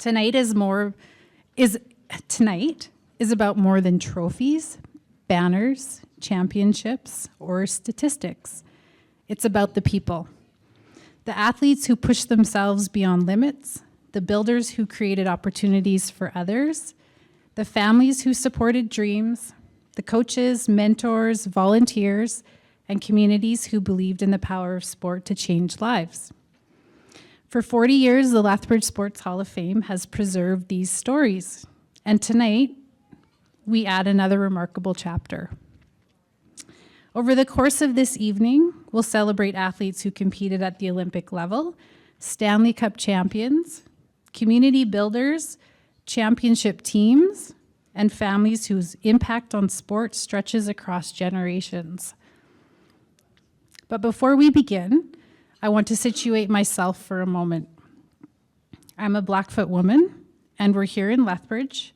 Tonight is about more than trophies, banners, championships, or statistics. It's about the people. The athletes who push themselves beyond limits, the builders who created opportunities for others, the families who supported dreams, the coaches, mentors, volunteers, and communities who believed in the power of sport to change lives. For 40 years, the Lethbridge Sports Hall of Fame has preserved these stories. And tonight, we add another remarkable chapter. Over the course of this evening, we'll celebrate athletes who competed at the Olympic level, Stanley Cup champions, community builders, championship teams, and families whose impact on sport stretches across generations. But before we begin, I want to situate myself for a moment. I'm a Blackfoot woman, and we're here in Lethbridge,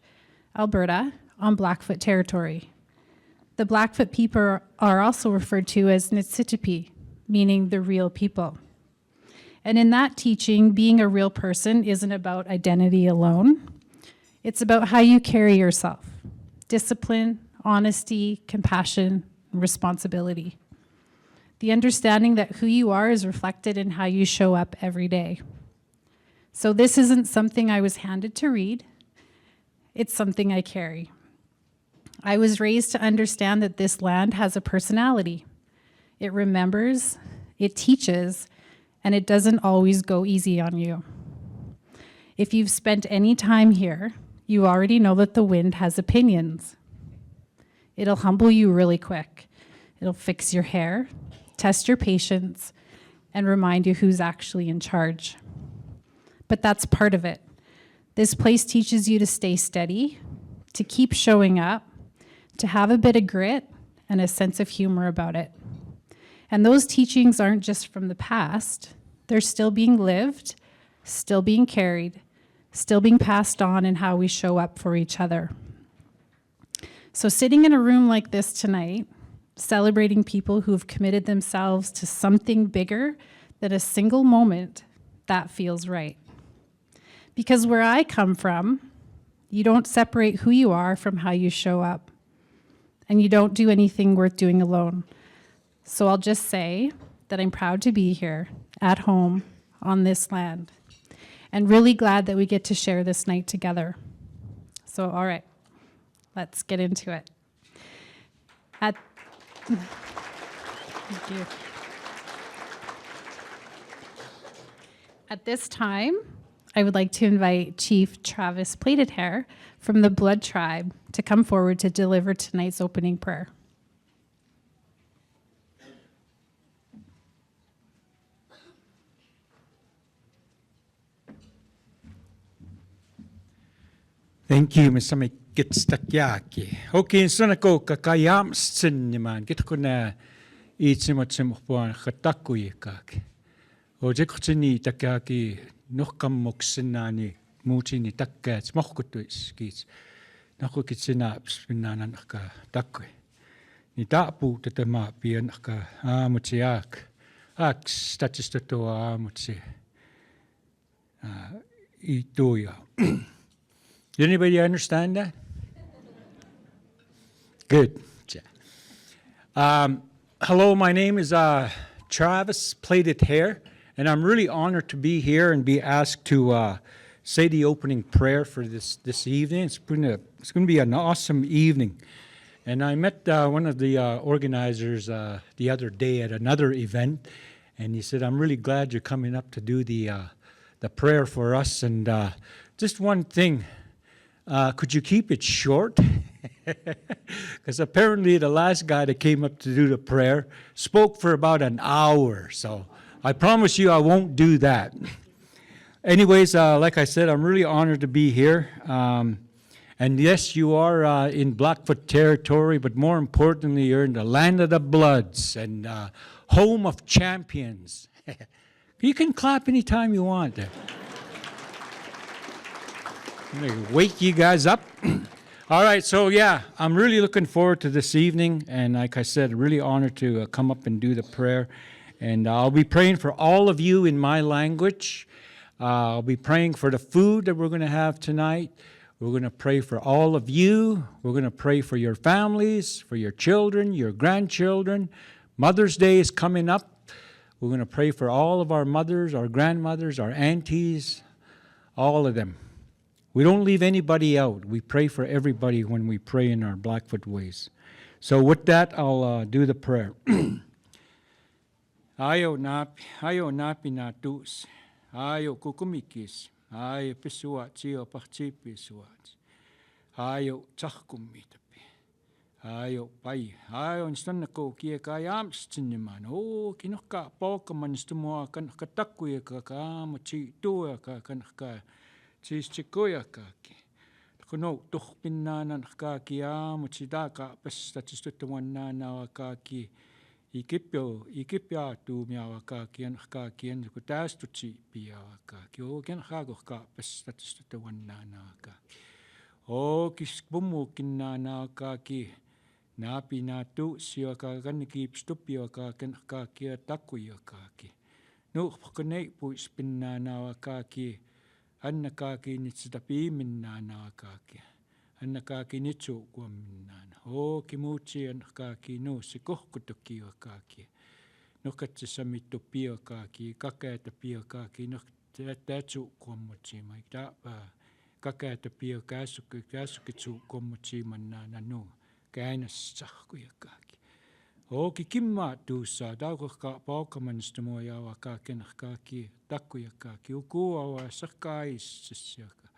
Alberta, on Blackfoot territory. The Blackfoot people are also referred to as Nitsitapi, meaning the real people. And in that teaching, being a real person isn't about identity alone. It's about how you carry yourself, discipline, honesty, compassion, and responsibility. The understanding that who you are is reflected in how you show up every day. So this isn't something I was handed to read. It's something I carry. I was raised to understand that this land has a personality. It remembers, it teaches, and it doesn't always go easy on you. If you've spent any time here, you already know that the wind has opinions. It'll humble you really quick. It'll fix your hair, test your patience, and remind you who's actually in charge. But that's part of it. This place teaches you to stay steady, to keep showing up, to have a bit of grit and a sense of humor about it. And those teachings aren't just from the past. They're still being lived, still being carried, still being passed on in how we show up for each other. So sitting in a room like this tonight, celebrating people who have committed themselves to something bigger than a single moment, that feels right. Because where I come from, you don't separate who you are from how you show up. And you don't do anything worth doing alone. So I'll just say that I'm proud to be here, at home, on this land, and really glad that we get to share this night together. So, all right, let's get into it. Thank you. At this time, I would like to invite Chief Travis Plaited Hair from the Blood Tribe to come forward to deliver tonight's opening prayer. Thank you, Ms. Gitstakyaki. Okay, sonako kakayam sinniman. Gitkuna itsimatsimpuan khatakuyikak. O jekutini takaki nohkamoksinani muutini takkaat mohkutuis kiits. Nakukitsinaps pinnananaka takwe. Ni tapu tatama pianaka amutsiak. Aks statistotoa amutsi. Ituya. Did anybody understand that? Good. Hello, my name is Travis Plaited Hair, and I'm really honored to be here and be asked to say the opening prayer for this evening. It's going to be an awesome evening. And I met one of the organizers the other day at another event, and he said, "I'm really glad you're coming up to do the prayer for us." And just one thing. Could you keep it short? Because apparently the last guy that came up to do the prayer spoke for about an hour. So I promise you I won't do that. Anyways, like I said, I'm really honored to be here. And yes, you are in Blackfoot territory, but more importantly, you're in the land of the Bloods and home of champions. You can clap anytime you want there. I'm going to wake you guys up. All right, so yeah, I'm really looking forward to this evening. And like I said, really honored to come up and do the prayer. And I'll be praying for all of you in my language. I'll be praying for the food that we're going to have tonight. We're going to pray for all of you. We're going to pray for your families, for your children, your grandchildren. Mother's Day is coming up. We're going to pray for all of our mothers, our grandmothers, our aunties, all of them. We don't leave anybody out. We pray for everybody when we pray in our Blackfoot ways. So with that, I'll do the prayer. Ayo napi natus, ayo kukumikis, ayo pisuat, ayo pachipisuat, ayo tsakumitapi, ayo pai, ayo instanako kia kayam stinyaman, o kinoka pokaman stumua kan katakuya kakam, chi tua kakanaka, chis chikoya kaki. Kuno tuhpinanan kakia, muchidaka, pestachistuawana kaki. Ikipia tu miawakakian kakian kutastuchi piawakaki o kian hagokka pestatuwananaka o kispumukinanakaki napi natu siwakakan kipstupiawakakan kakia takuyakaki no pkanei puispinanawakaki annakaki nitsitapi minnanawakaki annakaki nitsu kuaminnana o kimuchi annakaki no sikohkutoki wakaki no katsisamito piokaki kakata piokaki no tatsu kuamuchi maita kakata piokasuki kasukitsu kuamuchi manana no kainas tsahkuyakaki o kikimma tusa daukaka paukamanstumoya wakaki nakaki takuyakaki ukuwa sakais sisyaka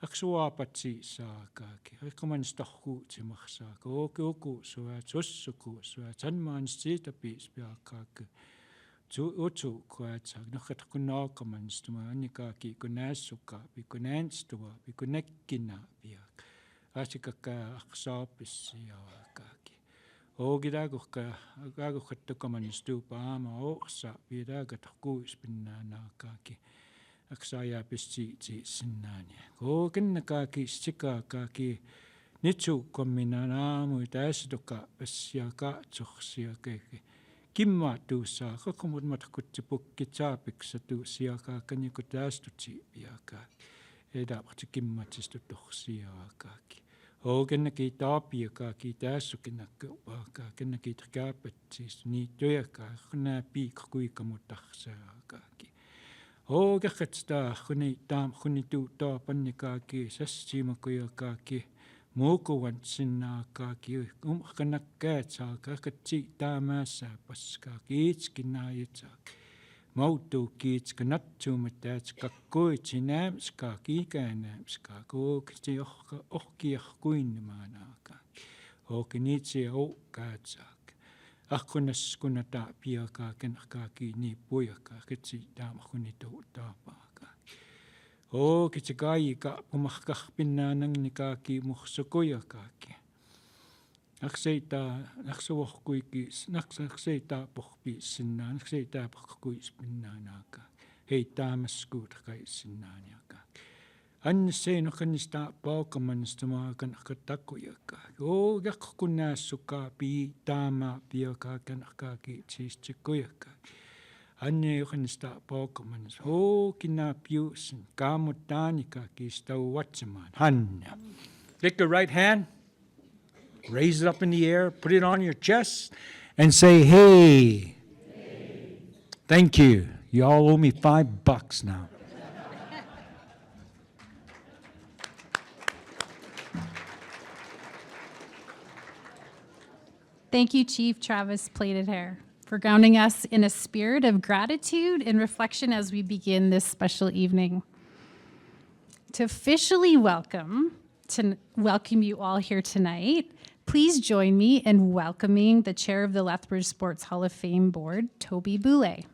aksuapatsi saakaki akamanstahku tsimaxsaaka oku suat sussuku suat sanmanstitapi spiakaki utsu kuatsak nakatkunaakamanstuma anikaki kunassuka pikunanstuma pikunekkina piak asikaka aksaapissiyawakaki ogidagukkatukkamanstupa ama oqsa pidagatku spinnanaakaki aksaya pisci sinanya ko kinnakaki stikakaki nitsu komminanamu taasduka pasyaka tsorsiakeke kimma tuussa qakumut matkutsipukkitsaapik satu siaka kannikutaastuti piaka edapti kimmatsistu torsiakaki o kinnaki taapiakaki taassukinakku paaka kinnaki trikaapatsis ni toyaka khna piikkuikamutarsakaki o kakatsta khuni tam khuni tu ta pannikaki sassimakuyakaki muukuwantsinnaakaki kanakkaatsaaka katsi taamaassa paskaki itskinaayitsaak mautukiits kanatsuumataats kakkuitsinaamskaki kaanaamskaki okitsi ohkiarkuinnimaanaaka okinitsi okkaatsaak akkunaskunata piaka kenakaki ni puyaka kitsi taamakhunitu taapaka o kitsikai ka pumakkarpinnaanang nikaki mursukuyakaki akseita naksuorkuiki nakseita porpi sinnaan nakseita porkuis pinnaanaaka hei taamaskuutkai sinnaaniaka annisseino kannista paukamanstuma kanakkatakuyaka o yakkunnaassuka pi taama piaka kanakaki tsistikuyaka anne kannista paukamans o kinapiusin kaamutaanika kistauwatsamaan hanna take your right hand, raise it up in the air, put it on your chest and say hey. Thank you. You all owe me $5 now. Thank you, Chief Travis Plaited Hair, for grounding us in a spirit of gratitude and reflection as we begin this special evening. To officially welcome you all here tonight, please join me in welcoming the chair of the Lethbridge Sports Hall of Fame Board, Toby Boulay.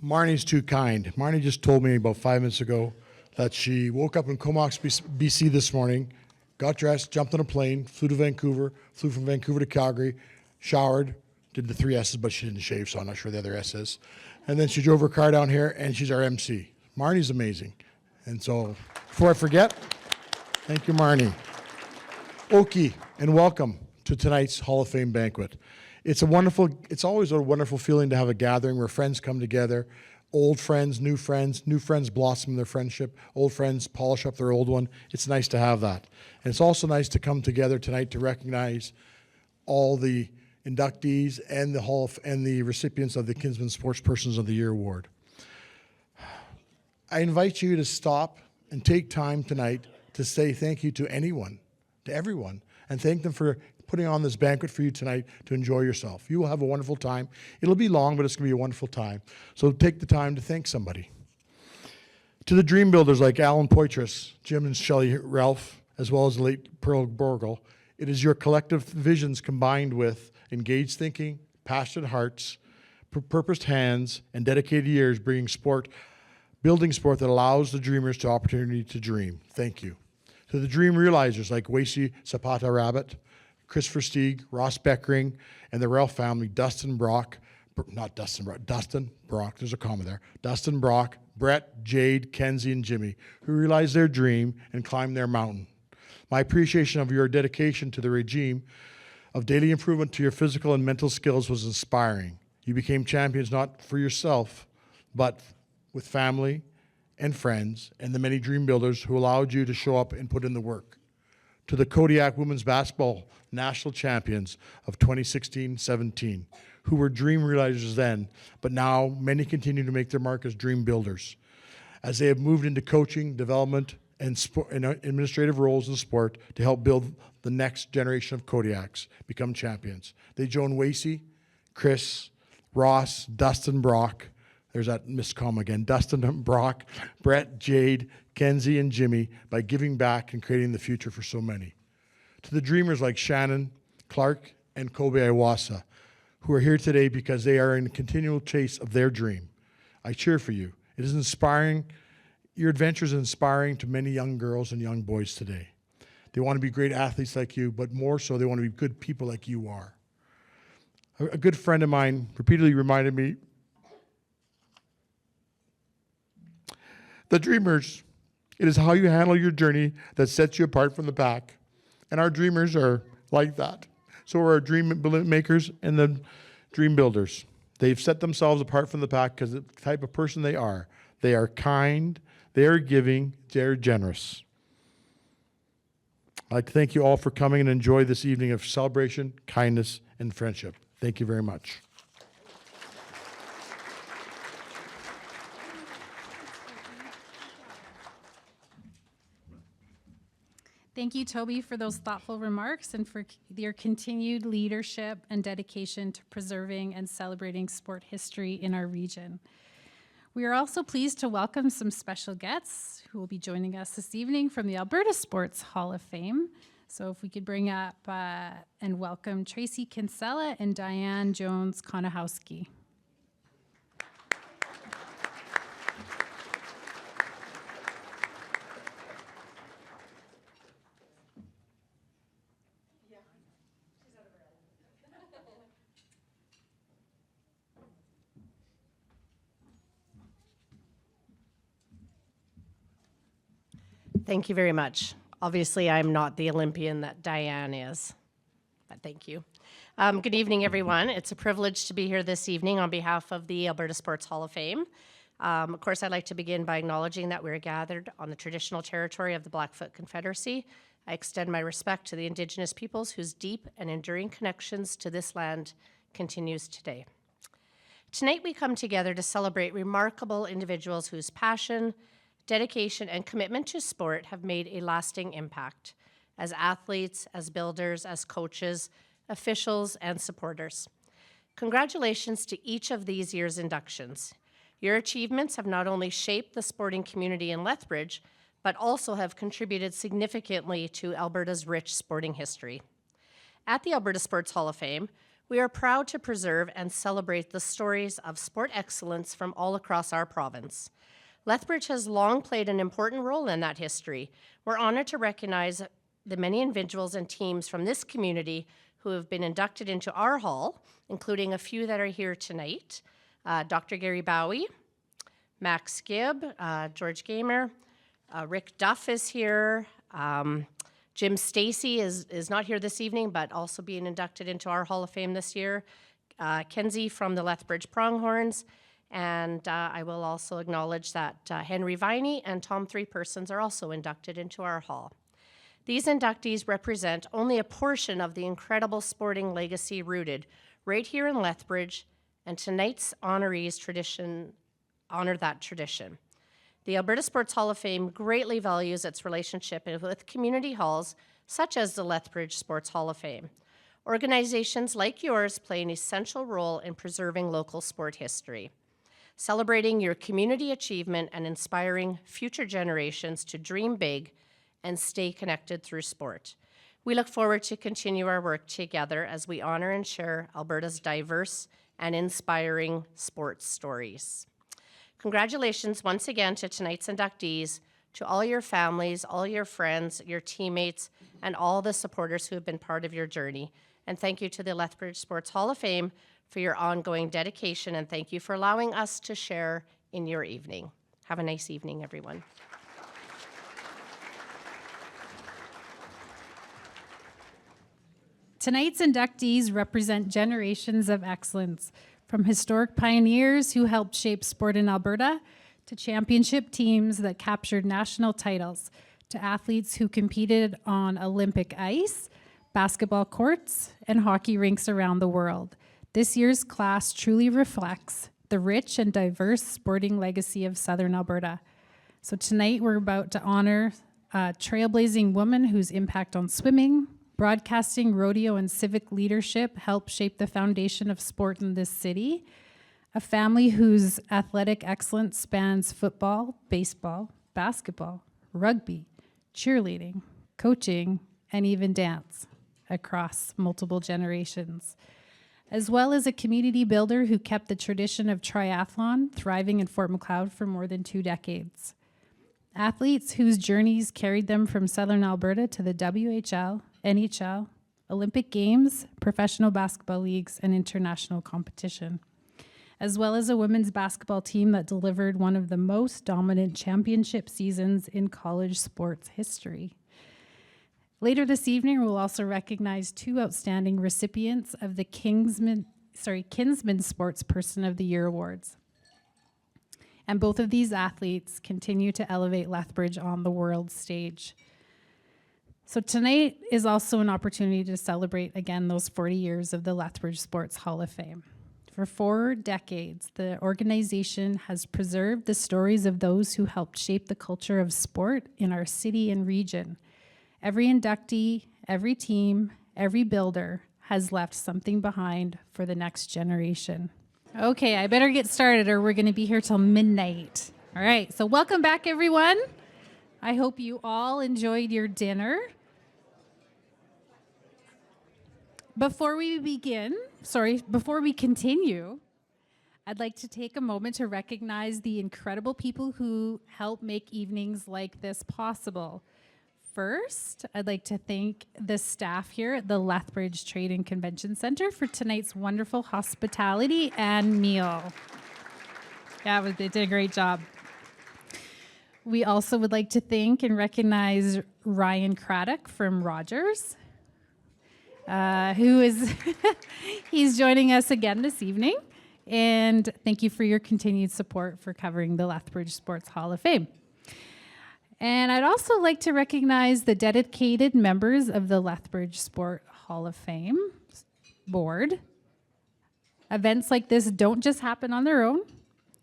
Marnie's too kind. Marnie just told me about 5 minutes ago that she woke up in Comox, BC this morning, got dressed, jumped on a plane, flew to Vancouver, flew from Vancouver to Calgary, showered, did the 3 S's, but she didn't shave, so I'm not sure the other S is. And then she drove her car down here, and she's our MC. Marnie's amazing. And so, before I forget, thank you, Marnie. Oki, and welcome to tonight's Hall of Fame banquet. It's always a wonderful feeling to have a gathering where friends come together, old friends, new friends blossom their friendship, old friends polish up their old one. It's nice to have that. And it's also nice to come together tonight to recognize all the inductees and the recipients of the Kinsman Sportspersons of the Year Award. I invite you to stop and take time tonight to say thank you to everyone, and thank them for putting on this banquet for you tonight to enjoy yourself. You will have a wonderful time. It'll be long, but it's going to be a wonderful time. So take the time to thank somebody. To the dream builders like Alan Poitras, Jim and Shelley Ralph, as well as the late Pearl Borgel, it is your collective visions combined with engaged thinking, passionate hearts, purposed hands, and dedicated years building sport that allows the dreamers the opportunity to dream. Thank you. To the dream realizers like Wacy Zapata Rabbit, Christopher Stieg, Ross Beckering, and the Ralph family, Dustin Brock, there's a comma there, Dustin Brock, Brett, Jade, Kenzie, and Jimmy, who realized their dream and climbed their mountain. My appreciation of your dedication to the regime of daily improvement to your physical and mental skills was inspiring. You became champions not for yourself, but with family and friends and the many dream builders who allowed you to show up and put in the work. To the Kodiak women's basketball national champions of 2016-17, who were dream realizers then, but now many continue to make their mark as dream builders. As they have moved into coaching, development, and administrative roles in sport to help build the next generation of Kodiaks become champions. They join Wacy, Chris, Ross, Dustin Brock, there's that miscom again, Dustin Brock, Brett, Jade, Kenzie, and Jimmy by giving back and creating the future for so many. To the dreamers like Shannon, Clark, and Kobe Iwasa, who are here today because they are in a continual chase of their dream. I cheer for you. It is inspiring. Your adventure is inspiring to many young girls and young boys today. They want to be great athletes like you, but more so, they want to be good people like you are. A good friend of mine repeatedly reminded me, the dreamers, it is how you handle your journey that sets you apart from the pack. And our dreamers are like that. So are our dream makers and the dream builders. They've set themselves apart from the pack because of the type of person they are. They are kind, they are giving, they are generous. I'd like to thank you all for coming and enjoy this evening of celebration, kindness, and friendship. Thank you very much. Thank you, Toby, for those thoughtful remarks and for your continued leadership and dedication to preserving and celebrating sport history in our region. We are also pleased to welcome some special guests who will be joining us this evening from the Alberta Sports Hall of Fame. So if we could bring up and welcome Tracy Kinsella and Diane Jones-Konahowski. Thank you very much. Obviously, I'm not the Olympian that Diane is, but thank you. Good evening, everyone. It's a privilege to be here this evening on behalf of the Alberta Sports Hall of Fame. Of course, I'd like to begin by acknowledging that we're gathered on the traditional territory of the Blackfoot Confederacy. I extend my respect to the Indigenous peoples whose deep and enduring connections to this land continues today. Tonight, we come together to celebrate remarkable individuals whose passion, dedication, and commitment to sport have made a lasting impact as athletes, as builders, as coaches, officials, and supporters. Congratulations to each of these year's inductions. Your achievements have not only shaped the sporting community in Lethbridge, but also have contributed significantly to Alberta's rich sporting history. At the Alberta Sports Hall of Fame, we are proud to preserve and celebrate the stories of sport excellence from all across our province. Lethbridge has long played an important role in that history. We're honored to recognize the many individuals and teams from this community who have been inducted into our hall, including a few that are here tonight. Dr. Gary Bowie, Max Gibb, George Gamer, Rick Duff is here, Jim Stacy is not here this evening, but also being inducted into our Hall of Fame this year. Kenzie from the Lethbridge Pronghorns. And I will also acknowledge that Henry Viney and Tom Three Persons are also inducted into our hall. These inductees represent only a portion of the incredible sporting legacy rooted right here in Lethbridge, and tonight's honorees honor that tradition. The Alberta Sports Hall of Fame greatly values its relationship with community halls, such as the Lethbridge Sports Hall of Fame. Organizations like yours play an essential role in preserving local sport history, celebrating your community achievement and inspiring future generations to dream big and stay connected through sport. We look forward to continue our work together as we honor and share Alberta's diverse and inspiring sports stories. Congratulations once again to tonight's inductees, to all your families, all your friends, your teammates, and all the supporters who have been part of your journey. And thank you to the Lethbridge Sports Hall of Fame for your ongoing dedication, and thank you for allowing us to share in your evening. Have a nice evening, everyone. Tonight's inductees represent generations of excellence, from historic pioneers who helped shape sport in Alberta, to championship teams that captured national titles, to athletes who competed on Olympic ice, basketball courts, and hockey rinks around the world. This year's class truly reflects the rich and diverse sporting legacy of Southern Alberta. So tonight we're about to honor a trailblazing woman whose impact on swimming, broadcasting, rodeo, and civic leadership helped shape the foundation of sport in this city. A family whose athletic excellence spans football, baseball, basketball, rugby, cheerleading, coaching, and even dance across multiple generations. As well as a community builder who kept the tradition of triathlon thriving in Fort Macleod for more than 2 decades. Athletes whose journeys carried them from Southern Alberta to the WHL, NHL, Olympic Games, professional basketball leagues, and international competition. As well as a women's basketball team that delivered one of the most dominant championship seasons in college sports history. Later this evening, we'll also recognize 2 outstanding recipients of the Kinsman Sports Person of the Year Awards. And both of these athletes continue to elevate Lethbridge on the world stage. So tonight is also an opportunity to celebrate again those 40 years of the Lethbridge Sports Hall of Fame. For 4 decades, the organization has preserved the stories of those who helped shape the culture of sport in our city and region. Every inductee, every team, every builder has left something behind for the next generation. Okay, I better get started or we're going to be here till midnight. All right, so welcome back, everyone. I hope you all enjoyed your dinner. Before we continue, I'd like to take a moment to recognize the incredible people who help make evenings like this possible. First, I'd like to thank the staff here at the Lethbridge Trade and Convention Center for tonight's wonderful hospitality and meal. Yeah, they did a great job. We also would like to thank and recognize Ryan Craddock from Rogers, who is he's joining us again this evening. And thank you for your continued support for covering the Lethbridge Sports Hall of Fame. And I'd also like to recognize the dedicated members of the Lethbridge Sport Hall of Fame board. Events like this don't just happen on their own.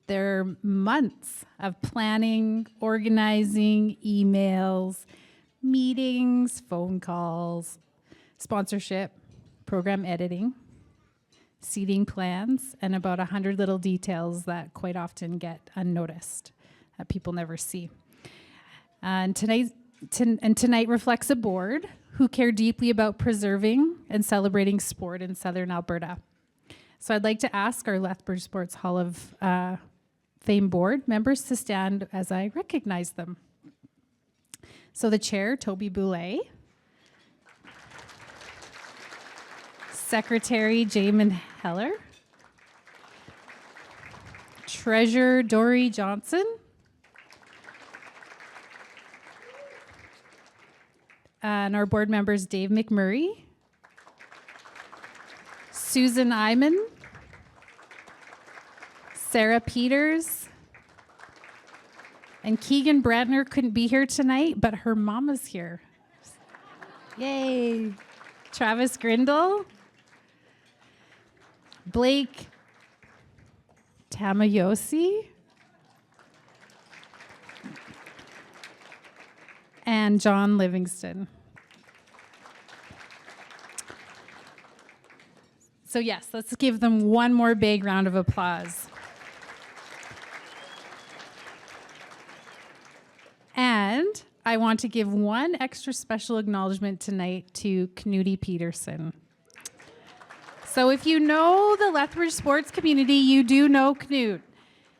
They're months of planning, organizing, emails, meetings, phone calls, sponsorship, program editing, seating plans, and about 100 little details that quite often get unnoticed, that people never see. And tonight reflects a board who care deeply about preserving and celebrating sport in Southern Alberta. So I'd like to ask our Lethbridge Sports Hall of Fame board members to stand as I recognize them. So the chair, Toby Boulay. Secretary, Jamin Heller. Treasurer, Dory Johnson. and our board members Dave McMurray, Susan Iman, Sarah Peters, and Keegan Brantner couldn't be here tonight, but her mama's here. Yay. Travis Grindle, Blake Tamayosi, and John Livingston. So yes, let's give them one more big round of applause. And I want to give one extra special acknowledgement tonight to Knuti Peterson. So if you know the Lethbridge sports community, you do know Knut.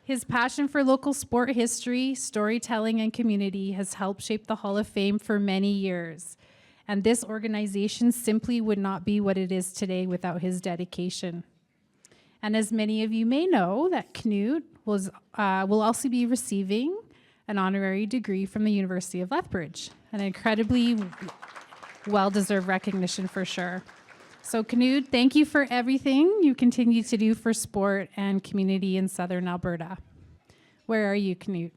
His passion for local sport history, storytelling, and community has helped shape the Hall of Fame for many years. And this organization simply would not be what it is today without his dedication. And as many of you may know, that Knut will also be receiving an honorary degree from the University of Lethbridge, an incredibly well-deserved recognition for sure. So Knut, thank you for everything you continue to do for sport and community in Southern Alberta. Where are you, Knut?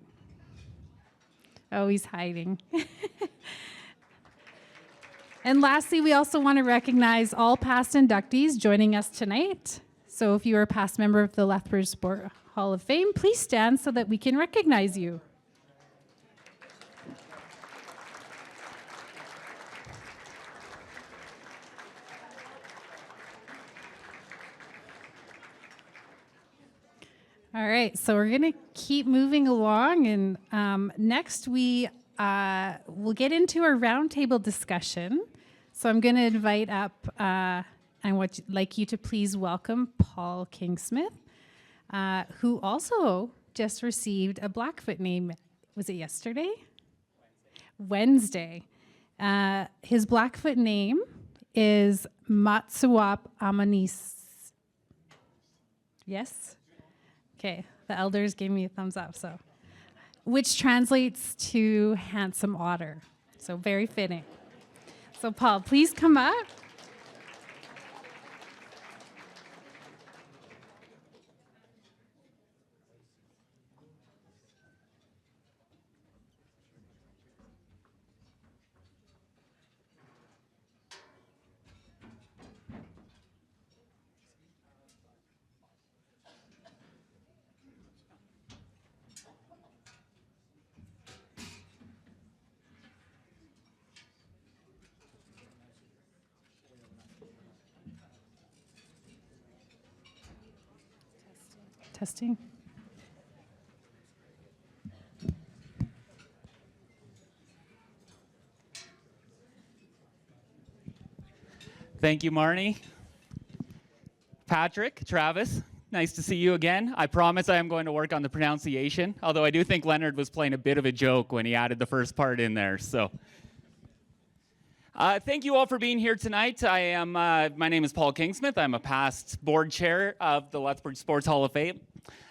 Oh, he's hiding. And lastly, we also want to recognize all past inductees joining us tonight. So if you are a past member of the Lethbridge Sport Hall of Fame, please stand so that we can recognize you. All right, so we're going to keep moving along, and next we'll get into our roundtable discussion. So I'm going to invite up, I would like you to please welcome Paul Kingsmith, who also just received a Blackfoot name. Was it yesterday? Wednesday. His Blackfoot name is Matsuwap Amanis. Yes? Okay, the elders gave me a thumbs up, so. Which translates to handsome otter. So very fitting. So Paul, please come up. Testing. Thank you, Marnie. Patrick, Travis, nice to see you again. I promise I am going to work on the pronunciation, although I do think Leonard was playing a bit of a joke when he added the first part in there. So, thank you all for being here tonight. My name is Paul Kingsmith. I'm a past board chair of the Lethbridge Sports Hall of Fame.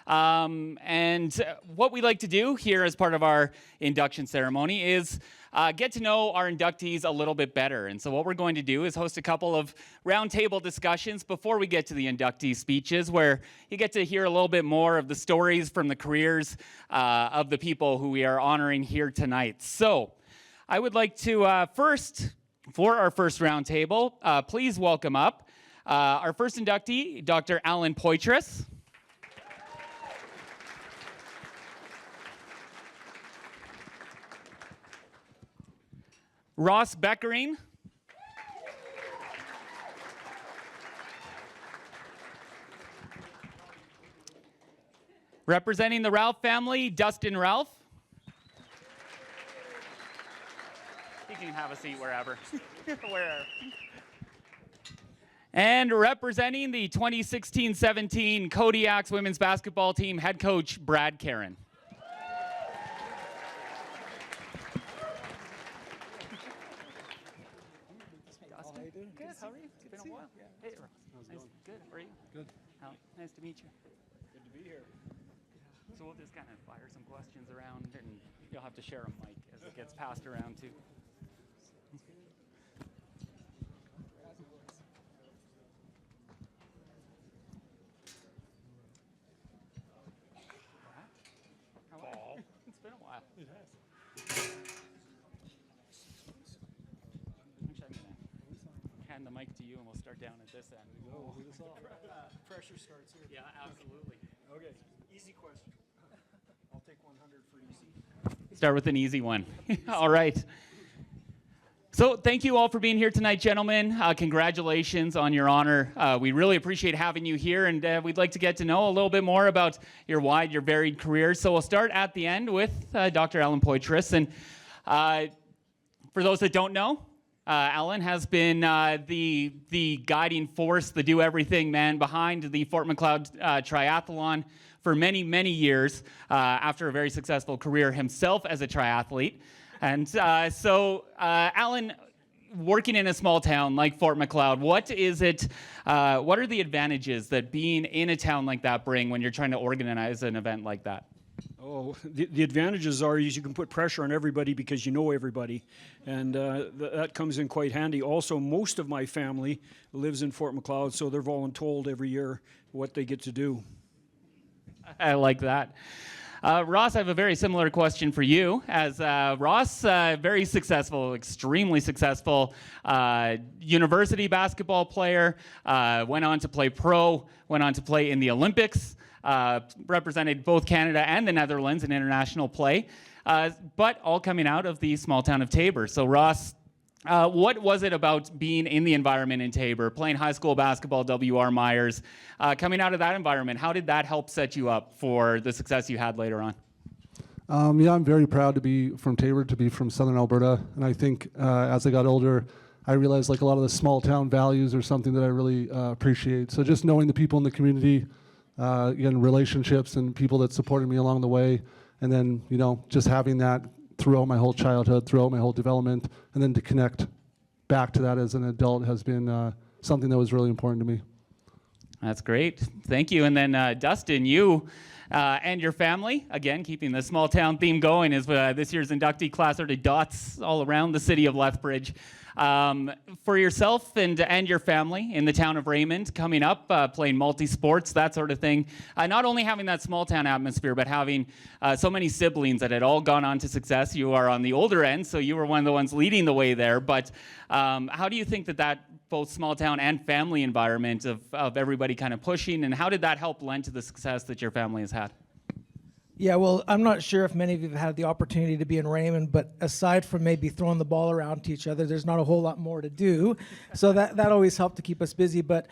And what we like to do here as part of our induction ceremony is get to know our inductees a little bit better. And so what we're going to do is host a couple of roundtable discussions before we get to the inductee speeches, where you get to hear a little bit more of the stories from the careers of the people who we are honoring here tonight. So I would like to first, for our first roundtable, please welcome up our first inductee, Dr. Alan Poitras. Ross Beckering. Representing the Ralph family, Dustin Ralph. You can have a seat wherever. Wherever. And representing the 2016-17 Kodiaks women's basketball team, head coach Brad Caron. Good. How are you? It's been a while. Hey, Ross. Nice. Good. How are you? Good. Nice to meet you. Good to be here. So we'll just kind of fire some questions around, and you'll have to share a mic as it gets passed around too. mic to you, and we'll start down at this end. Pressure starts here. Yeah, absolutely. Okay, easy question. I'll take 100 for easy. Start with an easy one. All right. So thank you all for being here tonight, gentlemen. Congratulations on your honor. We really appreciate having you here, and we'd like to get to know a little bit more about your varied career. So we'll start at the end with Dr. Alan Poitras. And for those that don't know, Alan has been the guiding force, the do-everything man behind the Fort Macleod triathlon for many, many years after a very successful career himself as a triathlete. And so, Alan, working in a small town like Fort Macleod, what are the advantages that being in a town like that bring when you're trying to organize an event like that? Oh, the advantages are you can put pressure on everybody because you know everybody, and that comes in quite handy. Also, most of my family lives in Fort Macleod, so they're voluntold every year what they get to do. I like that. Ross, I have a very similar question for you. As Ross, very successful, extremely successful university basketball player, went on to play pro, went on to play in the Olympics, represented both Canada and the Netherlands in international play, but all coming out of the small town of Taber. So Ross, what was it about being in the environment in Taber, playing high school basketball, W.R. Myers, coming out of that environment? How did that help set you up for the success you had later on? Yeah, I'm very proud to be from Taber, to be from Southern Alberta. And I think as I got older, I realized like a lot of the small town values are something that I really appreciate. So just knowing the people in the community, again, relationships and people that supported me along the way. And then, just having that throughout my whole childhood, throughout my whole development, and then to connect back to that as an adult has been something that was really important to me. That's great. Thank you. And then Dustin, you and your family, again, keeping the small town theme going, is this year's inductee class are to dots all around the city of Lethbridge. For yourself and your family in the town of Raymond, coming up, playing multi-sports, that sort of thing, not only having that small town atmosphere, but having so many siblings that had all gone on to success. You are on the older end, so you were one of the ones leading the way there. But how do you think that both small town and family environment of everybody kind of pushing, and how did that help lend to the success that your family has had? Yeah, well, I'm not sure if many of you have had the opportunity to be in Raymond, but aside from maybe throwing the ball around to each other, there's not a whole lot more to do. So that always helped to keep us busy. But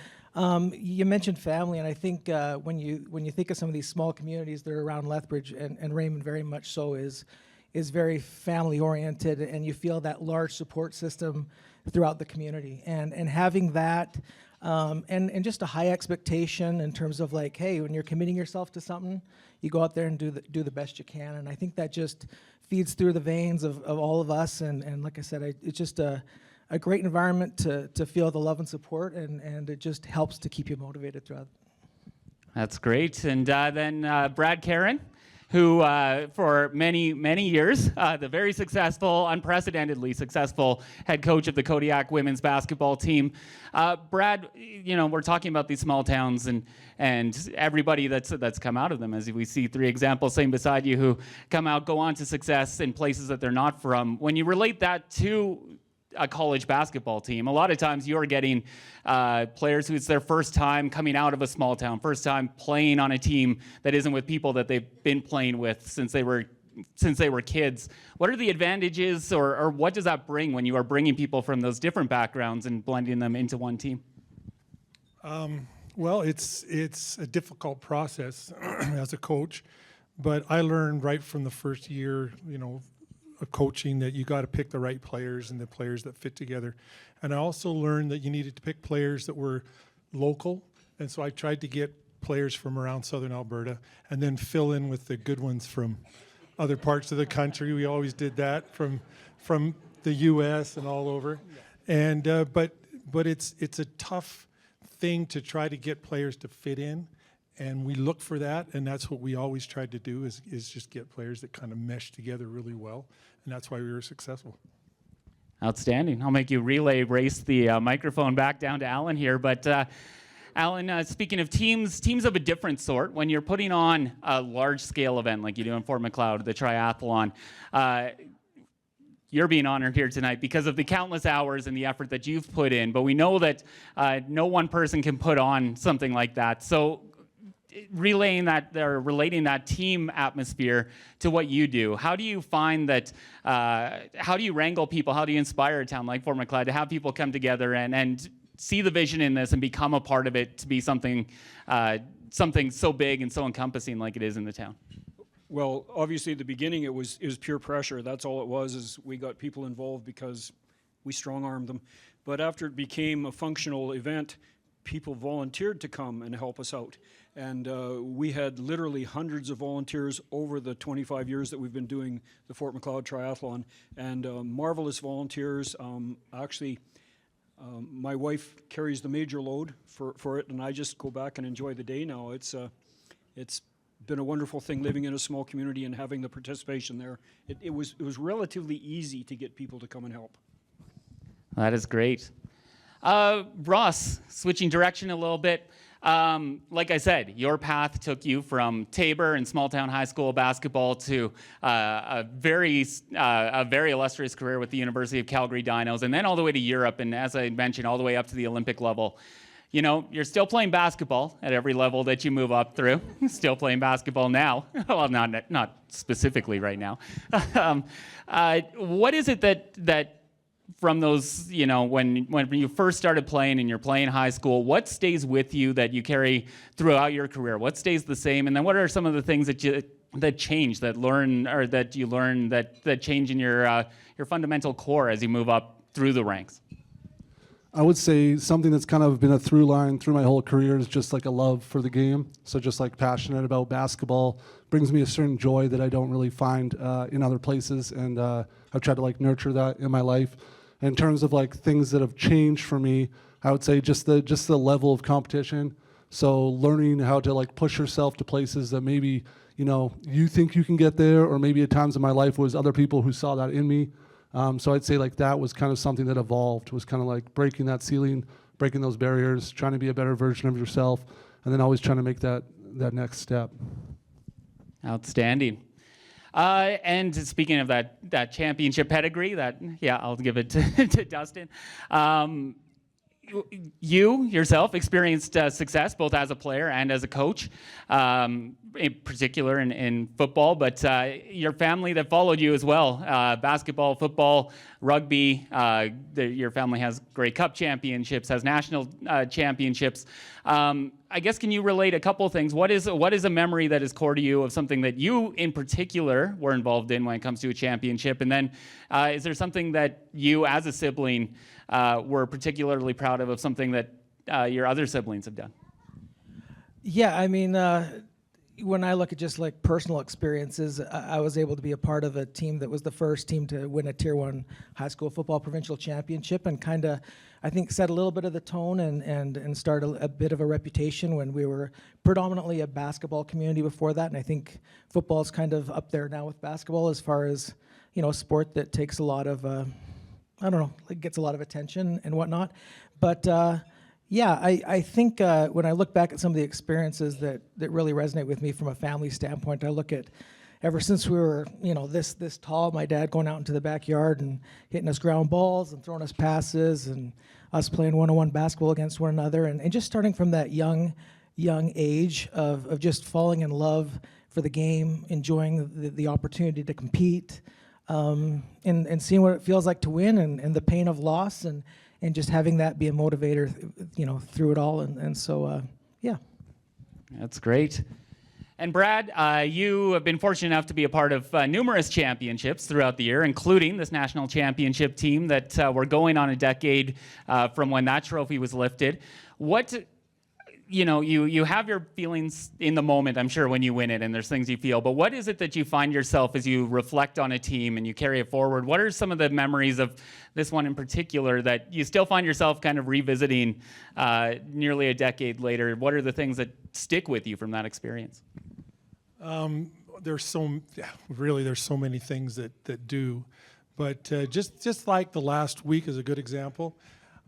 you mentioned family, and I think when you think of some of these small communities that are around Lethbridge, and Raymond very much so is very family oriented, and you feel that large support system throughout the community, and having that. And just a high expectation in terms of like, hey, when you're committing yourself to something, you go out there and do the best you can. And I think that just feeds through the veins of all of us. And like I said, it's just a great environment to feel the love and support, and it just helps to keep you motivated throughout. That's great. And then Brad Caron, who for many, many years, the very successful, unprecedentedly successful head coach of the Kodiak women's basketball team. Brad, we're talking about these small towns and everybody that's come out of them, as we see three examples sitting beside you who go on to success in places that they're not from. When you relate that to a college basketball team, a lot of times you're getting players who it's their first time coming out of a small town, first time playing on a team that isn't with people that they've been playing with since they were kids. What are the advantages, or what does that bring when you are bringing people from those different backgrounds and blending them into one team? Well, it's a difficult process as a coach, but I learned right from the first year, of coaching, that you got to pick the right players and the players that fit together. And I also learned that you needed to pick players that were local. And so I tried to get players from around Southern Alberta and then fill in with the good ones from other parts of the country. We always did that from the U.S. and all over. And but it's a tough thing to try to get players to fit in. And we look for that, and that's what we always tried to do is just get players that kind of mesh together really well, and that's why we were successful. Outstanding. I'll make you race the microphone back down to Alan here. But Alan, speaking of teams of a different sort, when you're putting on a large-scale event like you do in Fort Macleod, the triathlon, you're being honored here tonight because of the countless hours and the effort that you've put in. But we know that no one person can put on something like that. So relating that team atmosphere to what you do, how do you find that, how do you wrangle people, how do you inspire a town like Fort Macleod to have people come together and see the vision in this and become a part of it to be something so big and so encompassing like it is in the town? Well, obviously at the beginning it was pure pressure. That's all it was, is we got people involved because we strong-armed them. But after it became a functional event, people volunteered to come and help us out. And we had literally hundreds of volunteers over the 25 years that we've been doing the Fort Macleod Triathlon, and marvelous volunteers. Actually, my wife carries the major load for it, and I just go back and enjoy the day now. It's been a wonderful thing living in a small community and having the participation there. It was relatively easy to get people to come and help. That is great. Ross, switching direction a little bit. Like I said, your path took you from Tabor and small town high school basketball to a very illustrious career with the University of Calgary Dinos, and then all the way to Europe, and as I mentioned, all the way up to the Olympic level. You know, you're still playing basketball at every level that you move up through. Still playing basketball now. Well, not specifically right now. What is it that from those, you know, when you first started playing and you're playing high school, what stays with you that you carry throughout your career? What stays the same? And then what are some of the things that change, that change in your fundamental core as you move up through the ranks? I would say something that's kind of been a through line through my whole career is just like a love for the game. So just like passionate about basketball brings me a certain joy that I don't really find in other places, and I've tried to like nurture that in my life. In terms of like things that have changed for me, I would say just the level of competition. So learning how to like push yourself to places that maybe, you know, you think you can get there, or maybe at times in my life was other people who saw that in me. So I'd say like that was kind of something that evolved, was kind of like breaking that ceiling, breaking those barriers, trying to be a better version of yourself, and then always trying to make that next step. Outstanding. And speaking of that championship pedigree, I'll give it to Dustin. You yourself experienced success both as a player and as a coach, in particular in football, but your family that followed you as well, basketball, football, rugby, your family has Grey Cup championships, has national championships. I guess, can you relate a couple things? What is a memory that is core to you of something that you in particular were involved in when it comes to a championship? And then is there something that you as a sibling were particularly proud of something that your other siblings have done? Yeah, I mean, when I look at just like personal experiences, I was able to be a part of a team that was the first team to win a Tier 1 high school football provincial championship, and kind of, I think, set a little bit of the tone and start a bit of a reputation when we were predominantly a basketball community before that. And I think football is kind of up there now with basketball as far as, you know, a sport that takes a lot of, I don't know, it gets a lot of attention and whatnot. But yeah, I think when I look back at some of the experiences that really resonate with me from a family standpoint, I look at ever since we were, you know, this tall, my dad going out into the backyard and hitting us ground balls and throwing us passes, and us playing one-on-one basketball against one another, and just starting from that young age of just falling in love for the game, enjoying the opportunity to compete, and seeing what it feels like to win, and the pain of loss, and just having that be a motivator, you know, through it all. And so, yeah. That's great. And Brad, you have been fortunate enough to be a part of numerous championships throughout the year, including this national championship team that we're going on a decade from when that trophy was lifted. What, you know, you have your feelings in the moment, I'm sure, when you win it, and there's things you feel, but what is it that you find yourself as you reflect on a team and you carry it forward? What are some of the memories of this one in particular that you still find yourself kind of revisiting nearly a decade later? What are the things that stick with you from that experience? There's so many things that do, but just like the last week is a good example.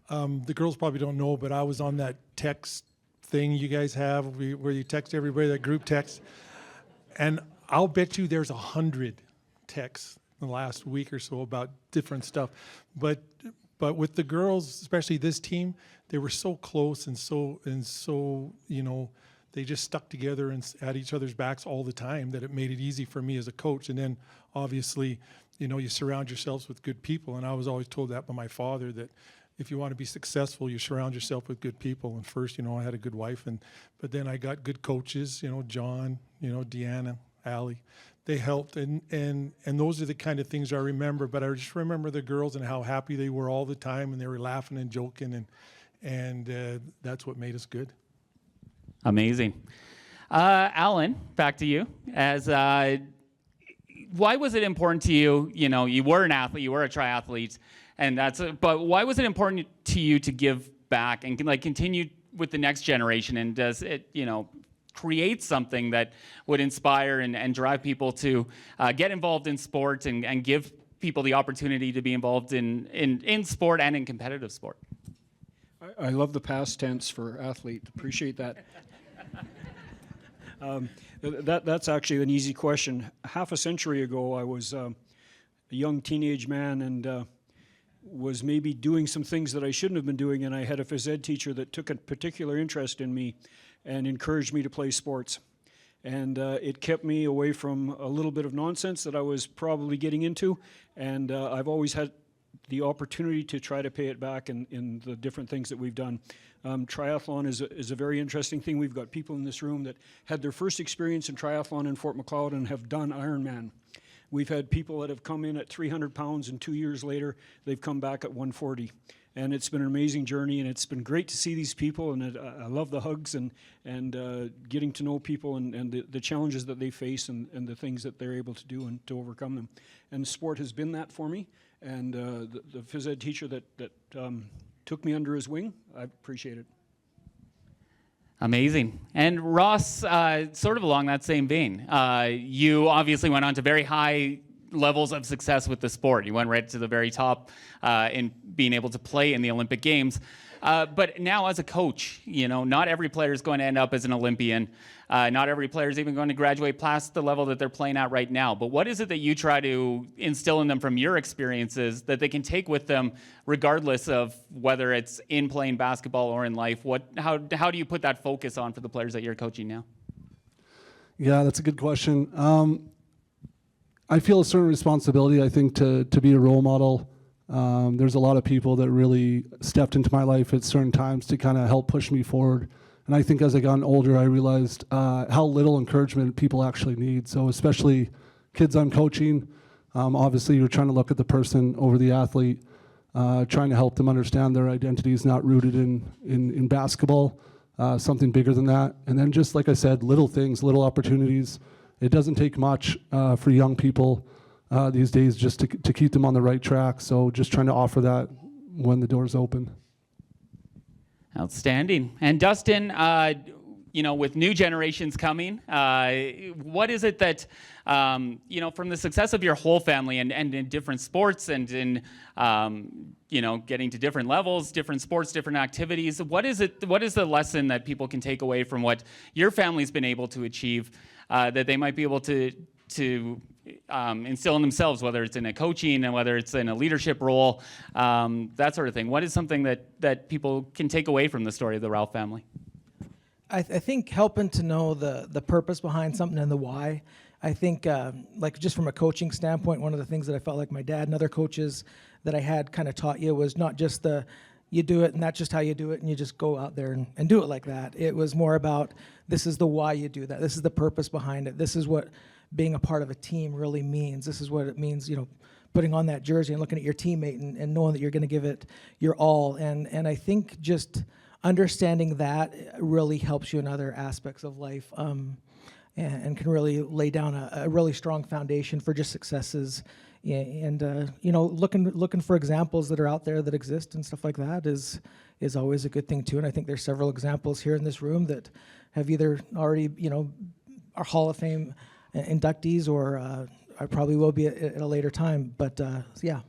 The girls probably don't know, but I was on that text thing you guys have where you text everybody, that group text, and I'll bet you there's 100 texts the last week or so about different stuff. But with the girls, especially this team, they were so close and so they just stuck together and at each other's backs all the time that it made it easy for me as a coach. And then obviously, you surround yourselves with good people. And I was always told that by my father, that if you want to be successful, you surround yourself with good people. And first, I had a good wife, but then I got good coaches, John, Deanna, Allie. They helped, and those are the kind of things I remember. But I just remember the girls and how happy they were all the time, and they were laughing and joking, and that's what made us good. Amazing. Alan, back to you. Why was it important to you? You were an athlete, you were a triathlete, but why was it important to you to give back and continue with the next generation? And does it, create something that would inspire and drive people to get involved in sport and give people the opportunity to be involved in sport and in competitive sport? I love the past tense for athlete. Appreciate that. That's actually an easy question. Half a century ago, I was a young teenage man and was maybe doing some things that I shouldn't have been doing, and I had a phys ed teacher that took a particular interest in me and encouraged me to play sports. And it kept me away from a little bit of nonsense that I was probably getting into, and I've always had the opportunity to try to pay it back in the different things that we've done. Triathlon is a very interesting thing. We've got people in this room that had their first experience in triathlon in Fort Macleod and have done Ironman. We've had people that have come in at 300 pounds, and 2 years later, they've come back at 140. And it's been an amazing journey, and it's been great to see these people, and I love the hugs and getting to know people and the challenges that they face and the things that they're able to do and to overcome them. And sport has been that for me, and the phys ed teacher that took me under his wing, I appreciate it. Amazing. And Ross, sort of along that same vein, you obviously went on to very high levels of success with the sport. You went right to the very top in being able to play in the Olympic Games. But now as a coach, not every player is going to end up as an Olympian. Not every player is even going to graduate past the level that they're playing at right now. But what is it that you try to instill in them from your experiences that they can take with them regardless of whether it's in playing basketball or in life? How do you put that focus on for the players that you're coaching now? Yeah, that's a good question. I feel a certain responsibility, I think, to be a role model. There's a lot of people that really stepped into my life at certain times to kind of help push me forward. And I think as I got older, I realized how little encouragement people actually need. So especially kids I'm coaching, obviously you're trying to look at the person over the athlete, trying to help them understand their identity is not rooted in basketball, something bigger than that. And then just like I said, little things, little opportunities. It doesn't take much for young people these days just to keep them on the right track. So just trying to offer that when the doors open. Outstanding. And Dustin, with new generations coming, what is it that, from the success of your whole family and in different sports and in, getting to different levels, different sports, different activities, what is the lesson that people can take away from what your family's been able to achieve that they might be able to instill in themselves, whether it's in a coaching and whether it's in a leadership role, that sort of thing? What is something that people can take away from the story of the Ralph family? I think helping to know the purpose behind something and the why. I think, just from a coaching standpoint, one of the things that I felt like my dad and other coaches that I had kind of taught you was not just you do it and that's just how you do it and you just go out there and do it like that. It was more about this is the why you do that. This is the purpose behind it. This is what being a part of a team really means. This is what it means, putting on that jersey and looking at your teammate and knowing that you're going to give it your all. And I think just understanding that really helps you in other aspects of life and can really lay down a really strong foundation for just successes. And looking for examples that are out there that exist and stuff like that is always a good thing too. And I think there's several examples here in this room that have either already are Hall of Fame inductees or I probably will be at a later time. But yeah.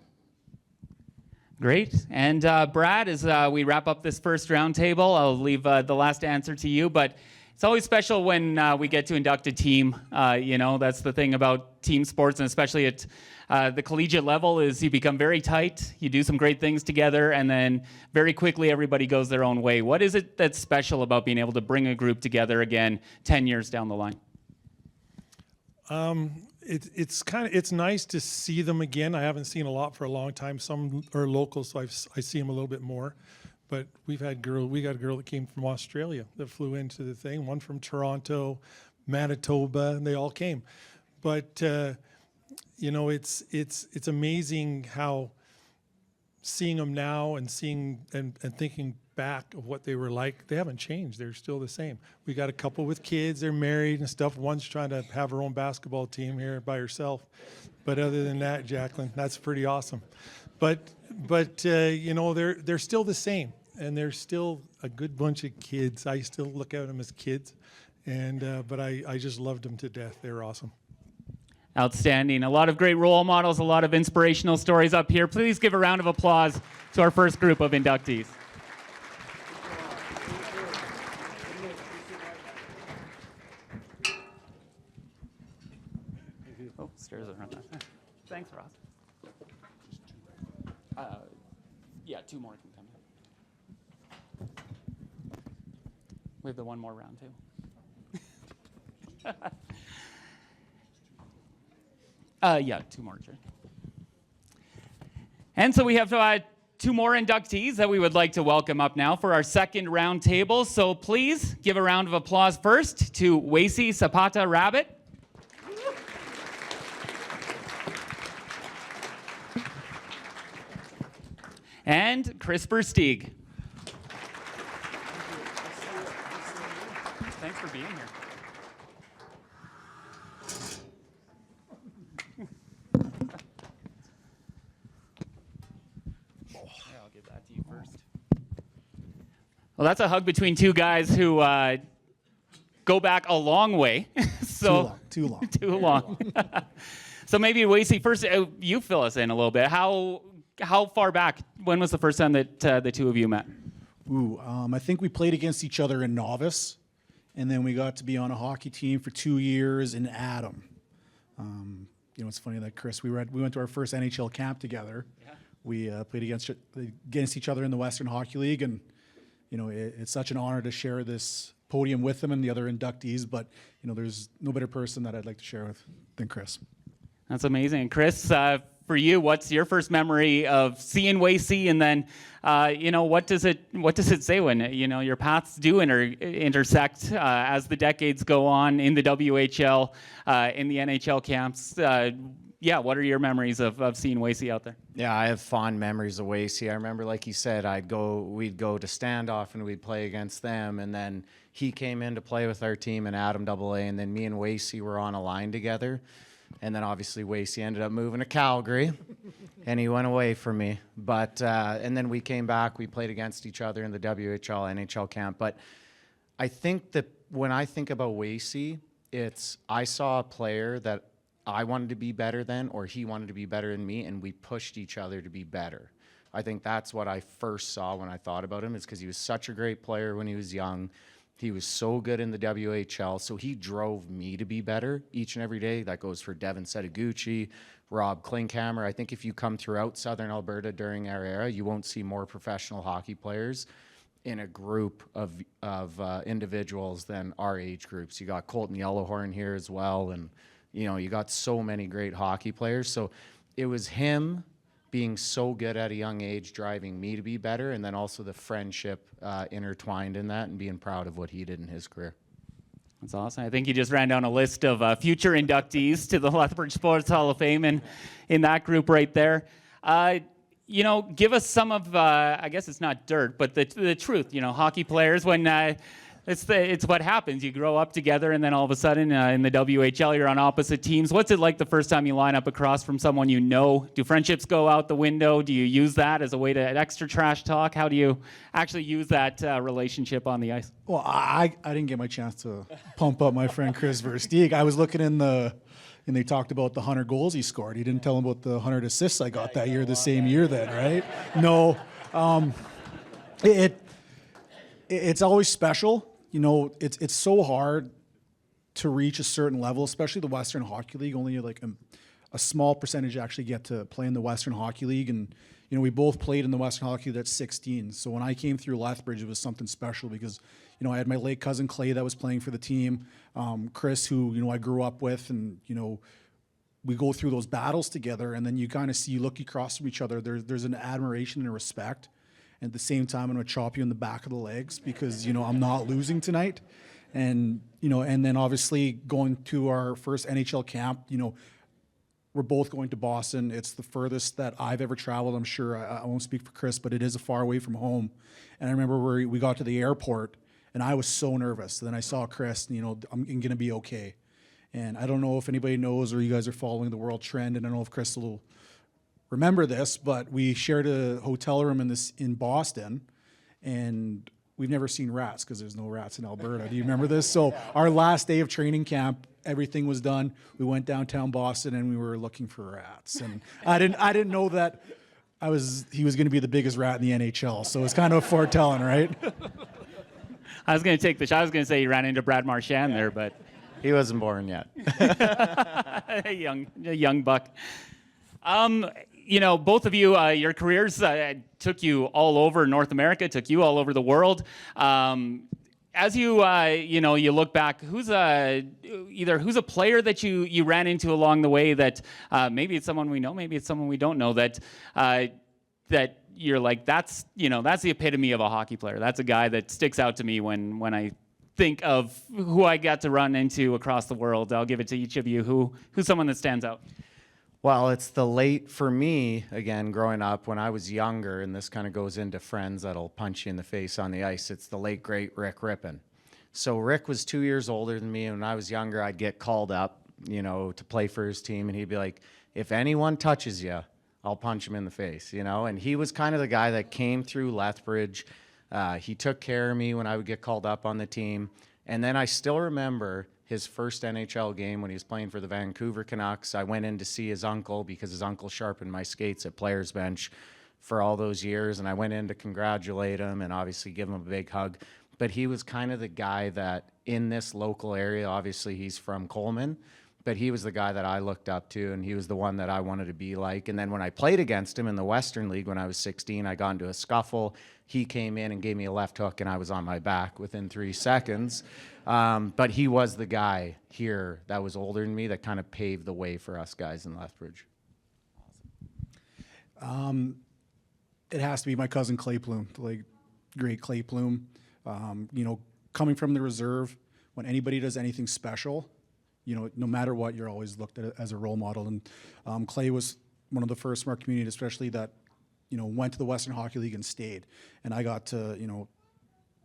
Great. And Brad, as we wrap up this first roundtable, I'll leave the last answer to you, but it's always special when we get to induct a team. That's the thing about team sports, and especially at the collegiate level, is you become very tight, you do some great things together, and then very quickly everybody goes their own way. What is it that's special about being able to bring a group together again 10 years down the line? It's nice to see them again. I haven't seen a lot for a long time. Some are local, so I see them a little bit more. But we got a girl that came from Australia that flew into the thing. One from Toronto, Manitoba, and they all came. But it's amazing how seeing them now and seeing and thinking back of what they were like, they haven't changed. They're still the same. We got a couple with kids, they're married and stuff. One's trying to have her own basketball team here by herself. But other than that, Jacqueline, that's pretty awesome. But they're still the same, and they're still a good bunch of kids. I still look at them as kids, but I just loved them to death. They were awesome. Outstanding. A lot of great role models, a lot of inspirational stories up here. Please give a round of applause to our first group of inductees. Oh, stairs are on that. Thanks, Ross. Yeah, 2 more can come in. We have the one more round, too. Yeah, 2 more. Sure. And so we have 2 more inductees that we would like to welcome up now for our second round table. So please give a round of applause first to Wacy Zapata Rabbit. And Crisper Stieg. Thanks for being here. I'll give that to you first. Well, that's a hug between 2 guys who go back a long way. So Too long. Too long. So maybe Wacy, first you fill us in a little bit. How far back? When was the first time that the 2 of you met? I think we played against each other in novice, and then we got to be on a hockey team for 2 years in Adam. It's funny that Chris, we went to our first NHL camp together. Yeah. We played against each other in the Western Hockey League, and it's such an honor to share this podium with them and the other inductees. But there's no better person that I'd like to share with than Chris. That's amazing. And Chris, for you, what's your first memory of seeing Wacy, and then, what does it say when your paths do intersect as the decades go on in the WHL, in the NHL camps? What are your memories of seeing Wacy out there? Yeah, I have fond memories of Wacy. I remember, like he said, we'd go to standoff and we'd play against them, and then he came in to play with our team in Adam AA, and then me and Wacy were on a line together. And then obviously Wacy ended up moving to Calgary, and he went away from me. But and then we came back. We played against each other in the WHL, NHL camp. But I think that when I think about Wacy, I saw a player that I wanted to be better than, or he wanted to be better than me, and we pushed each other to be better. I think that's what I first saw when I thought about him, is because he was such a great player when he was young. He was so good in the WHL, so he drove me to be better each and every day. That goes for Devin Setaguchi, Rob Klinkhammer. I think if you come throughout Southern Alberta during our era, you won't see more professional hockey players in a group of individuals than our age groups. You got Colton Yellowhorn here as well, and you got so many great hockey players. So it was him being so good at a young age, driving me to be better, and then also the friendship intertwined in that, and being proud of what he did in his career. That's awesome. I think you just ran down a list of future inductees to the Lethbridge Sports Hall of Fame in that group right there. Give us some of, I guess it's not dirt, but the truth. Hockey players, when It's what happens. You grow up together, and then all of a sudden, in the WHL, you're on opposite teams. What's it like the first time you line up across from someone you know? Do friendships go out the window? Do you use that as a way to extra trash talk? How do you actually use that relationship on the ice? Well, I didn't get my chance to pump up my friend Chris Versteeg. I was looking and they talked about the 100 goals he scored. He didn't tell him about the 100 assists I got that year, the same year then, right? No. It's always special. You know, it's so hard to reach a certain level, especially the Western Hockey League. Only like a small percentage actually get to play in the Western Hockey League. And, you know, we both played in the Western Hockey League at 16. So when I came through Lethbridge, it was something special because, you know, I had my late cousin Clay that was playing for the team, Chris, who, you know, I grew up with, and, you know, we go through those battles together, and then you kind of see, you look across from each other. There's an admiration and a respect. And at the same time, I'm going to chop you in the back of the legs because, you know, I'm not losing tonight. And, you know, and then obviously going to our first NHL camp, you know, we're both going to Boston. It's the furthest that I've ever traveled. I'm sure I won't speak for Chris, but it is a far away from home. And I remember we got to the airport, and I was so nervous. And then I saw Chris, and, you know, I'm going to be okay. And I don't know if anybody knows or you guys are following the world trend, and I don't know if Chris will remember this, but we shared a hotel room in Boston, and we've never seen rats because there's no rats in Alberta. Do you remember this? So our last day of training camp, everything was done. We went downtown Boston, and we were looking for rats. And I didn't know that he was going to be the biggest rat in the NHL. So it's kind of foretelling, right? I was going to take the shot. I was going to say you ran into Brad Marchand there, but He wasn't born yet. a young buck. You know, both of you, your careers took you all over North America, took you all over the world. As you, you know, you look back, who's a player that you ran into along the way that maybe it's someone we know, maybe it's someone we don't know that you're like, that's the epitome of a hockey player. That's a guy that sticks out to me when I think of who I got to run into across the world. I'll give it to each of you. Who's someone that stands out? Well, it's for me, again, growing up, when I was younger, and this kind of goes into friends that'll punch you in the face on the ice, it's the late, great Rick Rippon. So Rick was 2 years older than me, and when I was younger, I'd get called up, you know, to play for his team, and he'd be like, if anyone touches you, I'll punch him in the face, you know? And he was kind of the guy that came through Lethbridge. He took care of me when I would get called up on the team. And then I still remember his first NHL game when he was playing for the Vancouver Canucks. I went in to see his uncle because his uncle sharpened my skates at players bench for all those years. And I went in to congratulate him and obviously give him a big hug. But he was kind of the guy that in this local area, obviously he's from Coleman, but he was the guy that I looked up to, and he was the one that I wanted to be like. And then when I played against him in the Western League when I was 16, I got into a scuffle. He came in and gave me a left hook, and I was on my back within 3 seconds. But he was the guy here that was older than me that kind of paved the way for us guys in Lethbridge. It has to be my cousin Clay Plume, the great Clay Plume. You know, coming from the reserve, when anybody does anything special, you know, no matter what, you're always looked at as a role model. And Clay was one of the first from our community, especially that, you know, went to the Western Hockey League and stayed. And I got to, you know,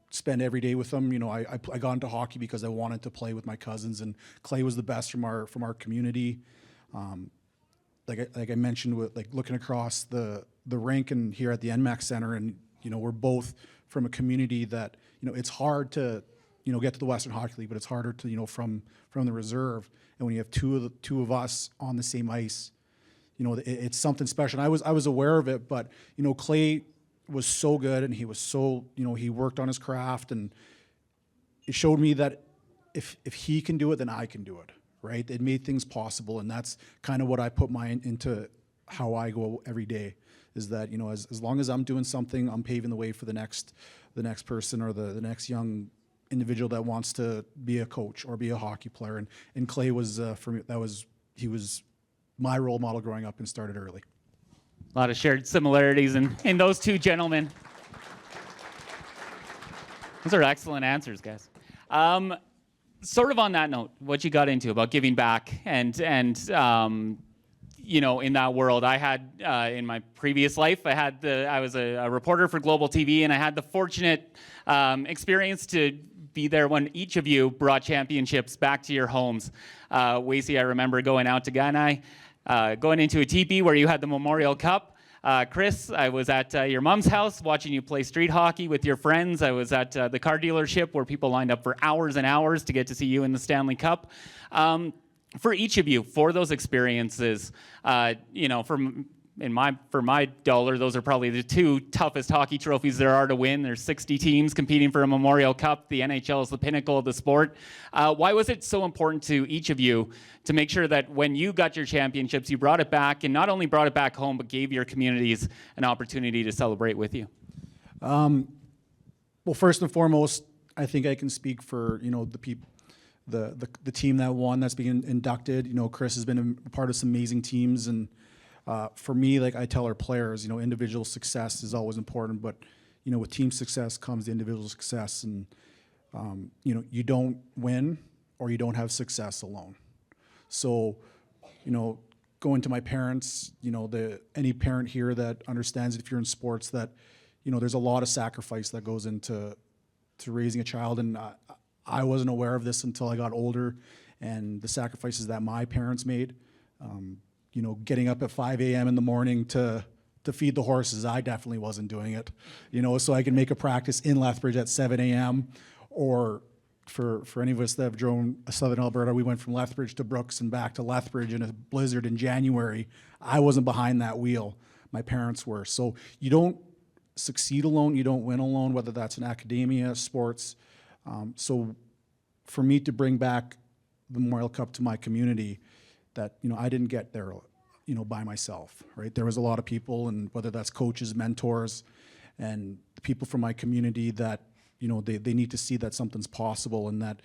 spend every day with him. You know, I got into hockey because I wanted to play with my cousins, and Clay was the best from our community. Like I mentioned, with like looking across the rink and here at the NMAX Center, and you know, we're both from a community that, you know, it's hard to, you know, get to the Western Hockey League, but it's harder to, you know, from the reserve. And when you have two of us on the same ice, you know, it's something special. And I was aware of it, but you know, Clay was so good, and he was so, you know, he worked on his craft, and it showed me that if he can do it, then I can do it, right? It made things possible, and that's kind of what I put into how I go every day, is that, you know, as long as I'm doing something, I'm paving the way for the next person or the next young individual that wants to be a coach or be a hockey player. And Clay was, for me, he was my role model growing up and started early. A lot of shared similarities in those two gentlemen. Those are excellent answers, guys. Sort of on that note, what you got into about giving back and you know, in that world, I had in my previous life, I was a reporter for Global TV, and I had the fortunate experience to be there when each of you brought championships back to your homes. Wasey, I remember going out to Ganai, going into a teepee where you had the Memorial Cup. Chris, I was at your mom's house watching you play street hockey with your friends. I was at the car dealership where people lined up for hours and hours to get to see you in the Stanley Cup. For each of you, for those experiences, for my dollar, those are probably the two toughest hockey trophies there are to win. There's 60 teams competing for a Memorial Cup. The NHL is the pinnacle of the sport. Why was it so important to each of you to make sure that when you got your championships, you brought it back, and not only brought it back home, but gave your communities an opportunity to celebrate with you? Well, first and foremost, I think I can speak for the people, the team that won, that's being inducted. Chris has been a part of some amazing teams, and for me, like I tell our players, individual success is always important, but with team success comes the individual success, and you don't win or you don't have success alone. So, going to my parents, any parent here that understands if you're in sports that, there's a lot of sacrifice that goes into raising a child, and I wasn't aware of this until I got older, and the sacrifices that my parents made. Getting up at 5 a.m. in the morning to feed the horses, I definitely wasn't doing it. So I can make a practice in Lethbridge at 7 a.m. Or for any of us that have driven Southern Alberta, we went from Lethbridge to Brooks and back to Lethbridge in a blizzard in January. I wasn't behind that wheel. My parents were. So you don't succeed alone, you don't win alone, whether that's in academia, sports. So for me to bring back the Memorial Cup to my community, that I didn't get there by myself, right? There was a lot of people, and whether that's coaches, mentors, and the people from my community that they need to see that something's possible, and that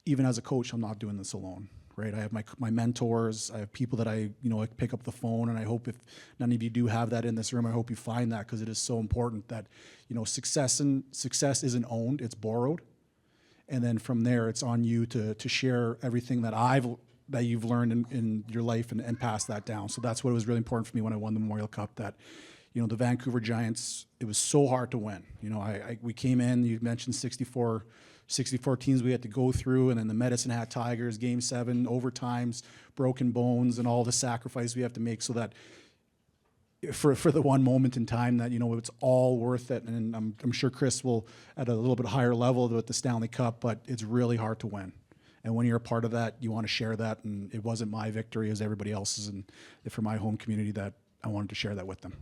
even as a coach, I'm not doing this alone, right? I have my mentors, I have people that I pick up the phone, and I hope if none of you do have that in this room, I hope you find that, because it is so important that success isn't owned, it's borrowed. And then from there, it's on you to share everything that you've learned in your life and pass that down. So that's what was really important for me when I won the Memorial Cup, that, the Vancouver Giants, it was so hard to win. We came in, you mentioned 64 teams we had to go through, and then the Medicine Hat Tigers, Game 7, overtimes, broken bones, and all the sacrifice we have to make so that for the one moment in time that, it's all worth it. And I'm sure Chris will at a little bit higher level with the Stanley Cup, but it's really hard to win. And when you're a part of that, you want to share that. And it wasn't my victory, it was everybody else's. And for my home community, that I wanted to share that with them.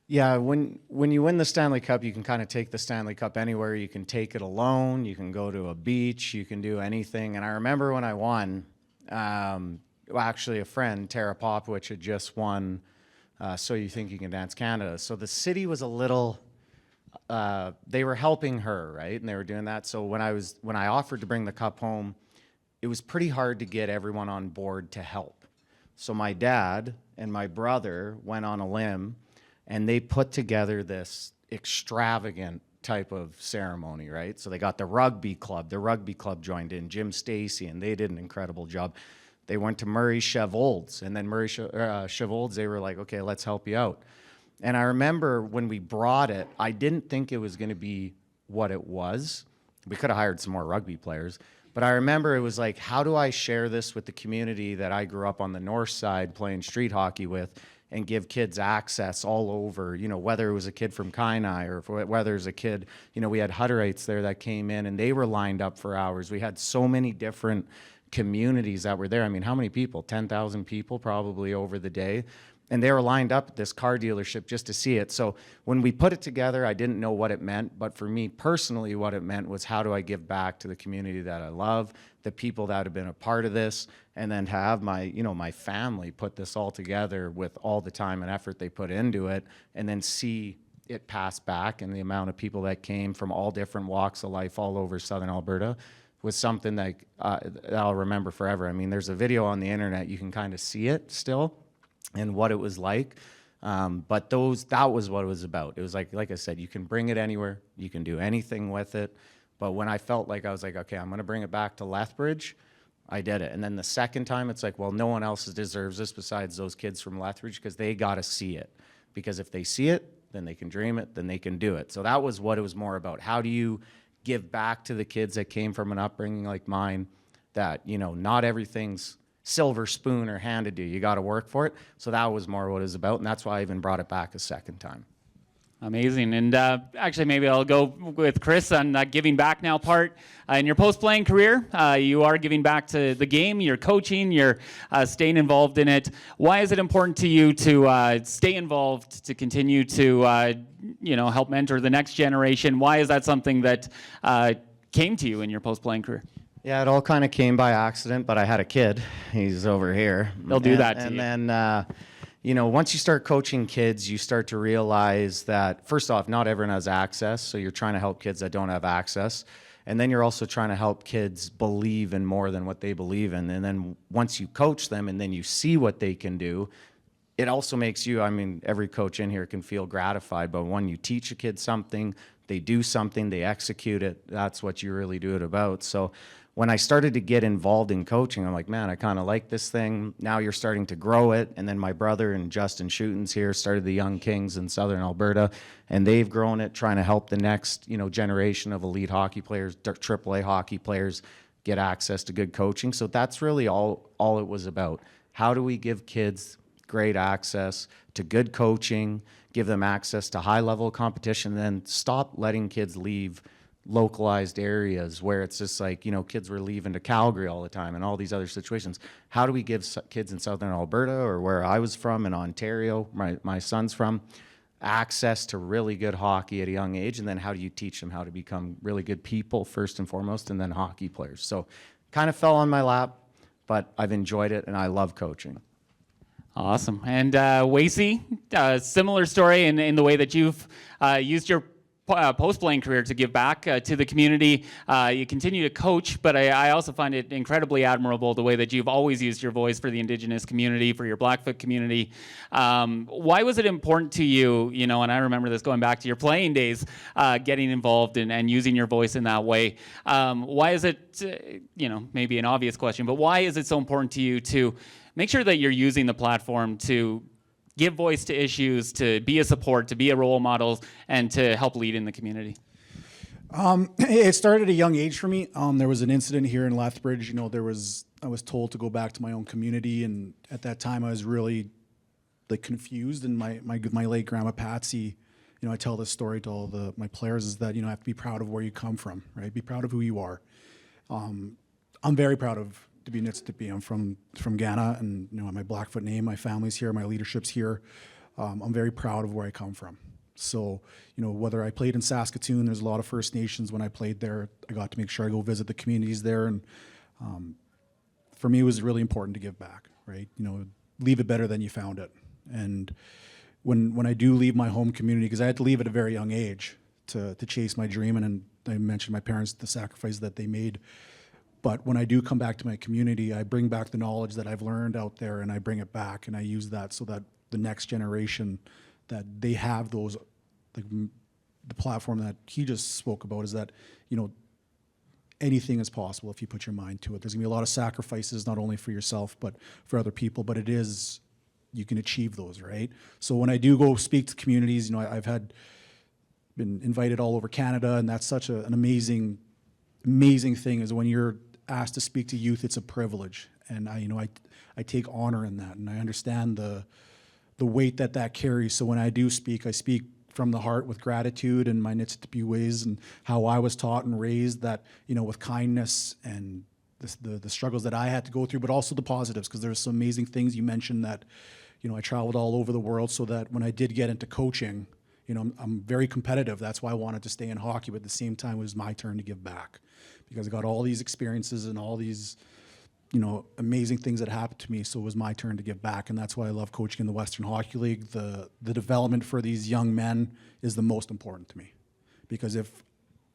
Yeah, when you win the Stanley Cup, you can kind of take the Stanley Cup anywhere. You can take it alone. You can go to a beach. You can do anything. And I remember when I won, actually a friend, Tara Popovich, had just won So You Think You Can Dance Canada. So the city was a little... they were helping her, right? And they were doing that. So when I offered to bring the cup home, it was pretty hard to get everyone on board to help. So my dad and my brother went on a limb, and they put together this extravagant type of ceremony, right? So they got the rugby club. The rugby club joined in, Jim Stacy, and they did an incredible job. They went to Murray Chevolds, and then Murray Chevolds, they were like, okay, let's help you out. And I remember when we brought it, I didn't think it was going to be what it was. We could have hired some more rugby players. But I remember it was like, how do I share this with the community that I grew up on the north side playing street hockey with, and give kids access all over, whether it was a kid from Kainai or whether it was a kid, we had Hutterites there that came in and they were lined up for hours. We had so many different communities that were there. I mean, how many people? 10,000 people probably over the day. And they were lined up at this car dealership just to see it. So when we put it together, I didn't know what it meant. But for me personally, what it meant was, how do I give back to the community that I love, the people that have been a part of this, and then have my, my family put this all together with all the time and effort they put into it, and then see it pass back, and the amount of people that came from all different walks of life all over Southern Alberta was something that I'll remember forever. I mean, there's a video on the internet, you can kind of see it still, and what it was like. But that was what it was about. It was like I said, you can bring it anywhere, you can do anything with it. But when I felt like I was like, okay, I'm going to bring it back to Lethbridge, I did it. And then the second time, it's like, well, no one else deserves this besides those kids from Lethbridge, because they got to see it. Because if they see it, then they can dream it, then they can do it. So that was what it was more about. How do you give back to the kids that came from an upbringing like mine, that, you know, not everything's silver spoon or handed to you. You got to work for it. So that was more what it was about, and that's why I even brought it back a second time. Amazing. And actually, maybe I'll go with Chris on that giving back now part. In your post-playing career, you are giving back to the game, you're coaching, you're staying involved in it. Why is it important to you to stay involved, to continue to help mentor the next generation? Why is that something that came to you in your post-playing career? Yeah, it all kind of came by accident, but I had a kid. He's over here. They'll do that to you. And then, once you start coaching kids, you start to realize that, first off, not everyone has access, so you're trying to help kids that don't have access. And then you're also trying to help kids believe in more than what they believe in. And then once you coach them and then you see what they can do, it also makes you, I mean, every coach in here can feel gratified, but when you teach a kid something, they do something, they execute it, that's what you really do it about. So when I started to get involved in coaching, I'm like, man, I kind of like this thing. Now you're starting to grow it. And then my brother and Justin Shooten's here started the Young Kings in Southern Alberta, and they've grown it, trying to help the next, generation of elite hockey players, AAA hockey players, get access to good coaching. So that's really all it was about. How do we give kids great access to good coaching, give them access to high-level competition, and then stop letting kids leave localized areas where it's just like, kids were leaving to Calgary all the time and all these other situations. How do we give kids in Southern Alberta, or where I was from in Ontario, my son's from, access to really good hockey at a young age? And then how do you teach them how to become really good people first and foremost, and then hockey players? So kind of fell on my lap, but I've enjoyed it and I love coaching. Awesome. And Wasey, similar story in the way that you've used your post-playing career to give back to the community. You continue to coach, but I also find it incredibly admirable the way that you've always used your voice for the Indigenous community, for your Blackfoot community. Why was it important to you, and I remember this going back to your playing days, getting involved and using your voice in that way? Why is it, maybe an obvious question, but why is it so important to you to make sure that you're using the platform to give voice to issues, to be a support, to be a role model, and to help lead in the community? It started at a young age for me. There was an incident here in Lethbridge. I was told to go back to my own community, and at that time I was really confused. And my late grandma Patsy, I tell this story to all my players, is that have to be proud of where you come from, right? Be proud of who you are. I'm very proud of to be Nitsitipi. I'm from Ghana, and my Blackfoot name, my family's here, my leadership's here. I'm very proud of where I come from. So, whether I played in Saskatoon, there's a lot of First Nations. When I played there, I got to make sure I go visit the communities there, and for me, it was really important to give back, right? Leave it better than you found it. And when I do leave my home community, because I had to leave at a very young age to chase my dream, and I mentioned my parents, the sacrifice that they made. But when I do come back to my community, I bring back the knowledge that I've learned out there, and I bring it back, and I use that so that the next generation, that they have those, the platform that he just spoke about, is that, anything is possible if you put your mind to it. There's gonna be a lot of sacrifices, not only for yourself, but for other people, but you can achieve those, right? So when I do go speak to communities, I've been invited all over Canada, and that's such an amazing thing, is when you're asked to speak to youth, it's a privilege. And I take honor in that, and I understand the weight that carries. So when I do speak, I speak from the heart with gratitude and my Nitsitipi ways, and how I was taught and raised, that, with kindness, and the struggles that I had to go through, but also the positives, because there's some amazing things. You mentioned that, I traveled all over the world, so that when I did get into coaching, I'm very competitive. That's why I wanted to stay in hockey, but at the same time, it was my turn to give back, because I got all these experiences and all these, amazing things that happened to me. So it was my turn to give back, and that's why I love coaching in the Western Hockey League. The development for these young men is the most important to me, because if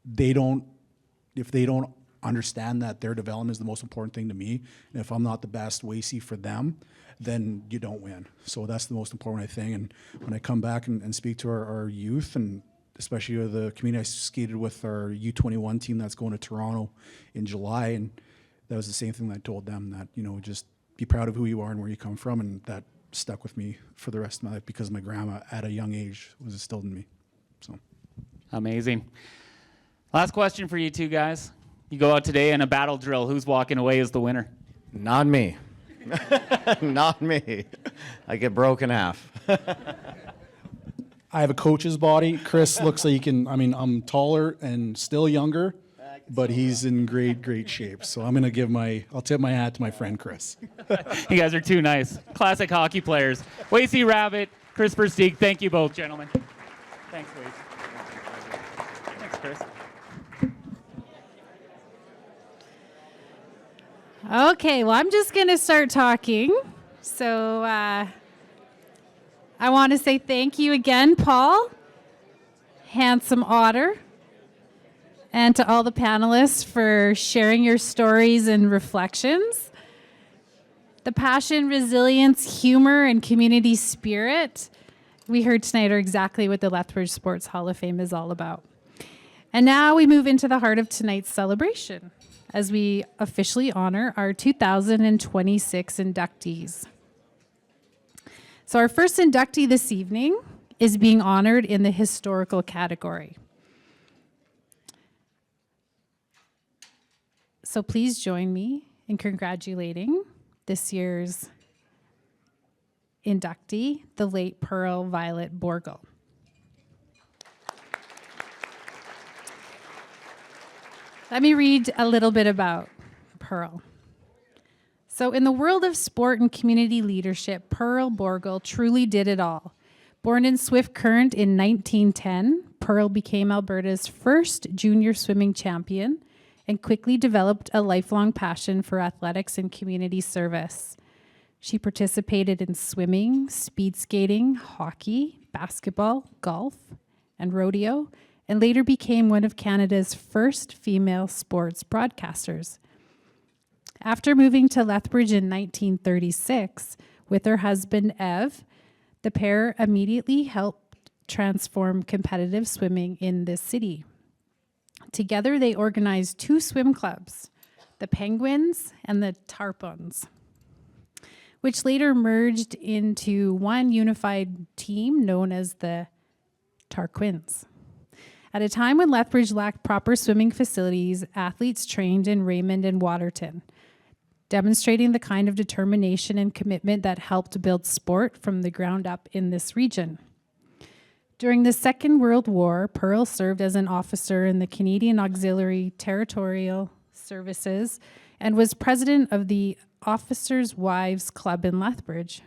they don't understand that their development is the most important thing to me, and if I'm not the best Wasey for them, then you don't win. So that's the most important thing. And when I come back and speak to our youth, and especially the community I skated with, our U21 team that's going to Toronto in July, and that was the same thing that I told them, that, just be proud of who you are and where you come from, and that stuck with me for the rest of my life because my grandma at a young age was instilled in me. So Amazing. Last question for you two guys. You go out today in a battle drill. Who's walking away as the winner? Not me. Not me. I get broke in half. I have a coach's body. Chris looks like he can, I mean, I'm taller and still younger, but he's in great shape. So I'm going to I'll tip my hat to my friend Chris. You guys are too nice. Classic hockey players. Wasey Rabbit, Chris Versteeg, thank you both, gentlemen. Thanks, Wasey. Thanks, Chris. Okay, well, I'm just going to start talking. So I want to say thank you again, Paul, Handsome Otter, and to all the panelists for sharing your stories and reflections. The passion, resilience, humor, and community spirit we heard tonight are exactly what the Lethbridge Sports Hall of Fame is all about. And now we move into the heart of tonight's celebration as we officially honor our 2026 inductees. So our first inductee this evening is being honored in the historical category. So please join me in congratulating this year's inductee, the late Pearl Violet Borgle. Let me read a little bit about Pearl. So in the world of sport and community leadership, Pearl Borgle truly did it all. Born in Swift Current in 1910, Pearl became Alberta's first junior swimming champion and quickly developed a lifelong passion for athletics and community service. She participated in swimming, speed skating, hockey, basketball, golf, and rodeo, and later became one of Canada's first female sports broadcasters. After moving to Lethbridge in 1936 with her husband, Ev, the pair immediately helped transform competitive swimming in this city. Together, they organized two swim clubs, the Penguins and the Tarpons, which later merged into one unified team known as the Tarquins. At a time when Lethbridge lacked proper swimming facilities, athletes trained in Raymond and Waterton, demonstrating the kind of determination and commitment that helped build sport from the ground up in this region. During the Second World War, Pearl served as an officer in the Canadian Auxiliary Territorial Services and was president of the Officers' Wives Club in Lethbridge.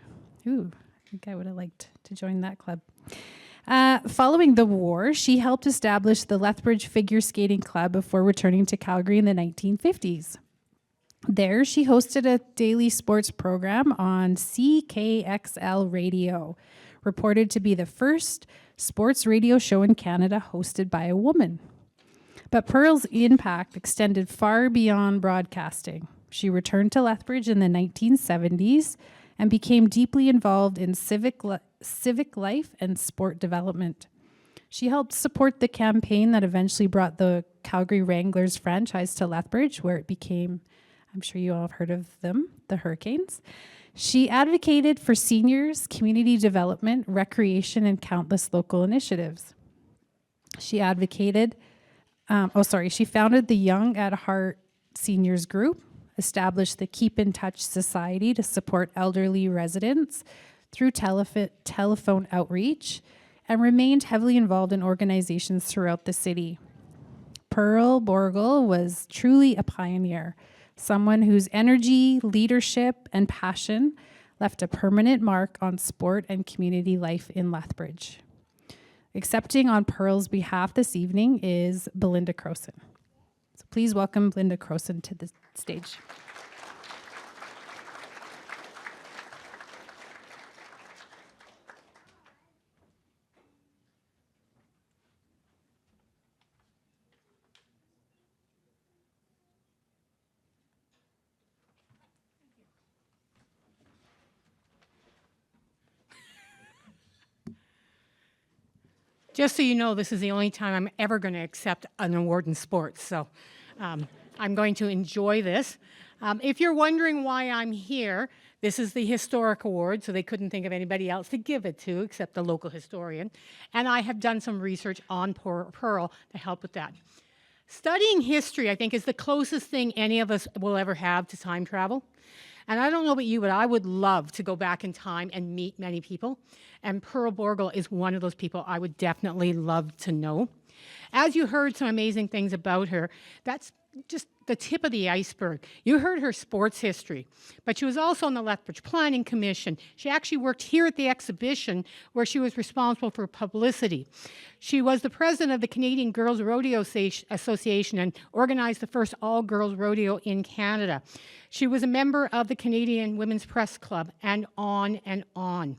Ooh, I think I would have liked to join that club. Following the war, she helped establish the Lethbridge Figure Skating Club before returning to Calgary in the 1950s. There, she hosted a daily sports program on CKXL Radio, reported to be the first sports radio show in Canada hosted by a woman. But Pearl's impact extended far beyond broadcasting. She returned to Lethbridge in the 1970s and became deeply involved in civic life and sport development. She helped support the campaign that eventually brought the Calgary Wranglers franchise to Lethbridge, where it became, I'm sure you all have heard of them, the Hurricanes. She advocated for seniors, community development, recreation, and countless local initiatives. She advocated, she founded the Young at Heart Seniors Group, established the Keep in Touch Society to support elderly residents through telephone outreach, and remained heavily involved in organizations throughout the city. Pearl Borgle was truly a pioneer, someone whose energy, leadership, and passion left a permanent mark on sport and community life in Lethbridge. Accepting on Pearl's behalf this evening is Belinda Croson. So please welcome Belinda Croson to the stage. Just so you know, this is the only time I'm ever going to accept an award in sports, so I'm going to enjoy this. If you're wondering why I'm here, This is the historic award, so they couldn't think of anybody else to give it to except the local historian. And I have done some research on Pearl to help with that. Studying history, I think, is the closest thing any of us will ever have to time travel. And I don't know about you, but I would love to go back in time and meet many people. And Pearl Borgle is one of those people I would definitely love to know. As you heard some amazing things about her, that's just the tip of the iceberg. You heard her sports history, but she was also on the Lethbridge Planning Commission. She actually worked here at the exhibition where she was responsible for publicity. She was the president of the Canadian Girls Rodeo Association and organized the first all-girls rodeo in Canada. She was a member of the Canadian Women's Press Club, and on and on.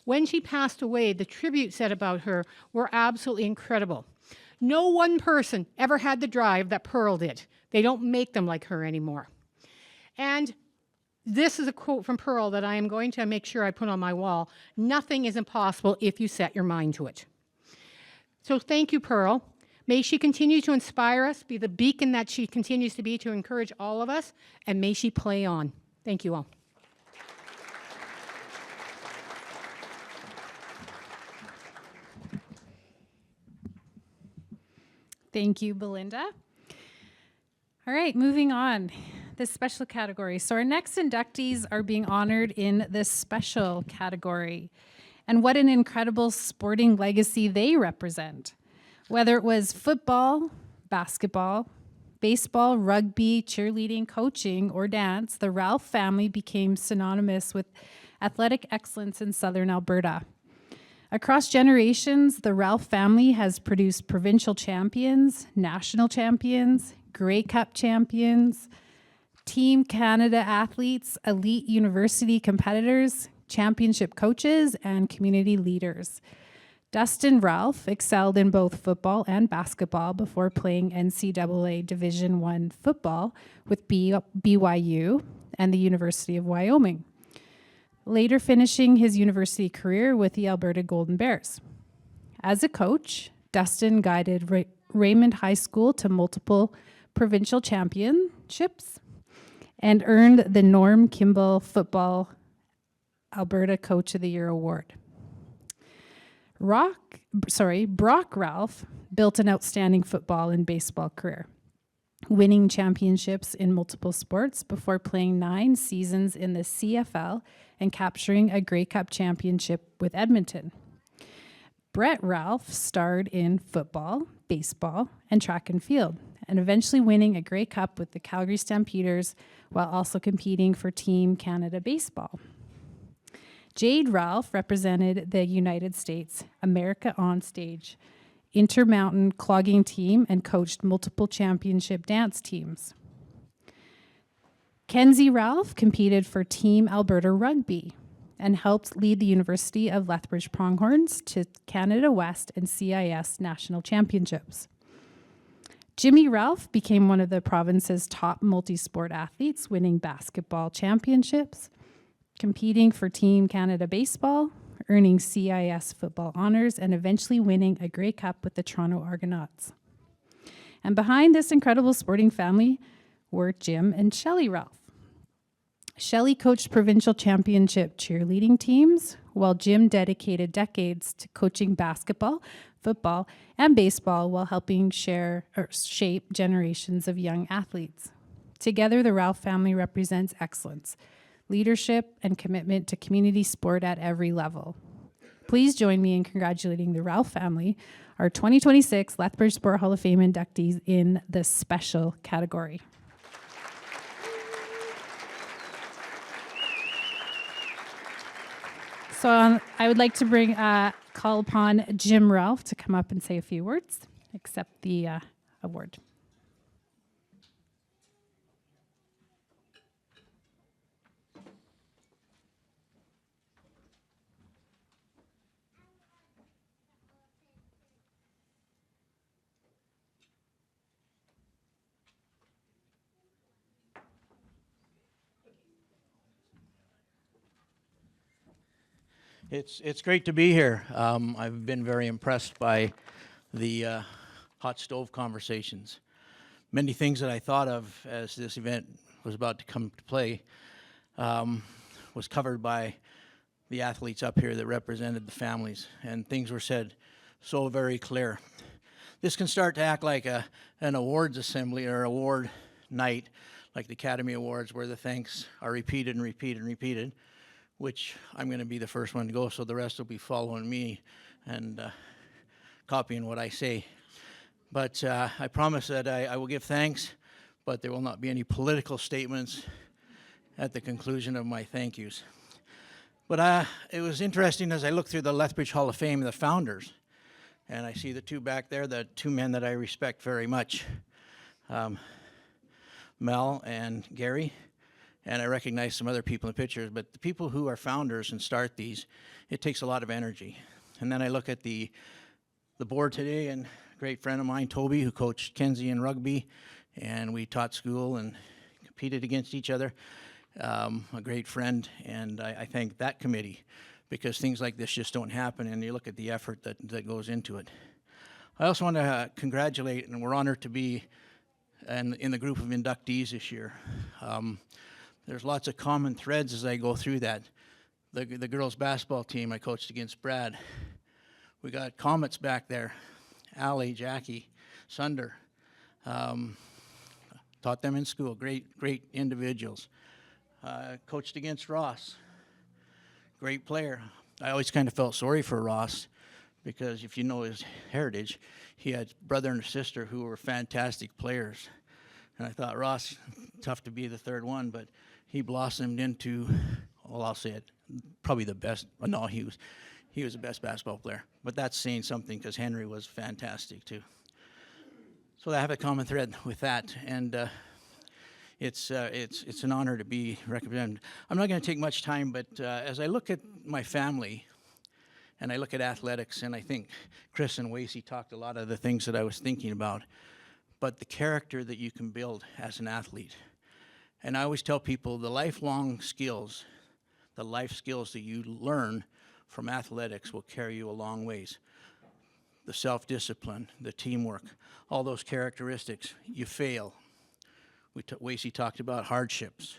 When she passed away, the tributes said about her were absolutely incredible. No one person ever had the drive that Pearl did. They don't make them like her anymore. And this is a quote from Pearl that I am going to make sure I put on my wall. Nothing is impossible if you set your mind to it. So thank you, Pearl. May she continue to inspire us, be the beacon that she continues to be to encourage all of us, and may she play on. Thank you all. Thank you, Belinda. All right, moving on. This special category. So our next inductees are being honored in this special category. And what an incredible sporting legacy they represent. Whether it was football, basketball, baseball, rugby, cheerleading, coaching, or dance, the Ralph family became synonymous with athletic excellence in Southern Alberta. Across generations, the Ralph family has produced provincial champions, national champions, Grey Cup champions, Team Canada athletes, elite university competitors, championship coaches, and community leaders. Dustin Ralph excelled in both football and basketball before playing NCAA Division I football with BYU and the University of Wyoming, later finishing his university career with the Alberta Golden Bears. As a coach, Dustin guided Raymond High School to multiple provincial championships and earned the Norm Kimball Football Alberta Coach of the Year award. Brock Ralph built an outstanding football and baseball career, winning championships in multiple sports before playing 9 seasons in the CFL and capturing a Grey Cup championship with Edmonton. Brett Ralph starred in football, baseball, and track and field, and eventually winning a Grey Cup with the Calgary Stampeders while also competing for Team Canada Baseball. Jade Ralph represented the United States America on Stage Intermountain clogging team and coached multiple championship dance teams. Kenzie Ralph competed for Team Alberta Rugby and helped lead the University of Lethbridge Pronghorns to Canada West and CIS national championships. Jimmy Ralph became one of the province's top multi-sport athletes, winning basketball championships, competing for Team Canada Baseball, earning CIS football honors, and eventually winning a Grey Cup with the Toronto Argonauts. And behind this incredible sporting family were Jim and Shelley Ralph. Shelley coached provincial championship cheerleading teams, while Jim dedicated decades to coaching basketball, football, and baseball while helping shape generations of young athletes. Together, the Ralph family represents excellence, leadership, and commitment to community sport at every level. Please join me in congratulating the Ralph family, our 2026 Lethbridge Sport Hall of Fame inductees in the special category. So I would like to call upon Jim Ralph to come up and say a few words, accept the award. It's great to be here. I've been very impressed by the hot stove conversations. Many things that I thought of as this event was about to come to play was covered by the athletes up here that represented the families, and things were said so very clear. This can start to act like an awards assembly or award night, like the Academy Awards, where the thanks are repeated and repeated and repeated, which I'm going to be the first one to go, so the rest will be following me and copying what I say. But I promise that I will give thanks, but there will not be any political statements at the conclusion of my thank yous. But it was interesting as I looked through the Lethbridge Hall of Fame, the founders, and I see the two back there, the two men that I respect very much, Mel and Gary, and I recognize some other people in the pictures, but the people who are founders and start these, it takes a lot of energy. And then I look at the board today, and a great friend of mine, Toby, who coached Kenzie in rugby, and we taught school and competed against each other, a great friend, and I thank that committee, because things like this just don't happen, and you look at the effort that goes into it. I also want to congratulate, and we're honored to be in the group of inductees this year. There's lots of common threads as I go through that. The girls' basketball team I coached against Brad. We got Comets back there, Allie, Jackie, Sunder. Taught them in school, great individuals. Coached against Ross, great player. I always kind of felt sorry for Ross because if you know his heritage, he had brother and sister who were fantastic players. And I thought, Ross, tough to be the third one, but he blossomed into, well, I'll say it, probably the best. No, he was the best basketball player. But that's saying something because Henry was fantastic too. So I have a common thread with that, and it's an honor to be represented. I'm not going to take much time, but as I look at my family, and I look at athletics, and I think Chris and Wasey talked a lot of the things that I was thinking about, but the character that you can build as an athlete. And I always tell people the lifelong skills, the life skills that you learn from athletics will carry you a long ways. The self-discipline, the teamwork, all those characteristics. You fail. Wasey talked about hardships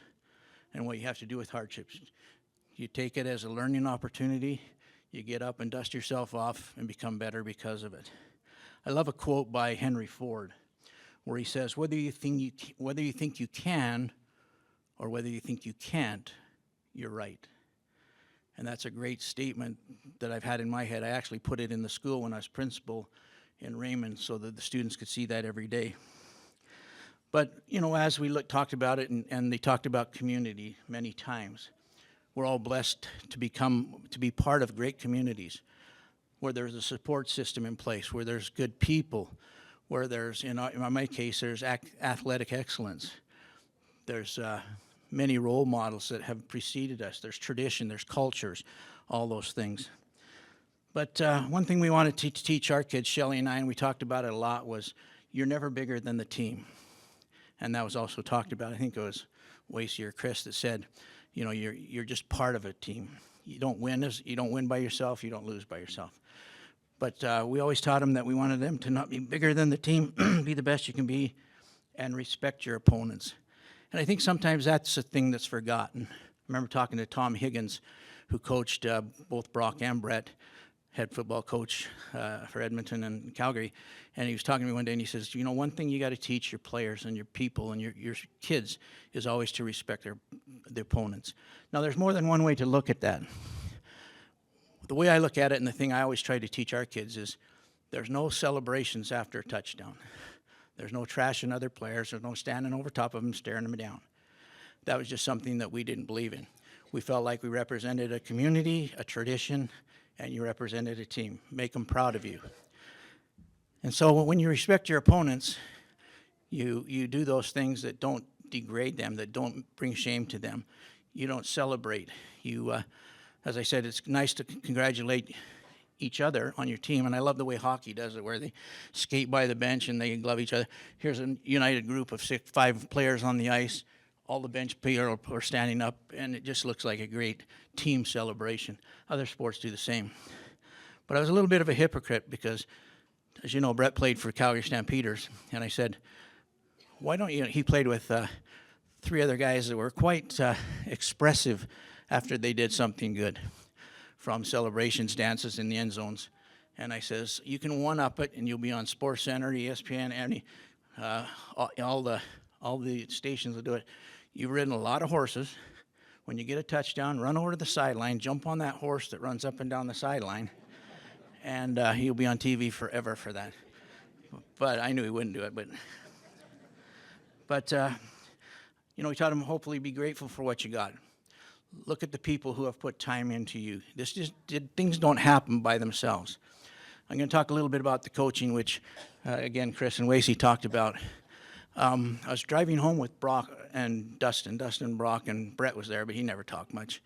and what you have to do with hardships. You take it as a learning opportunity. You get up and dust yourself off and become better because of it. I love a quote by Henry Ford where he says, whether you think you can or whether you think you can't, you're right. And that's a great statement that I've had in my head. I actually put it in the school when I was principal in Raymond so that the students could see that every day. But, you know, as we talked about it, and they talked about community many times, we're all blessed to be part of great communities where there's a support system in place, where there's good people, where there's, in my case, there's athletic excellence. There's many role models that have preceded us. There's tradition, there's cultures, all those things. But one thing we wanted to teach our kids, Shelley and I, and we talked about it a lot, was you're never bigger than the team. And that was also talked about. I think it was Wasey or Chris that said, you know, you're just part of a team. You don't win by yourself. You don't lose by yourself. But we always taught them that we wanted them to not be bigger than the team, be the best you can be, and respect your opponents. And I think sometimes that's a thing that's forgotten. I remember talking to Tom Higgins, who coached both Brock and Brett, head football coach for Edmonton and Calgary, and he was talking to me one day and he says, you know, one thing you got to teach your players and your people and your kids is always to respect their opponents. Now there's more than one way to look at that. The way I look at it, and the thing I always try to teach our kids, is there's no celebrations after a touchdown. There's no trashing other players. There's no standing over top of them, staring them down. That was just something that we didn't believe in. We felt like we represented a community, a tradition, and you represented a team. Make them proud of you. And so when you respect your opponents, you do those things that don't degrade them, that don't bring shame to them. You don't celebrate. You, as I said, it's nice to congratulate each other on your team, and I love the way hockey does it, where they skate by the bench and they glove each other. Here's a united group of 5 players on the ice. All the bench players are standing up, and it just looks like a great team celebration. Other sports do the same. But I was a little bit of a hypocrite because, as you know, Brett played for Calgary Stampeders, and I said, why don't you, he played with 3 other guys that were quite expressive after they did something good, from celebrations, dances in the end zones. And I says, you can one-up it, and you'll be on SportsCenter, ESPN, any, all the stations will do it. You've ridden a lot of horses. When you get a touchdown, run over to the sideline, jump on that horse that runs up and down the sideline, and you'll be on TV forever for that. But I knew he wouldn't do it. But you know, we taught him hopefully be grateful for what you got. Look at the people who have put time into you. Things don't happen by themselves. I'm going to talk a little bit about the coaching, which, again, Chris and Wasey talked about. I was driving home with Brock and Dustin. Dustin, Brock, and Brett was there, but he never talked much.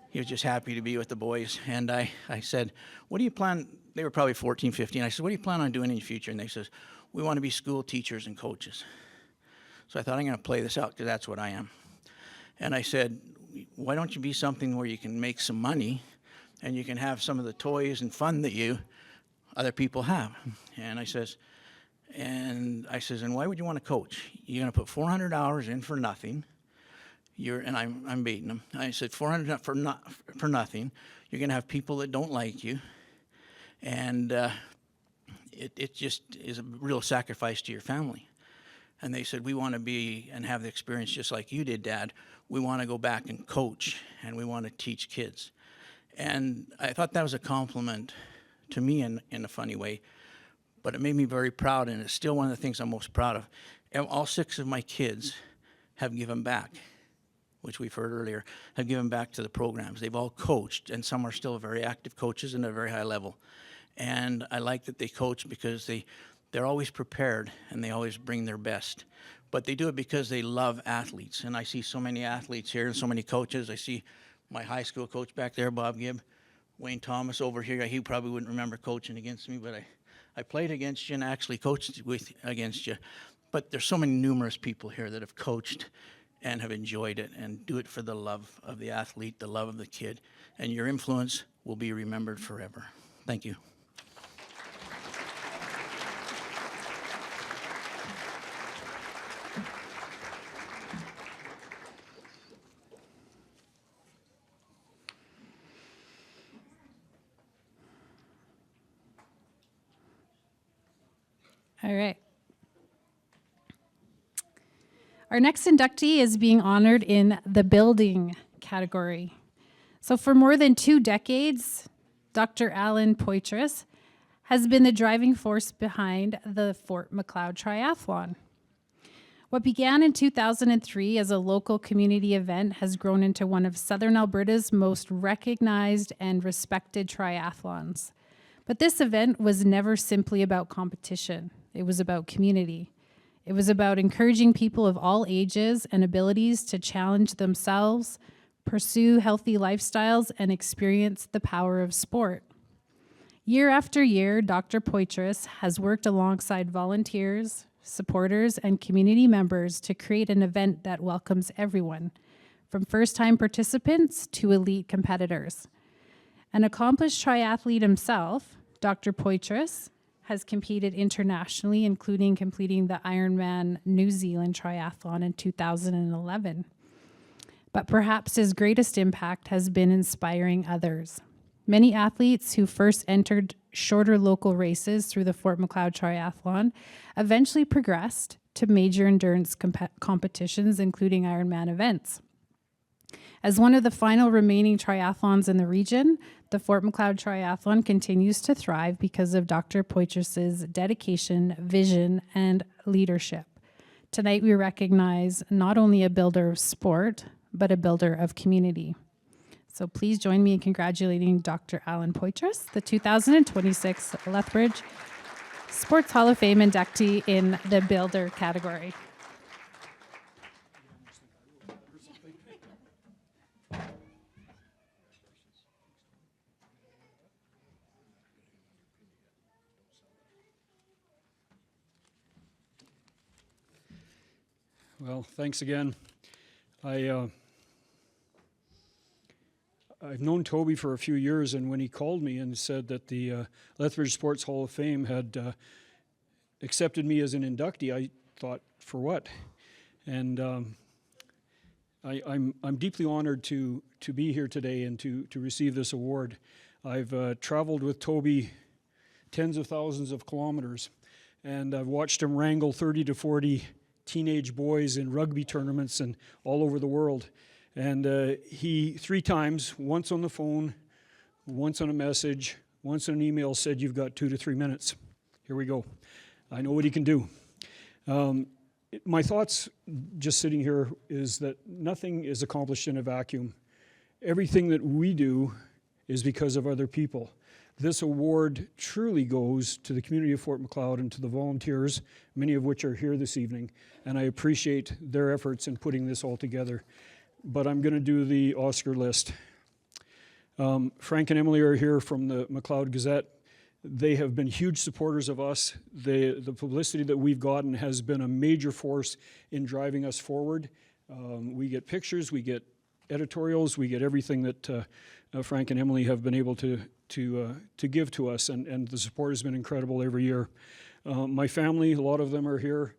He was just happy to be with the boys. And I said, what do you plan? They were probably 14, 15. I said, what do you plan on doing in the future? And they says, we want to be school teachers and coaches. So I thought, I'm going to play this out because that's what I am. And I said, why don't you be something where you can make some money and you can have some of the toys and fun that other people have? And I says, and why would you want to coach? You're going to put 400 hours in for nothing. And I'm baiting them. I said 400 for nothing. You're going to have people that don't like you, and it just is a real sacrifice to your family. And they said, we want to be and have the experience just like you did, Dad. We want to go back and coach, and we want to teach kids. And I thought that was a compliment to me in a funny way. But it made me very proud, and it's still one of the things I'm most proud of. And all 6 of my kids have given back, which we've heard earlier, have given back to the programs. They've all coached, and some are still very active coaches and at a very high level. And I like that they coach because they're always prepared, and they always bring their best. But they do it because they love athletes. And I see so many athletes here and so many coaches. I see my high school coach back there, Bob Gibb, Wayne Thomas over here. He probably wouldn't remember coaching against me, but I played against you and actually coached against you. But there's so many numerous people here that have coached and have enjoyed it and do it for the love of the athlete, the love of the kid. And your influence will be remembered forever. Thank you. All right. Our next inductee is being honored in the building category. So for more than 2 decades, Dr. Alan Poitras has been the driving force behind the Fort Macleod Triathlon. What began in 2003 as a local community event has grown into one of Southern Alberta's most recognized and respected triathlons. But this event was never simply about competition. It was about community. It was about encouraging people of all ages and abilities to challenge themselves, pursue healthy lifestyles, and experience the power of sport. Year after year, Dr. Poitras has worked alongside volunteers, supporters, and community members to create an event that welcomes everyone, from first-time participants to elite competitors. An accomplished triathlete himself, Dr. Poitras has competed internationally, including completing the Ironman New Zealand Triathlon in 2011. But perhaps his greatest impact has been inspiring others. Many athletes who first entered shorter local races through the Fort Macleod Triathlon eventually progressed to major endurance competitions, including Ironman events. As one of the final remaining triathlons in the region, the Fort Macleod Triathlon continues to thrive because of Dr. Poitras' dedication, vision, and leadership. Tonight we recognize not only a builder of sport, but a builder of community. So please join me in congratulating Dr. Alan Poitras, the 2026 Lethbridge Sports Hall of Fame inductee in the Builder category. Well, thanks again. I've known Toby for a few years, and when he called me and said that the Lethbridge Sports Hall of Fame had accepted me as an inductee, I thought, for what? And I'm deeply honored to be here today and to receive this award. I've traveled with Toby tens of thousands of kilometers, and I've watched him wrangle 30 to 40 teenage boys in rugby tournaments and all over the world. And he 3 times, once on the phone, once on a message, once on an email, said, "You've got 2 to 3 minutes. Here we go." I know what he can do. My thoughts just sitting here is that nothing is accomplished in a vacuum. Everything that we do is because of other people. This award truly goes to the community of Fort Macleod and to the volunteers, many of which are here this evening, and I appreciate their efforts in putting this all together. But I'm going to do the Oscar list. Frank and Emily are here from the Macleod Gazette. They have been huge supporters of us. The publicity that we've gotten has been a major force in driving us forward. We get pictures, we get editorials, we get everything that Frank and Emily have been able to give to us, and the support has been incredible every year. My family, a lot of them are here.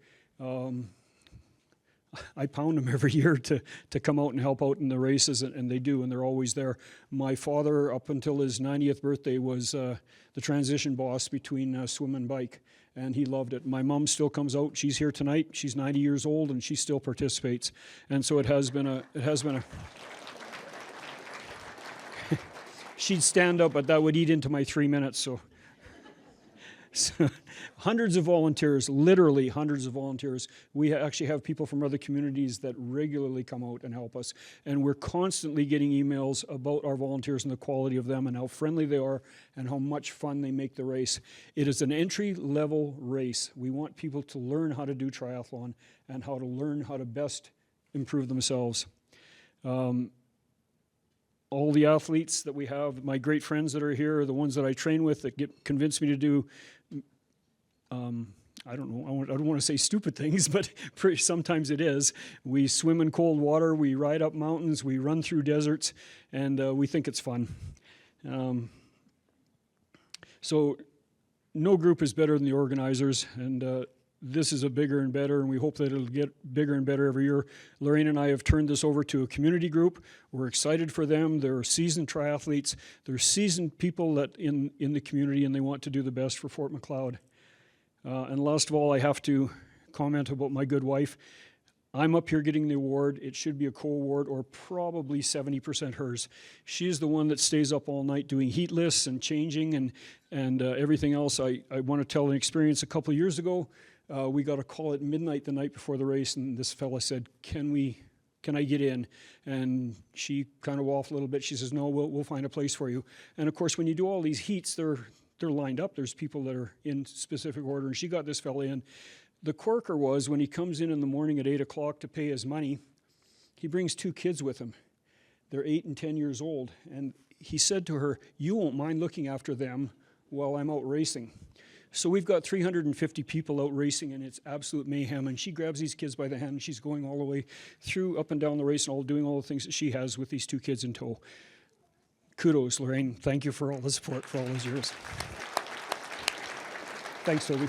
I pound them every year to come out and help out in the races, and they do, and they're always there. My father, up until his 90th birthday, was the transition boss between swim and bike, and he loved it. My mom still comes out. She's here tonight. She's 90 years old, and she still participates. And so it has been a she'd stand up, but that would eat into my 3 minutes, so hundreds of volunteers, literally hundreds of volunteers. We actually have people from other communities that regularly come out and help us, and we're constantly getting emails about our volunteers and the quality of them and how friendly they are and how much fun they make the race. It is an entry-level race. We want people to learn how to do triathlon and how to learn how to best improve themselves. All the athletes that we have, my great friends that are here, are the ones that I train with that convince me to do I don't know, I don't want to say stupid things, but sometimes it is. We swim in cold water, we ride up mountains, we run through deserts, and we think it's fun. So no group is better than the organizers, and this is a bigger and better, and we hope that it'll get bigger and better every year. Lorraine and I have turned this over to a community group. We're excited for them. They're seasoned triathletes. They're seasoned people that in the community, and they want to do the best for Fort Macleod. And last of all, I have to comment about my good wife. I'm up here getting the award. It should be a co-award, or probably 70% hers. She's the one that stays up all night doing heat lists and changing and everything else. I want to tell an experience a couple of years ago. We got a call at midnight the night before the race, and this fella said, can I get in? And she kind of waffled a little bit. She says, no, we'll find a place for you. And of course, when you do all these heats, they're lined up. There's people that are in specific order, and she got this fella in. The corker was, when he comes in the morning at 8 o'clock to pay his money, he brings 2 kids with him. They're 8 and 10 years old. And he said to her, you won't mind looking after them while I'm out racing. So we've got 350 people out racing, and it's absolute mayhem. And she grabs these kids by the hand, and she's going all the way through, up and down the race, and doing all the things that she has with these 2 kids in tow. Kudos, Lorraine. Thank you for all the support for all those years. Thanks, Toby.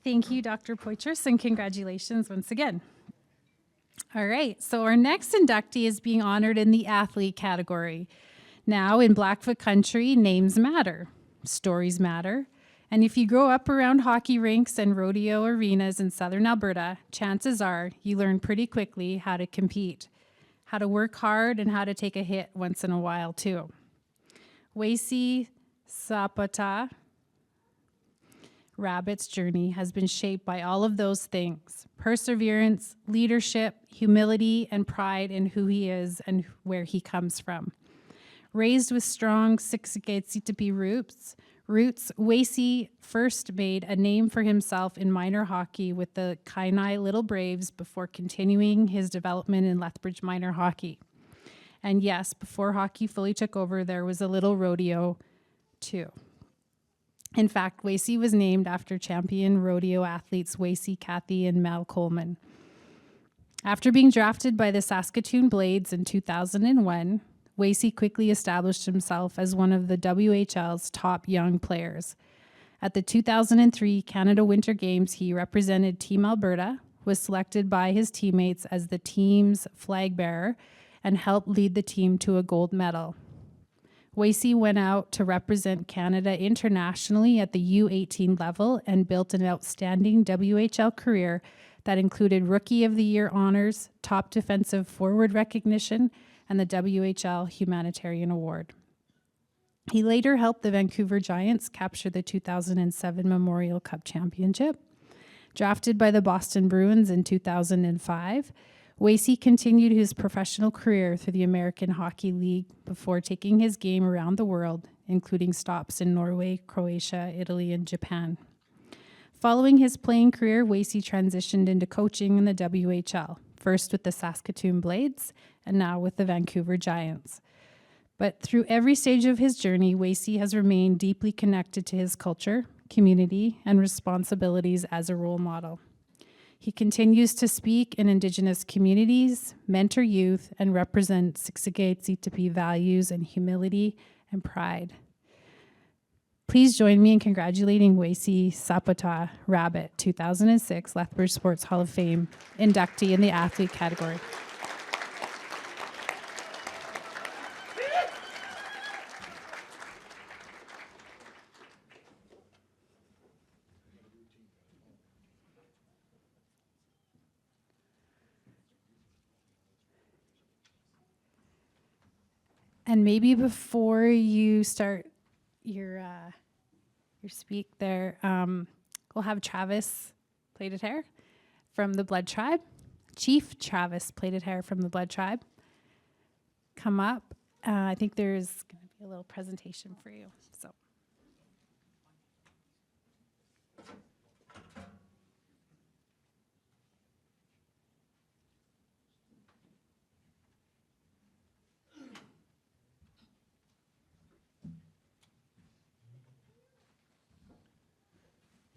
Thank you, Dr. Poitras, and congratulations once again. All right, so our next inductee is being honored in the athlete category. Now, in Blackfoot country, names matter, stories matter, and if you grow up around hockey rinks and rodeo arenas in southern Alberta, chances are you learn pretty quickly how to compete, how to work hard, and how to take a hit once in a while, too. Wacy Sapata Rabbit's journey has been shaped by all of those things: perseverance, leadership, humility, and pride in who he is and where he comes from. Raised with strong Siksikaitsitapi roots, Wacy first made a name for himself in minor hockey with the Kainai Little Braves before continuing his development in Lethbridge minor hockey. And yes, before hockey fully took over, there was a little rodeo too. In fact, Wacy was named after champion rodeo athletes Wacy, Kathy, and Mal Coleman. After being drafted by the Saskatoon Blades in 2001, Wasey quickly established himself as one of the WHL's top young players. At the 2003 Canada Winter Games, he represented Team Alberta, was selected by his teammates as the team's flag bearer, and helped lead the team to a gold medal. Wasey went out to represent Canada internationally at the U18 level and built an outstanding WHL career that included Rookie of the Year honors, top defensive forward recognition, and the WHL Humanitarian Award. He later helped the Vancouver Giants capture the 2007 Memorial Cup Championship. Drafted by the Boston Bruins in 2005, Wasey continued his professional career through the American Hockey League before taking his game around the world, including stops in Norway, Croatia, Italy, and Japan. Following his playing career, Wasey transitioned into coaching in the WHL, first with the Saskatoon Blades and now with the Vancouver Giants. But through every stage of his journey, Wasey has remained deeply connected to his culture, community, and responsibilities as a role model. He continues to speak in Indigenous communities, mentor youth, and represent Siksikaitsitapi values and humility and pride. Please join me in congratulating Wasey Sapota Rabbit, 2006 Lethbridge Sports Hall of Fame inductee in the athlete category. And maybe before you start your speak there, we'll have Travis Plaited Hair from the Blood Tribe, Chief Travis Plaited Hair from the Blood Tribe, come up. I think there's going to be a little presentation for you. So.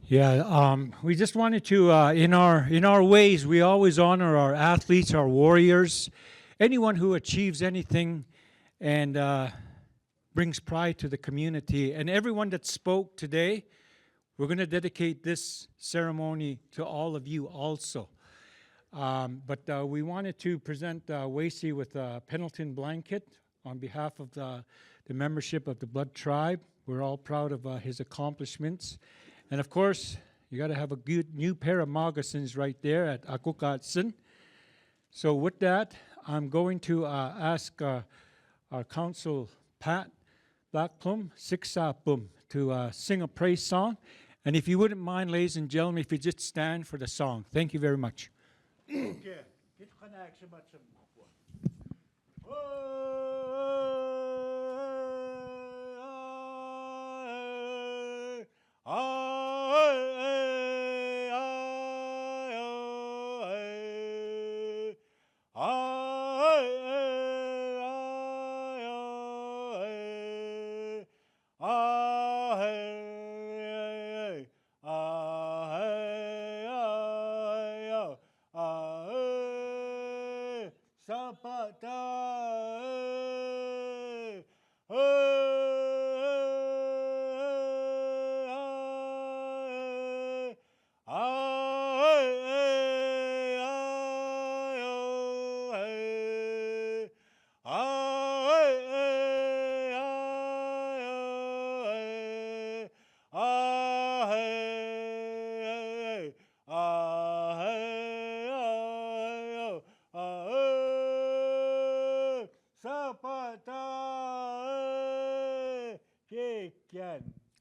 Yeah, we just wanted to, in our ways, we always honor our athletes, our warriors, anyone who achieves anything and brings pride to the community. And everyone that spoke today, we're going to dedicate this ceremony to all of you also. But we wanted to present Wasey with a Pendleton blanket on behalf of the membership of the Blood Tribe. We're all proud of his accomplishments. And of course, you got to have a good new pair of moccasins right there at Akukatsin. So with that, I'm going to ask our council, Pat Blackplum, Siksapum, to sing a praise song. And if you wouldn't mind, ladies and gentlemen, if you just stand for the song. Thank you very much.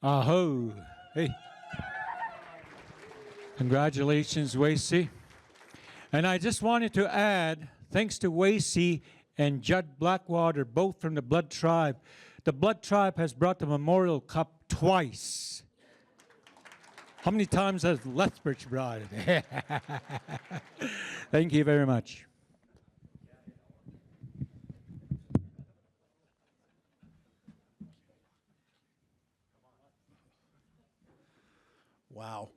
Aho. Hey. Congratulations, Wasey. And I just wanted to add, thanks to Wasey and Judd Blackwater, both from the Blood Tribe, the Blood Tribe has brought the Memorial Cup twice. How many times has Lethbridge brought it? Thank you very much. Wow.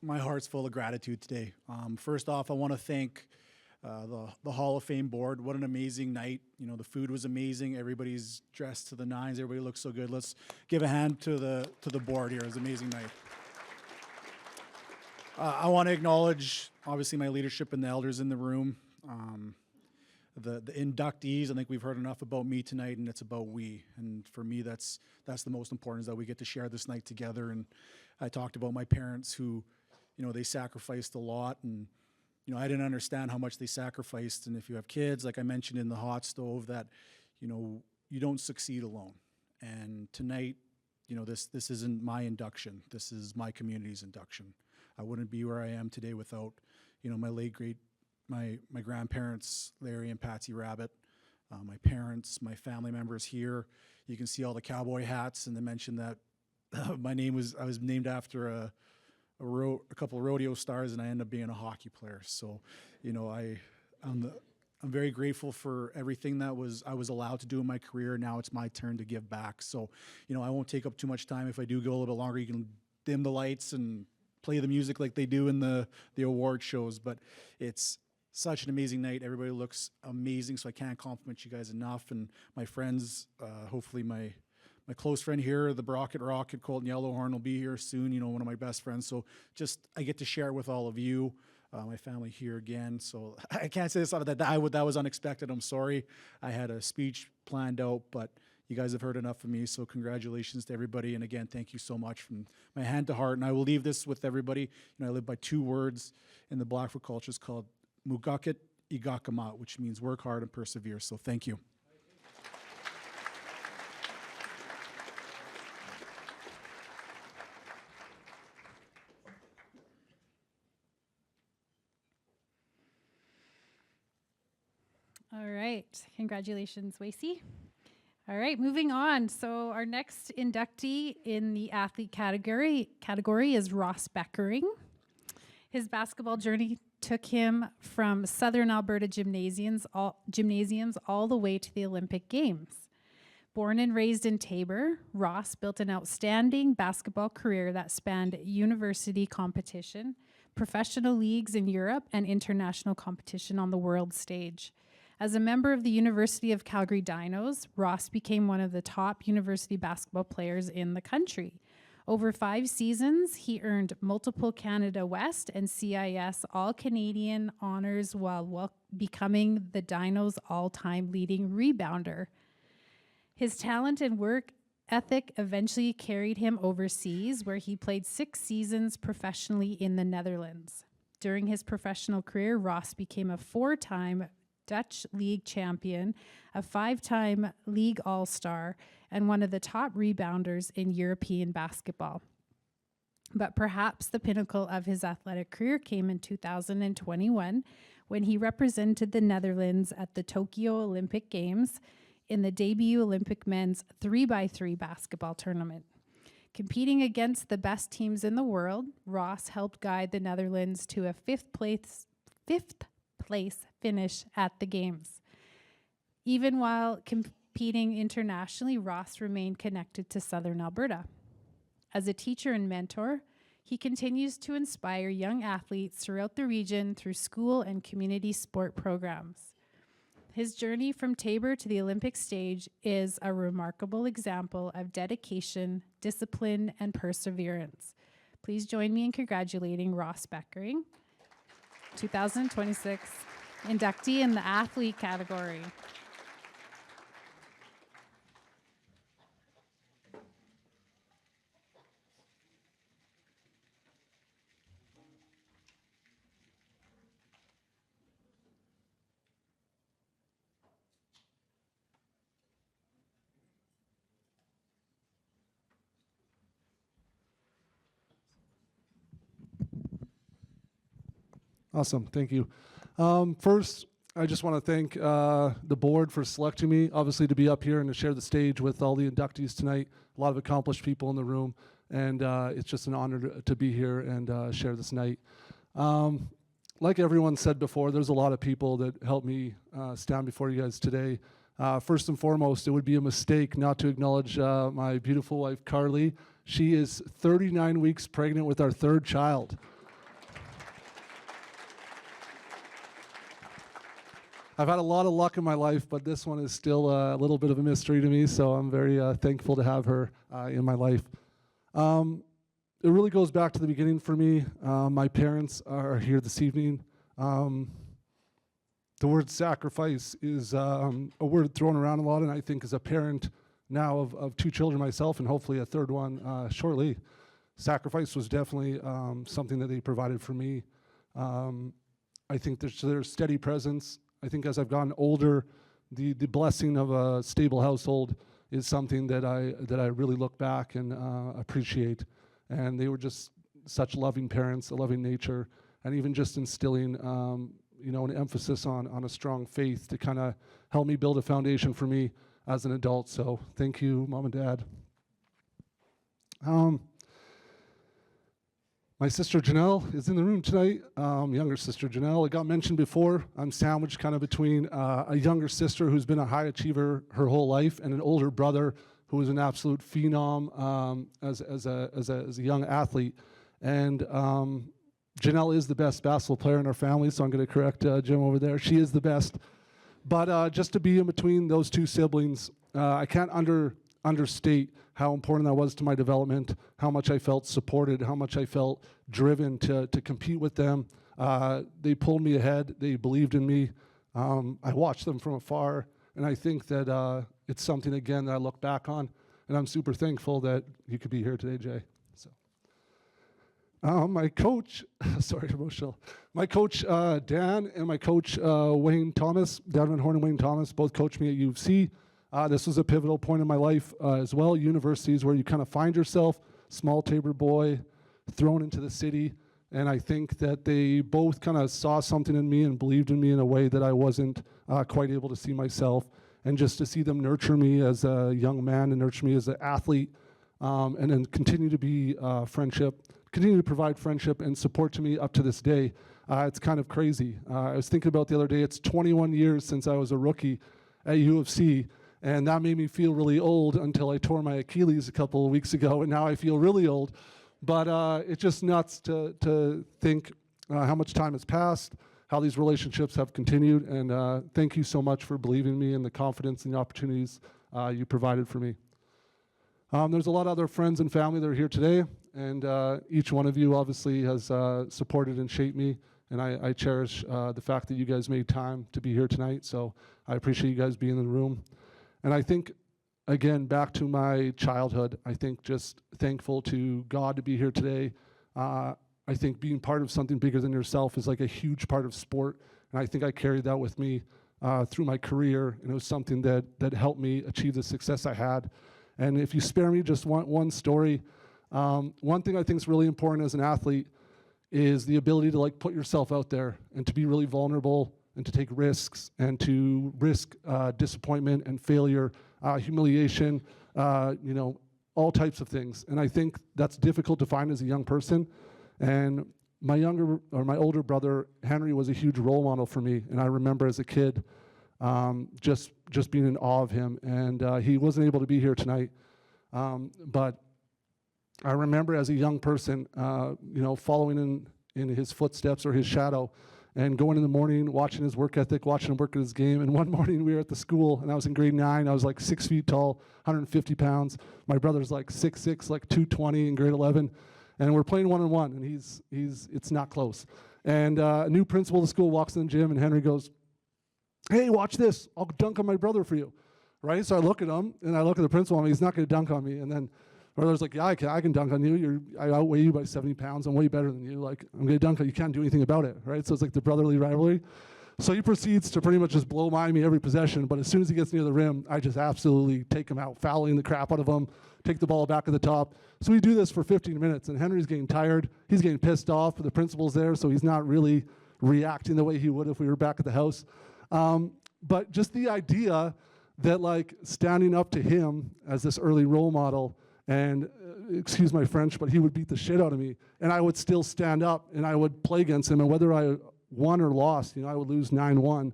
My heart's full of gratitude today. First off, I want to thank the Hall of Fame board. What an amazing night. You know, the food was amazing. Everybody's dressed to the nines. Everybody looks so good. Let's give a hand to the board here. It was an amazing night. I want to acknowledge, obviously, my leadership and the elders in the room. The inductees, I think we've heard enough about me tonight, and it's about we. And for me, that's the most important, is that we get to share this night together. And I talked about my parents who, you know, they sacrificed a lot, and you know, I didn't understand how much they sacrificed. And if you have kids, like I mentioned in the hot stove, that, you know, you don't succeed alone. And tonight, you know, this isn't my induction. This is my community's induction. I wouldn't be where I am today without, you know, my late great, my grandparents, Larry and Patsy Rabbit, my parents, my family members here. You can see all the cowboy hats, and they mentioned that I was named after a couple of rodeo stars, and I ended up being a hockey player. So, you know, I'm very grateful for everything that I was allowed to do in my career. Now it's my turn to give back. So, you know, I won't take up too much time. If I do go a little bit longer, you can dim the lights and play the music like they do in the award shows. But it's such an amazing night. Everybody looks amazing, so I can't compliment you guys enough. And my friends, hopefully my close friend here, the Brocket Rocket, Colton Yellowhorn, will be here soon, you know, one of my best friends. So just, I get to share with all of you, my family here again. So I can't say this, that was unexpected. I'm sorry. I had a speech planned out, but you guys have heard enough of me. So congratulations to everybody. And again, thank you so much from my hand to heart. And I will leave this with everybody. You know, I live by 2 words in the Blackfoot culture. It's called Mugakit Igakamat, which means work hard and persevere. So thank you. All right. Congratulations, Wasey. All right, moving on. So our next inductee in the athlete category is Ross Beckering. His basketball journey took him from Southern Alberta gymnasiums all the way to the Olympic Games. Born and raised in Taber, Ross built an outstanding basketball career that spanned university competition, professional leagues in Europe, and international competition on the world stage. As a member of the University of Calgary Dinos, Ross became one of the top university basketball players in the country. Over 5 seasons, he earned multiple Canada West and CIS All-Canadian honors while becoming the Dinos' all-time leading rebounder. His talent and work ethic eventually carried him overseas, where he played 6 seasons professionally in the Netherlands. During his professional career, Ross became a 4-time Dutch League champion, a 5-time League All-Star, and one of the top rebounders in European basketball. But perhaps the pinnacle of his athletic career came in 2021, when he represented the Netherlands at the Tokyo Olympic Games in the debut Olympic men's 3x3 basketball tournament. Competing against the best teams in the world, Ross helped guide the Netherlands to a fifth place finish at the Games. Even while competing internationally, Ross remained connected to Southern Alberta. As a teacher and mentor, he continues to inspire young athletes throughout the region through school and community sport programs. His journey from Taber to the Olympic stage is a remarkable example of dedication, discipline, and perseverance. Please join me in congratulating Ross Beckering, 2026 inductee in the athlete category. Awesome, thank you. First, I just want to thank the board for selecting me, obviously, to be up here and to share the stage with all the inductees tonight. A lot of accomplished people in the room, and it's just an honor to be here and share this night. Like everyone said before, there's a lot of people that helped me stand before you guys today. First and foremost, it would be a mistake not to acknowledge my beautiful wife, Carly. She is 39 weeks pregnant with our 3rd child. I've had a lot of luck in my life, but this one is still a little bit of a mystery to me, so I'm very thankful to have her in my life. It really goes back to the beginning for me. My parents are here this evening. The word sacrifice is a word thrown around a lot, and I think as a parent now of 2 children myself, and hopefully a 3rd one shortly, sacrifice was definitely something that they provided for me. I think their steady presence. I think as I've gotten older, the blessing of a stable household is something that I really look back and appreciate. And they were just such loving parents, a loving nature, and even just instilling an emphasis on a strong faith to kind of help me build a foundation for me as an adult. So thank you, Mom and Dad. My sister Janelle is in the room tonight, younger sister Janelle. It got mentioned before. I'm sandwiched kind of between a younger sister who's been a high achiever her whole life and an older brother who was an absolute phenom as a young athlete. And Janelle is the best basketball player in our family, so I'm going to correct Jim over there. She is the best. But just to be in between those 2 siblings, I can't understate how important that was to my development, how much I felt supported, how much I felt driven to compete with them. They pulled me ahead. They believed in me. I watched them from afar, and I think that it's something, again, that I look back on, and I'm super thankful that you could be here today, Jay. So, my coach, sorry, emotional. My coach, Dan, and my coach, Wayne Thomas, Dan Van Horn and Wayne Thomas, both coached me at U of C. This was a pivotal point in my life as well. Universities where you kind of find yourself, small Tabor boy, thrown into the city. And I think that they both kind of saw something in me and believed in me in a way that I wasn't quite able to see myself. And just to see them nurture me as a young man and nurture me as an athlete, and then continue to be continue to provide friendship and support to me up to this day, it's kind of crazy. I was thinking about the other day, it's 21 years since I was a rookie at U of C. And that made me feel really old until I tore my Achilles a couple of weeks ago, and now I feel really old. But it's just nuts to think how much time has passed, how these relationships have continued, and thank you so much for believing in me and the confidence and the opportunities you provided for me. There's a lot of other friends and family that are here today, and each one of you obviously has supported and shaped me, and I cherish the fact that you guys made time to be here tonight, so I appreciate you guys being in the room. And I think, again, back to my childhood, I think just thankful to God to be here today. I think being part of something bigger than yourself is like a huge part of sport, and I think I carried that with me through my career, and it was something that helped me achieve the success I had. And if you spare me just one story, one thing I think is really important as an athlete is the ability to like put yourself out there and to be really vulnerable and to take risks and to risk disappointment and failure, humiliation, all types of things. And I think that's difficult to find as a young person. And my older brother, Henry, was a huge role model for me. And I remember as a kid, just being in awe of him. And he wasn't able to be here tonight. But I remember as a young person, following in his footsteps or his shadow, and going in the morning, watching his work ethic, watching him work at his game. And one morning we were at the school, and I was in grade 9. I was like 6 feet tall, 150 pounds. My brother's like 6'6", like 220 in grade 11. And we're playing one-on-one, and it's not close. And a new principal of the school walks in the gym, and Henry goes, "Hey, watch this. I'll dunk on my brother for you." Right? So I look at him, and I look at the principal, and he's not going to dunk on me. And then my brother's like, "Yeah, I can dunk on you. I outweigh you by 70 pounds. I'm way better than you. Like, I'm going to dunk on you. You can't do anything about it." Right? So it's like the brotherly rivalry. So he proceeds to pretty much just blow by me every possession. But as soon as he gets near the rim, I just absolutely take him out, fouling the crap out of him, take the ball back at the top. So we do this for 15 minutes, and Henry's getting tired. He's getting pissed off, but the principal's there, so he's not really reacting the way he would if we were back at the house. But just the idea that, like, standing up to him as this early role model, and excuse my French, but he would beat the shit out of me, and I would still stand up, and I would play against him, and whether I won or lost, I would lose 9-1.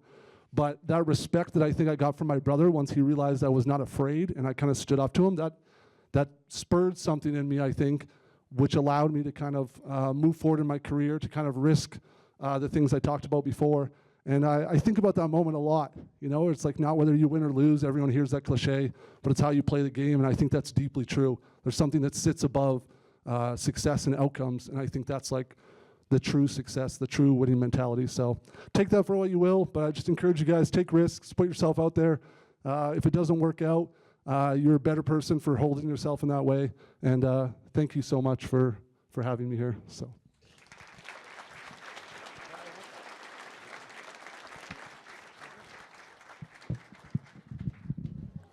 But that respect that I think I got from my brother once he realized I was not afraid, and I kind of stood up to him, that spurred something in me, I think, which allowed me to kind of move forward in my career, to kind of risk the things I talked about before, And I think about that moment a lot. You know, it's like not whether you win or lose, everyone hears that cliche, but it's how you play the game, and I think that's deeply true. There's something that sits above success and outcomes, and I think that's like the true success, the true winning mentality. So take that for what you will, but I just encourage you guys, take risks, put yourself out there. If it doesn't work out, you're a better person for holding yourself in that way. And thank you so much for having me here. So.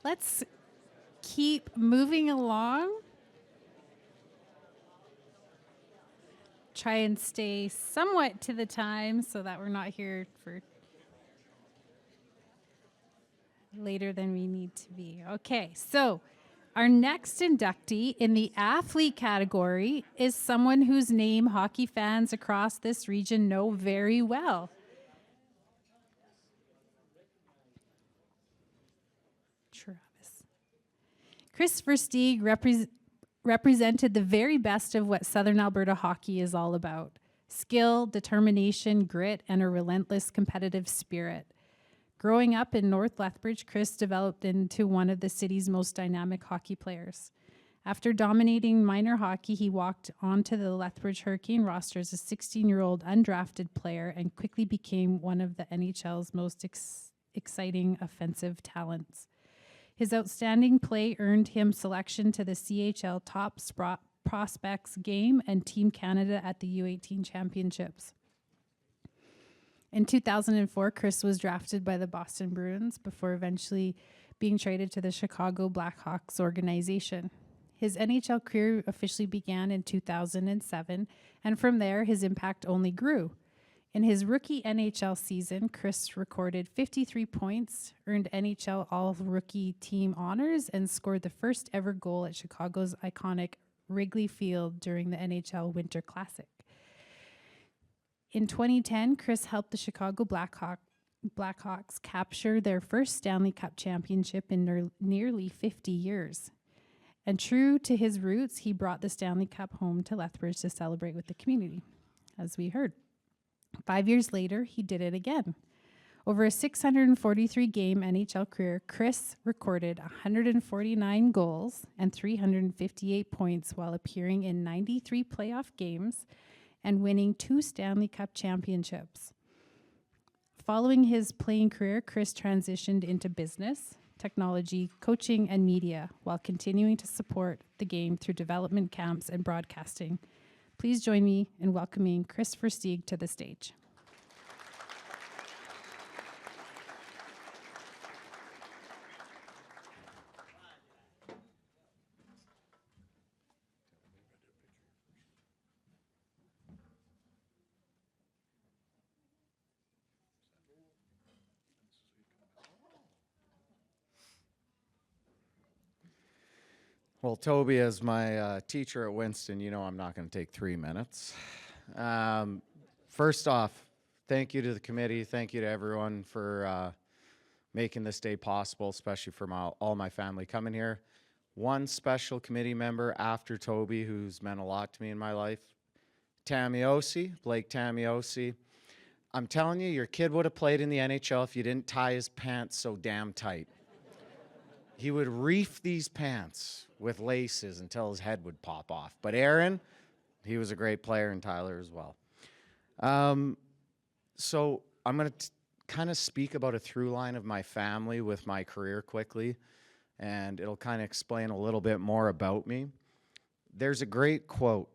Let's keep moving along. Try and stay somewhat to the time so that we're not here for later than we need to be. Okay, so our next inductee in the athlete category is someone whose name hockey fans across this region know very well. Travis. Chris Versteeg represented the very best of what Southern Alberta hockey is all about: skill, determination, grit, and a relentless competitive spirit. Growing up in North Lethbridge, Chris developed into one of the city's most dynamic hockey players. After dominating minor hockey, he walked onto the Lethbridge Hurricane roster as a 16-year-old undrafted player and quickly became one of the NHL's most exciting offensive talents. His outstanding play earned him selection to the CHL Top Prospects Game and Team Canada at the U18 Championships. In 2004, Chris was drafted by the Boston Bruins before eventually being traded to the Chicago Blackhawks organization. His NHL career officially began in 2007, and from there, his impact only grew. In his rookie NHL season, Chris recorded 53 points, earned NHL All-Rookie Team honors, and scored the first ever goal at Chicago's iconic Wrigley Field during the NHL Winter Classic. In 2010, Chris helped the Chicago Blackhawks capture their first Stanley Cup championship in nearly 50 years. And true to his roots, he brought the Stanley Cup home to Lethbridge to celebrate with the community, as we heard. 5 years later, he did it again. Over a 643-game NHL career, Chris recorded 149 goals and 358 points while appearing in 93 playoff games and winning 2 Stanley Cup championships. Following his playing career, Chris transitioned into business, technology, coaching, and media while continuing to support the game through development camps and broadcasting. Please join me in welcoming Chris Versteeg to the stage. Well, Toby, as my teacher at Winston, you know I'm not going to take 3 minutes. First off, thank you to the committee. Thank you to everyone for making this day possible, especially for all my family coming here. One special committee member after Toby who's meant a lot to me in my life, Blake Tamiosi. I'm telling you, your kid would have played in the NHL if you didn't tie his pants so damn tight. He would reef these pants with laces until his head would pop off. But Aaron, he was a great player, and Tyler as well. So I'm going to kind of speak about a through line of my family with my career quickly, and it'll kind of explain a little bit more about me. There's a great quote,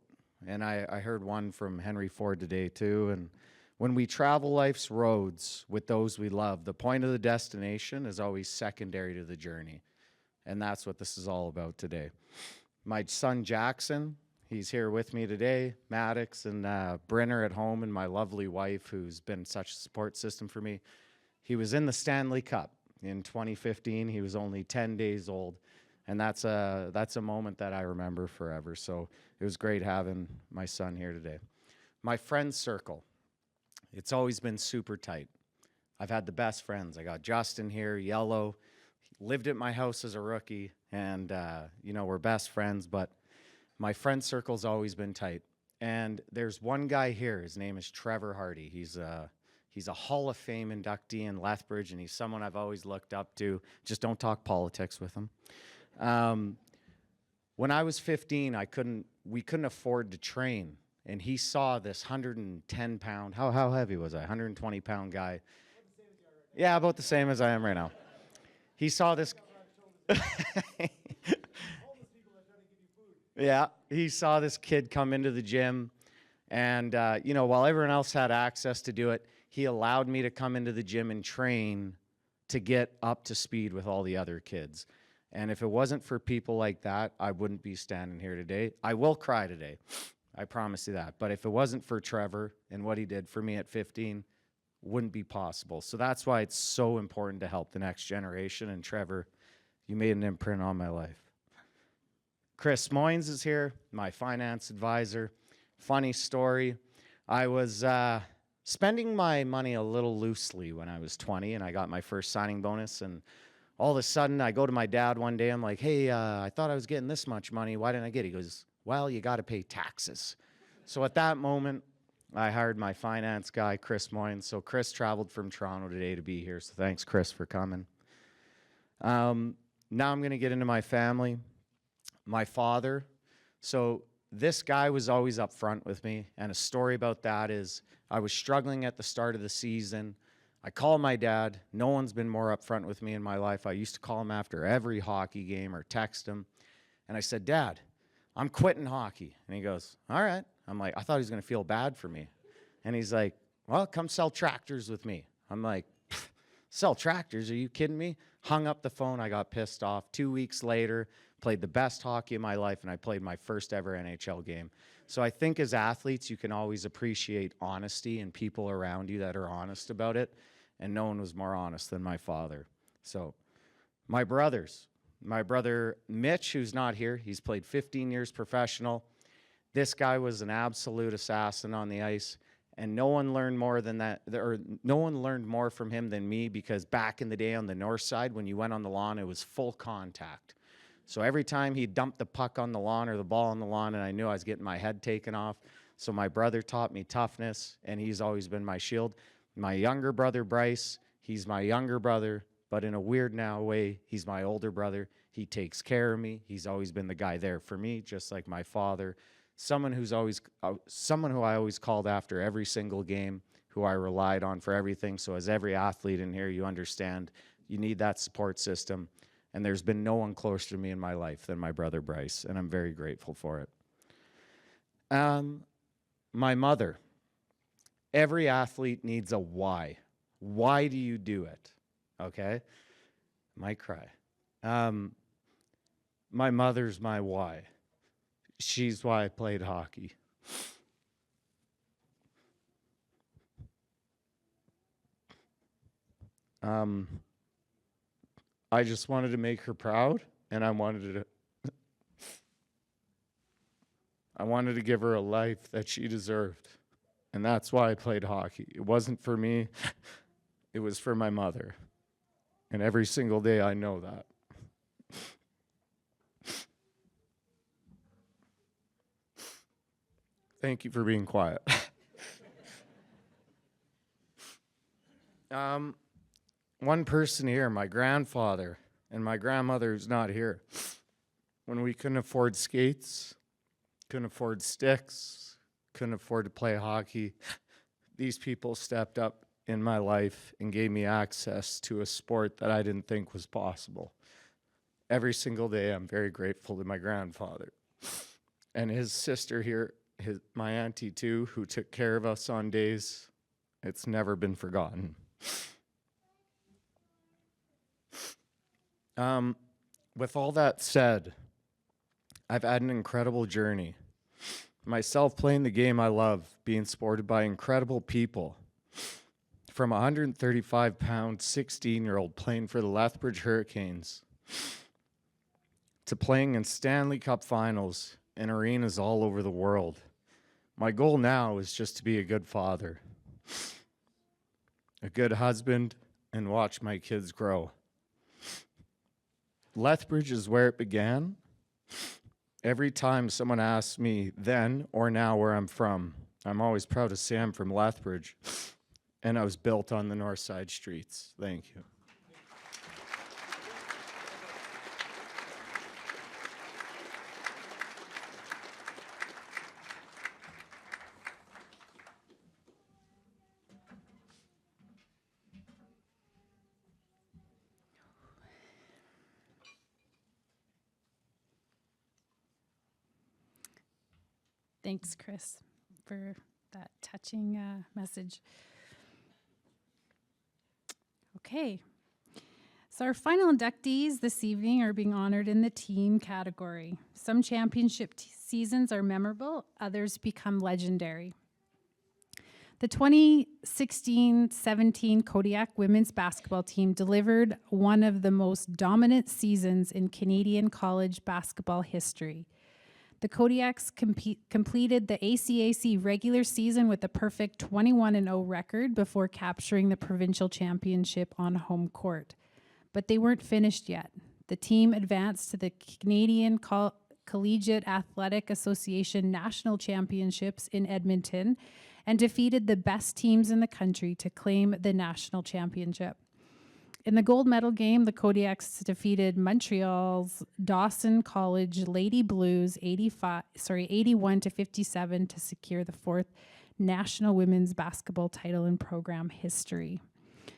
and I heard one from Henry Ford today too, and when we travel life's roads with those we love, the point of the destination is always secondary to the journey. And that's what this is all about today. My son Jackson, he's here with me today. Maddox and Brenner at home, and my lovely wife who's been such a support system for me. He was in the Stanley Cup in 2015. He was only 10 days old. And that's a moment that I remember forever. So it was great having my son here today. My friend circle, it's always been super tight. I've had the best friends. I got Justin here, Yellow. Lived at my house as a rookie, and we're best friends, but my friend circle's always been tight. And there's one guy here, his name is Trevor Hardy. He's He's a Hall of Fame inductee in Lethbridge, and he's someone I've always looked up to. Just don't talk politics with him. When I was 15, we couldn't afford to train, and he saw this 110-pound, how heavy was I? 120-pound guy. Yeah, about the same as I am right now. He saw this. Yeah, he saw this kid come into the gym, and while everyone else had access to do it, he allowed me to come into the gym and train to get up to speed with all the other kids. And if it wasn't for people like that, I wouldn't be standing here today. I will cry today. I promise you that. But if it wasn't for Trevor and what he did for me at 15, wouldn't be possible. So that's why it's so important to help the next generation. And Trevor, you made an imprint on my life. Chris Moynes is here, my finance advisor. Funny story. I was spending my money a little loosely when I was 20, and I got my first signing bonus. And all of a sudden, I go to my dad one day. I'm like, hey, I thought I was getting this much money. Why didn't I get it? He goes, well, you got to pay taxes. So at that moment, I hired my finance guy, Chris Moynes. So Chris traveled from Toronto today to be here. So thanks, Chris, for coming. Now I'm going to get into my family. My father. So this guy was always up front with me. And a story about that is I was struggling at the start of the season. I called my dad. No one's been more upfront with me in my life. I used to call him after every hockey game or text him. And I said, Dad, I'm quitting hockey. And he goes, all right. I'm like, I thought he was going to feel bad for me. And he's like, well, come sell tractors with me. I'm like, sell tractors? Are you kidding me? Hung up the phone. I got pissed off. 2 weeks later, played the best hockey of my life, and I played my first ever NHL game. So I think as athletes, you can always appreciate honesty and people around you that are honest about it. And no one was more honest than my father. So my brothers, my brother Mitch, who's not here, he's played 15 years professional. This guy was an absolute assassin on the ice. And no one learned more than that, or no one learned more from him than me, because back in the day on the north side, when you went on the lawn, it was full contact. So every time he dumped the puck on the lawn or the ball on the lawn, and I knew I was getting my head taken off. So my brother taught me toughness, and he's always been my shield. My younger brother, Bryce, he's my younger brother, but in a weird now way, he's my older brother. He takes care of me. He's always been the guy there for me, just like my father. Someone who I always called after every single game, who I relied on for everything. So as every athlete in here, you understand you need that support system. And there's been no one closer to me in my life than my brother Bryce, and I'm very grateful for it. My mother. Every athlete needs a why. Why do you do it? Okay? Might cry. My mother's my why. She's why I played hockey. I just wanted to make her proud, and I wanted to give her a life that she deserved. And that's why I played hockey. It wasn't for me. It was for my mother. And every single day I know that. Thank you for being quiet. One person here, my grandfather and my grandmother who's not here. When we couldn't afford skates, couldn't afford sticks, couldn't afford to play hockey, these people stepped up in my life and gave me access to a sport that I didn't think was possible. Every single day, I'm very grateful to my grandfather. And his sister here, my auntie too, who took care of us on days. It's never been forgotten. With all that said, I've had an incredible journey. Myself playing the game I love, being supported by incredible people. From a 135-pound, 16-year-old playing for the Lethbridge Hurricanes to playing in Stanley Cup finals in arenas all over the world. My goal now is just to be a good father, a good husband, and watch my kids grow. Lethbridge is where it began. Every time someone asks me then or now where I'm from, I'm always proud to say I'm from Lethbridge. and I was built on the north side streets. Thank you. Thanks, Chris, for that touching message. Okay. So our final inductees this evening are being honored in the team category. Some championship seasons are memorable, others become legendary. The 2016-17 Kodiak women's basketball team delivered one of the most dominant seasons in Canadian college basketball history. The Kodiaks completed the ACAC regular season with a perfect 21-0 record before capturing the provincial championship on home court. But they weren't finished yet. The team advanced to the Canadian Collegiate Athletic Association National Championships in Edmonton and defeated the best teams in the country to claim the national championship. In the gold medal game, the Kodiaks defeated Montreal's Dawson College Lady Blues 81-57 to secure the fourth national women's basketball title in program history.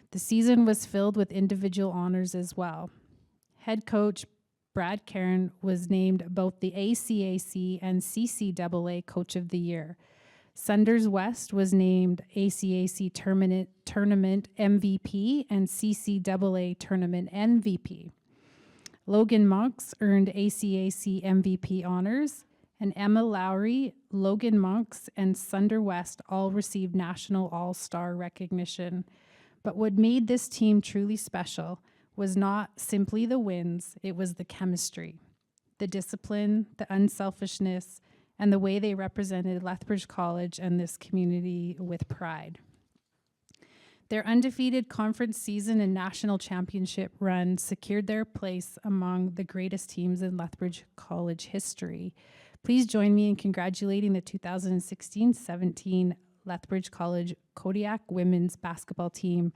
The season was filled with individual honors as well. Head coach Brad Caron was named both the ACAC and CCAA Coach of the Year. Sunders West was named ACAC Tournament MVP and CCAA Tournament MVP. Logan Monks earned ACAC MVP honors, and Emma Lowry, Logan Monks, and Sunder West all received National All-Star recognition. But what made this team truly special was not simply the wins, it was the chemistry, the discipline, the unselfishness, and the way they represented Lethbridge College and this community with pride. Their undefeated conference season and national championship run secured their place among the greatest teams in Lethbridge College history. Please join me in congratulating the 2016-17 Lethbridge College Kodiak women's basketball team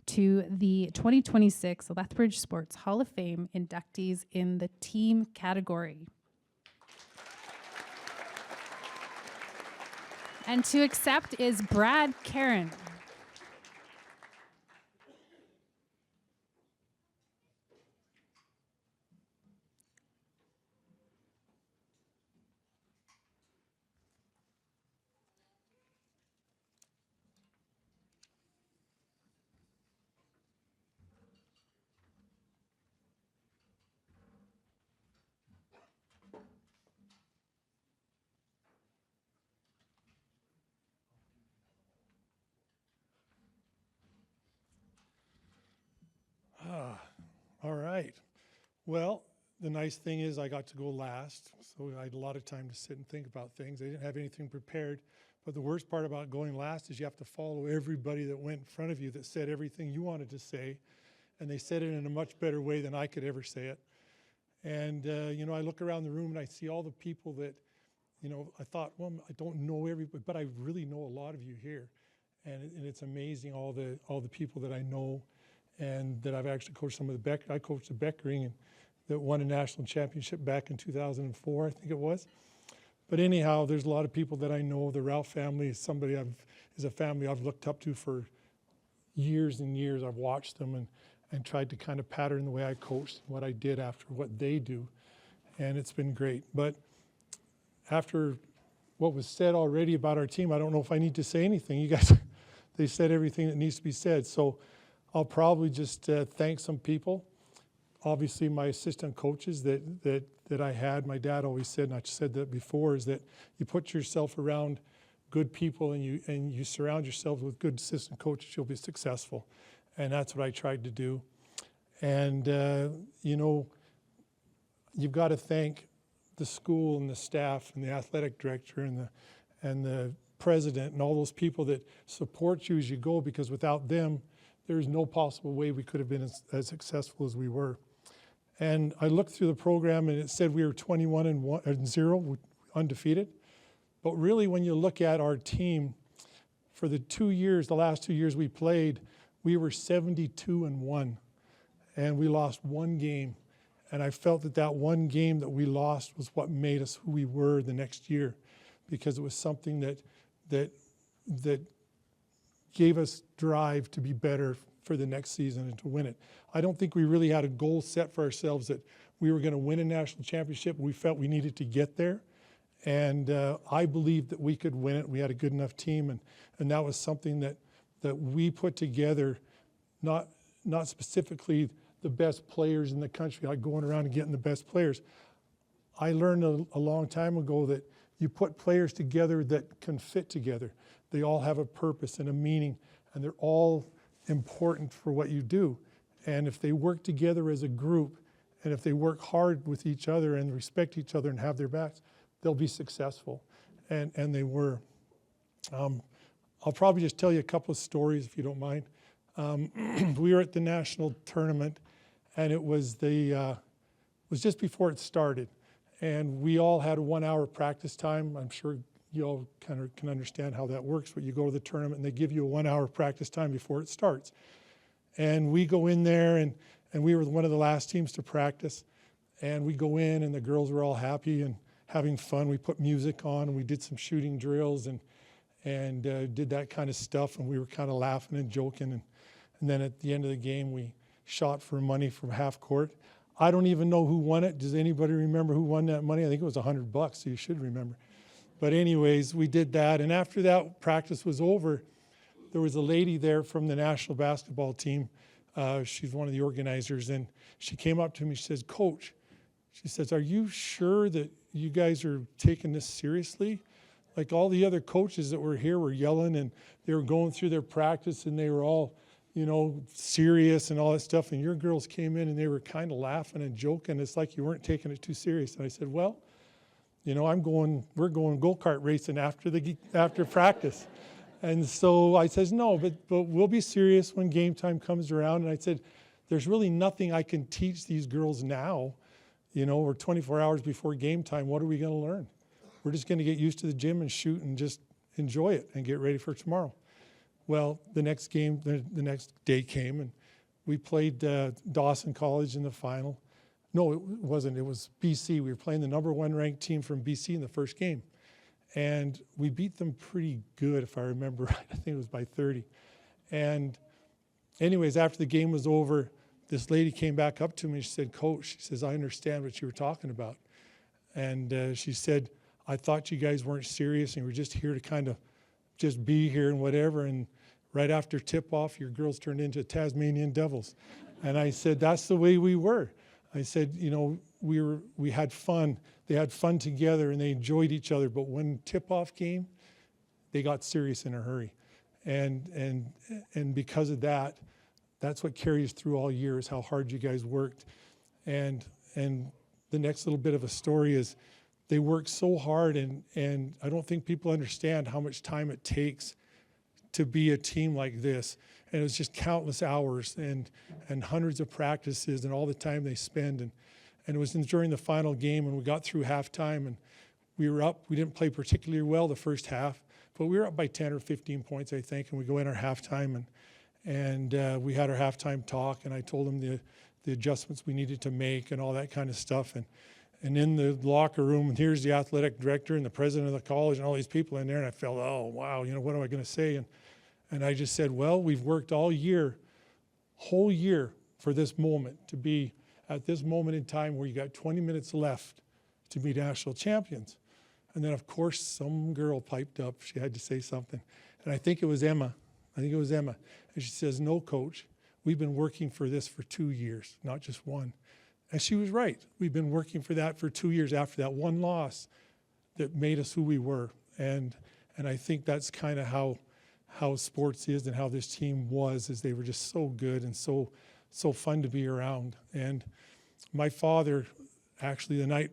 to the 2026 Lethbridge Sports Hall of Fame inductees in the team category. And to accept is Brad Caron. All right. Well, the nice thing is I got to go last, so I had a lot of time to sit and think about things. I didn't have anything prepared, but the worst part about going last is you have to follow everybody that went in front of you that said everything you wanted to say, and they said it in a much better way than I could ever say it. And, you know, I look around the room and I see all the people that, you know, I thought, well, I don't know everybody, but I really know a lot of you here. And it's amazing all the people that I know and that I've actually coached some of the I coached the Beckering and that won a national championship back in 2004, I think it was. But anyhow, there's a lot of people that I know. The Ralph family is is a family I've looked up to for years and years. I've watched them and tried to kind of pattern the way I coached and what I did after what they do. And it's been great. But after what was said already about our team, I don't know if I need to say anything. You guys, they said everything that needs to be said. So I'll probably just thank some people. Obviously, my assistant coaches that I had, my dad always said, and I've said that before, is that you put yourself around good people and you surround yourself with good assistant coaches, you'll be successful. And that's what I tried to do. And, you know, you've got to thank the school and the staff and the athletic director and the president and all those people that support you as you go, because without them, there's no possible way we could have been as successful as we were. And I looked through the program and it said we were 21-0, undefeated. But really, when you look at our team, for the last 2 years we played, we were 72-1, and we lost one game. And I felt that one game that we lost was what made us who we were the next year, because it was something that gave us drive to be better for the next season and to win it. I don't think we really had a goal set for ourselves that we were going to win a national championship. We felt we needed to get there. And I believed that we could win it. We had a good enough team, and that was something that we put together, not specifically the best players in the country, like going around and getting the best players. I learned a long time ago that you put players together that can fit together. They all have a purpose and a meaning, and they're all important for what you do. And if they work together as a group, and if they work hard with each other and respect each other and have their backs, they'll be successful. And they were. I'll probably just tell you a couple of stories if you don't mind. We were at the national tournament, and it was just before it started. And we all had a 1 hour practice time. I'm sure you all kind of can understand how that works, but you go to the tournament and they give you a 1 hour practice time before it starts. And we go in there, and we were one of the last teams to practice. And we go in, and the girls were all happy and having fun. We put music on, and we did some shooting drills and did that kind of stuff. And we were kind of laughing and joking. And then at the end of the game, we shot for money from half court. I don't even know who won it. Does anybody remember who won that money? I think it was $100, so you should remember. But anyways, we did that. And after that practice was over, there was a lady there from the national basketball team. She's one of the organizers. And she came up to me. She says, "Coach," she says, "are you sure that you guys are taking this seriously? Like all the other coaches that were here were yelling, and they were going through their practice, and they were all, serious and all that stuff. And your girls came in and they were kind of laughing and joking. It's like you weren't taking it too serious." And I said, "Well, we're going go-kart racing after practice." And so I says, "No, but we'll be serious when game time comes around." And I said, "There's really nothing I can teach these girls now. We're 24 hours before game time. What are we going to learn? We're just going to get used to the gym and shoot and just enjoy it and get ready for tomorrow." Well, the next day came, and we played Dawson College in the final. No, it wasn't. It was BC. We were playing the number 1 ranked team from BC in the first game. And we beat them pretty good, if I remember right. I think it was by 30. And anyways, after the game was over, this lady came back up to me. She said, "Coach," she says, "I understand what you were talking about." And she said, "I thought you guys weren't serious and you were just here to kind of just be here and whatever. And right after tip-off, your girls turned into Tasmanian devils." And I said, "That's the way we were." I said, we had fun. They had fun together and they enjoyed each other. But when tip-off came, they got serious in a hurry. And because of that, that's what carries through all year, is how hard you guys worked. And the next little bit of a story is they worked so hard, and I don't think people understand how much time it takes to be a team like this. And it was just countless hours and hundreds of practices and all the time they spend. And it was during the final game, and we got through halftime, and we were up. We didn't play particularly well the first half, but we were up by 10 or 15 points, I think, and we go in our halftime, and we had our halftime talk, and I told them the adjustments we needed to make and all that kind of stuff. And in the locker room, and here's the athletic director and the president of the college and all these people in there, and I felt, oh, wow, what am I going to say? And I just said, well, we've worked all year, whole year, for this moment, to be at this moment in time where you got 20 minutes left to be national champions. And then, of course, some girl piped up. She had to say something. And I think it was Emma. And she says, "No, Coach, we've been working for this for 2 years, not just one." And she was right. We've been working for that for 2 years after that one loss that made us who we were. And I think that's kind of how sports is and how this team was, is they were just so good and so fun to be around. And my father, actually the night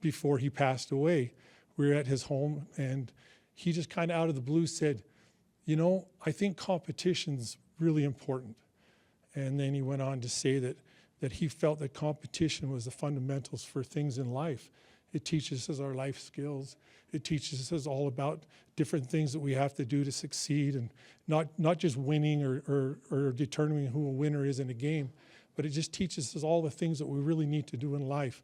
before he passed away, we were at his home, and he just kind of out of the blue said, "I think competition's really important." And then he went on to say that he felt that competition was the fundamentals for things in life. It teaches us our life skills. It teaches us all about different things that we have to do to succeed, and not just winning or determining who a winner is in a game, but it just teaches us all the things that we really need to do in life.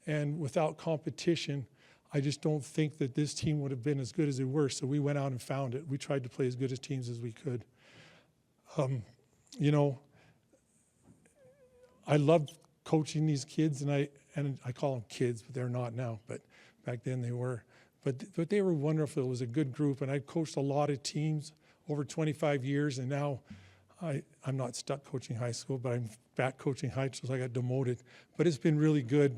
And without competition, I just don't think that this team would have been as good as they were. So we went out and found it. We tried to play as good as teams as we could. You know, I love coaching these kids, and I call them kids, but they're not now. But back then they were. But they were wonderful. It was a good group, and I coached a lot of teams over 25 years, and now I'm not stuck coaching high school, but I'm back coaching high school, so I got demoted. But it's been really good.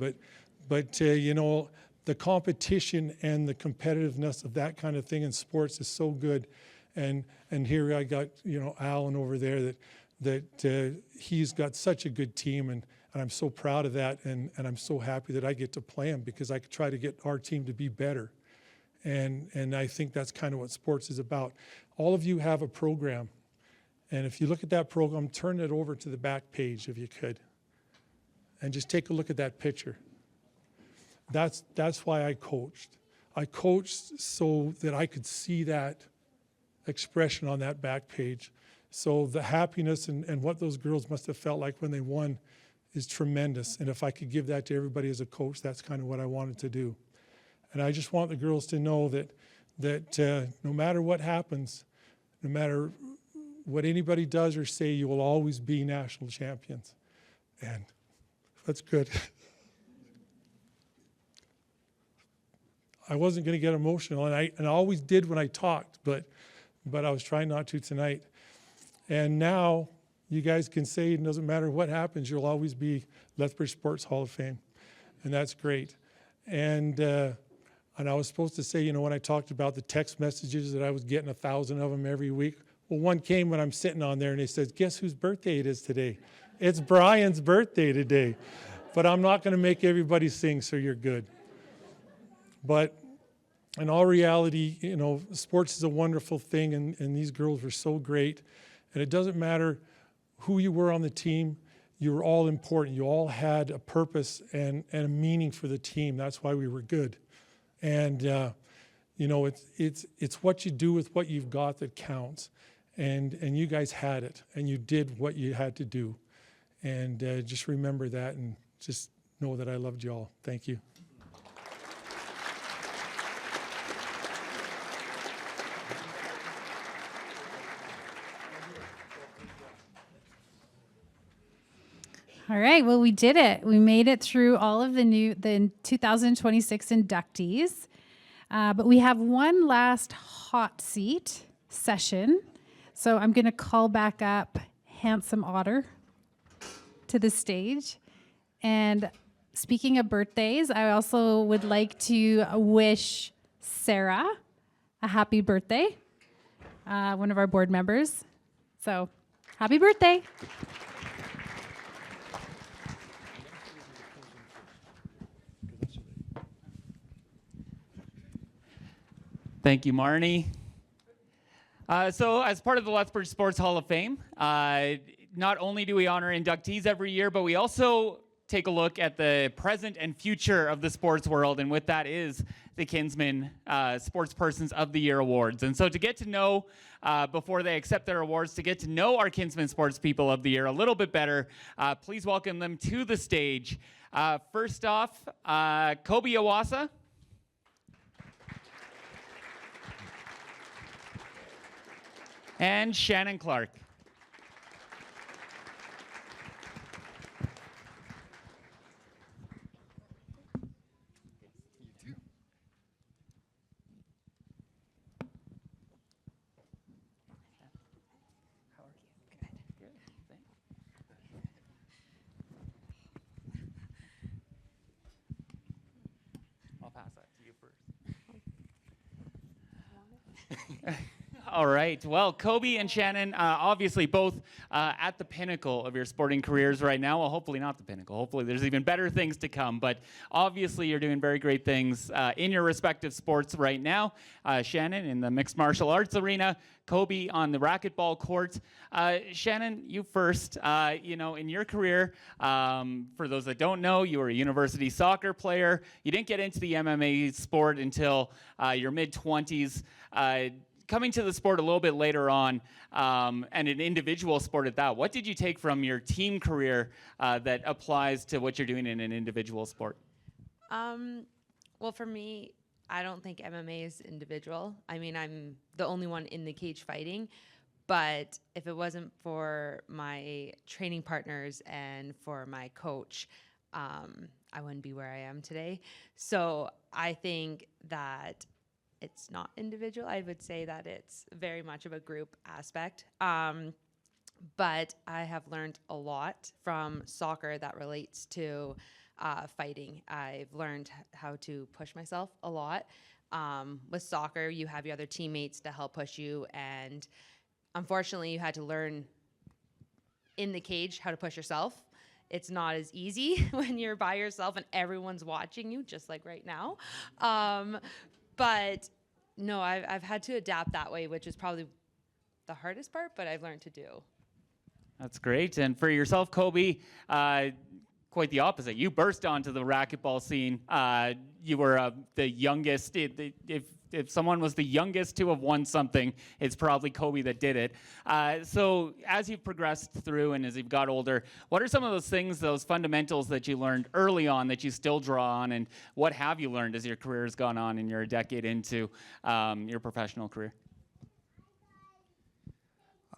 But you know, the competition and the competitiveness of that kind of thing in sports is so good. And here I got, you know, Alan over there that he's got such a good team, and I'm so proud of that, and I'm so happy that I get to play him, because I could try to get our team to be better. And I think that's kind of what sports is about. All of you have a program, and if you look at that program, turn it over to the back page if you could, and just take a look at that picture. That's why I coached. I coached so that I could see that expression on that back page. So the happiness and what those girls must have felt like when they won is tremendous. And if I could give that to everybody as a coach, that's kind of what I wanted to do. And I just want the girls to know that no matter what happens, no matter what anybody does or say, you will always be national champions. And that's good. I wasn't going to get emotional, and I always did when I talked, but I was trying not to tonight. And now you guys can say it doesn't matter what happens, you'll always be Lethbridge Sports Hall of Fame, and that's great. And I was supposed to say, you know, when I talked about the text messages that I was getting 1,000 of them every week, well, one came when I'm sitting on there, and it says, guess whose birthday it is today? It's Brian's birthday today. But I'm not going to make everybody sing, so you're good. But in all reality, you know, sports is a wonderful thing, and these girls were so great. And it doesn't matter who you were on the team, you were all important. You all had a purpose and a meaning for the team. That's why we were good. And, you know, it's what you do with what you've got that counts. And you guys had it, and you did what you had to do. And just remember that, and just know that I loved you all. Thank you. All right, well, we did it. We made it through all of the 2026 inductees. But we have one last hot seat session. So I'm going to call back up Handsome Otter to the stage. And speaking of birthdays, I also would like to wish Sarah a happy birthday, one of our board members. So happy birthday. Thank you, Marnie. So as part of the Lethbridge Sports Hall of Fame, not only do we honor inductees every year, but we also take a look at the present and future of the sports world, and with that is the Kinsman Sportspersons of the Year Awards. And so to get to know, before they accept their awards, to get to know our Kinsman Sports People of the Year a little bit better, please welcome them to the stage. First off, Kobe Iwasa. And Shannon Clark. I'll pass that to you first. All right. Well, Kobe and Shannon, obviously both at the pinnacle of your sporting careers right now. Well, hopefully not the pinnacle. Hopefully there's even better things to come. But obviously you're doing very great things in your respective sports right now. Shannon in the mixed martial arts arena, Kobe on the racquetball court. Shannon, you first. In your career, for those that don't know, you were a university soccer player. You didn't get into the MMA sport until your mid-20s. Coming to the sport a little bit later on, and an individual sport at that, what did you take from your team career that applies to what you're doing in an individual sport? Well, for me, I don't think MMA is individual. I mean, I'm the only one in the cage fighting, but if it wasn't for my training partners and for my coach, I wouldn't be where I am today. So I think that it's not individual. I would say that it's very much of a group aspect. But I have learned a lot from soccer that relates to fighting. I've learned how to push myself a lot. With soccer, you have your other teammates to help push you, and unfortunately, you had to learn in the cage how to push yourself. It's not as easy when you're by yourself and everyone's watching you, just like right now. But no, I've had to adapt that way, which is probably the hardest part, but I've learned to do. That's great. And for yourself, Kobe, quite the opposite. You burst onto the racquetball scene. You were the youngest. If someone was the youngest to have won something, it's probably Kobe that did it. So as you've progressed through and as you've got older, what are some of those things, those fundamentals that you learned early on that you still draw on, and what have you learned as your career has gone on and you're a decade into your professional career?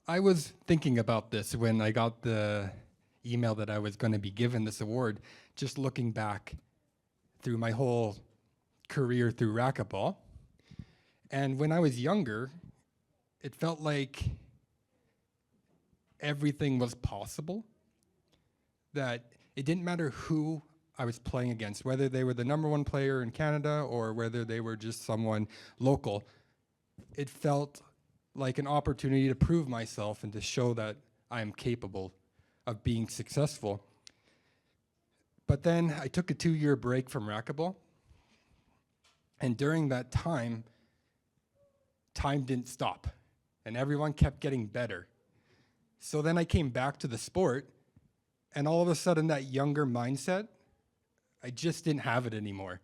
I was thinking about this when I got the email that I was going to be given this award, just looking back through my whole career through racquetball. And when I was younger, it felt like everything was possible, that it didn't matter who I was playing against, whether they were the #1 player in Canada or whether they were just someone local. It felt like an opportunity to prove myself and to show that I am capable of being successful. But then I took a 2-year break from racquetball, and during that time didn't stop, and everyone kept getting better. So then I came back to the sport, and all of a sudden that younger mindset, I just didn't have it anymore.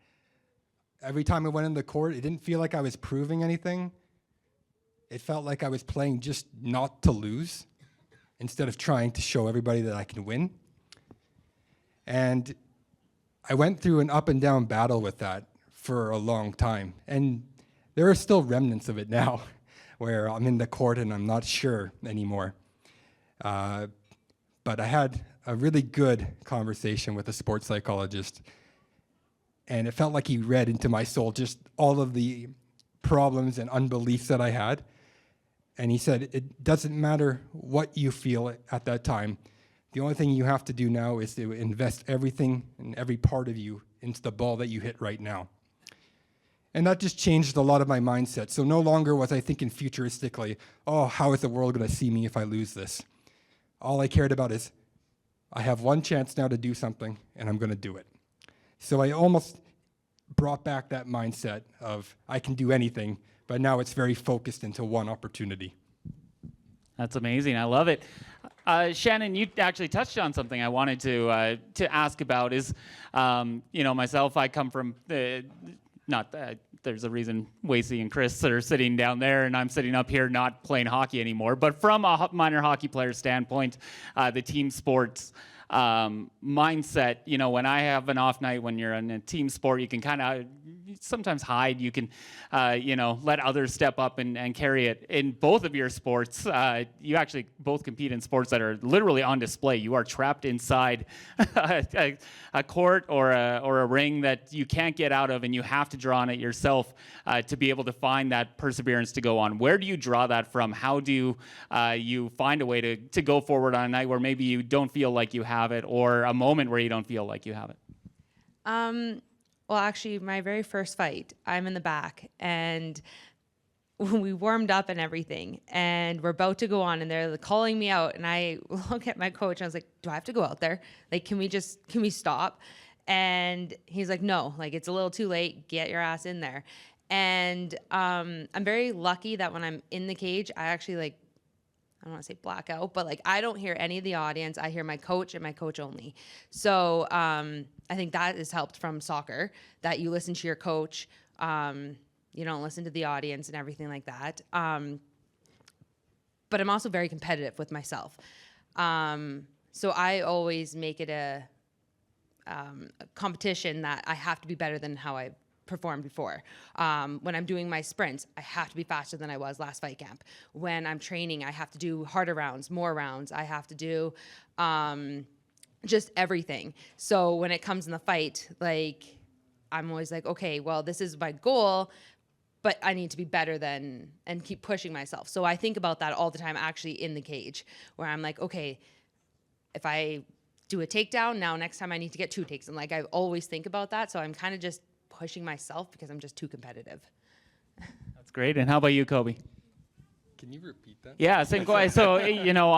Every time I went in the court, it didn't feel like I was proving anything. It felt like I was playing just not to lose, instead of trying to show everybody that I can win. And I went through an up and down battle with that for a long time. And there are still remnants of it now, where I'm in the court and I'm not sure anymore. But I had a really good conversation with a sports psychologist, and it felt like he read into my soul just all of the problems and unbeliefs that I had. And he said, it doesn't matter what you feel at that time. The only thing you have to do now is to invest everything and every part of you into the ball that you hit right now. And that just changed a lot of my mindset. So no longer was I thinking futuristically, oh, how is the world going to see me if I lose this? All I cared about is, I have one chance now to do something, and I'm going to do it. So I almost brought back that mindset of, I can do anything, but now it's very focused into one opportunity. That's amazing. I love it. Shannon, you actually touched on something I wanted to ask about is, myself, I come from there's a reason Wasey and Chris are sitting down there and I'm sitting up here not playing hockey anymore. But from a minor hockey player standpoint, the team sports mindset, when I have an off night, when you're in a team sport, you can kind of sometimes hide. You can, let others step up and carry it. In both of your sports, you actually both compete in sports that are literally on display. You are trapped inside a court or a ring that you can't get out of, and you have to draw on it yourself to be able to find that perseverance to go on. Where do you draw that from? How do you find a way to go forward on a night where maybe you don't feel like you have it, or a moment where you don't feel like you have it? Well, actually, my very first fight, I'm in the back, and we warmed up and everything, and we're about to go on, and they're calling me out, and I look at my coach, and I was like, do I have to go out there? Like, can we stop? And he's like, no, like, it's a little too late. Get your ass in there. And I'm very lucky that when I'm in the cage, I actually, like, I don't want to say blackout, but like, I don't hear any of the audience. I hear my coach and my coach only. So I think that has helped from soccer, that you listen to your coach. You don't listen to the audience and everything like that. But I'm also very competitive with myself. So I always make it a competition that I have to be better than how I performed before. When I'm doing my sprints, I have to be faster than I was last fight camp. When I'm training, I have to do harder rounds, more rounds. I have to do just everything. So when it comes in the fight, like, I'm always like, okay, well, this is my goal, but I need to be better than, and keep pushing myself. So I think about that all the time, actually in the cage, where I'm like, okay, if I do a takedown, now next time I need to get 2 takes. And like, I always think about that. So I'm kind of just pushing myself because I'm just too competitive. That's great. And how about you, Kobe? Can you repeat that? Yeah, same question. So, you know,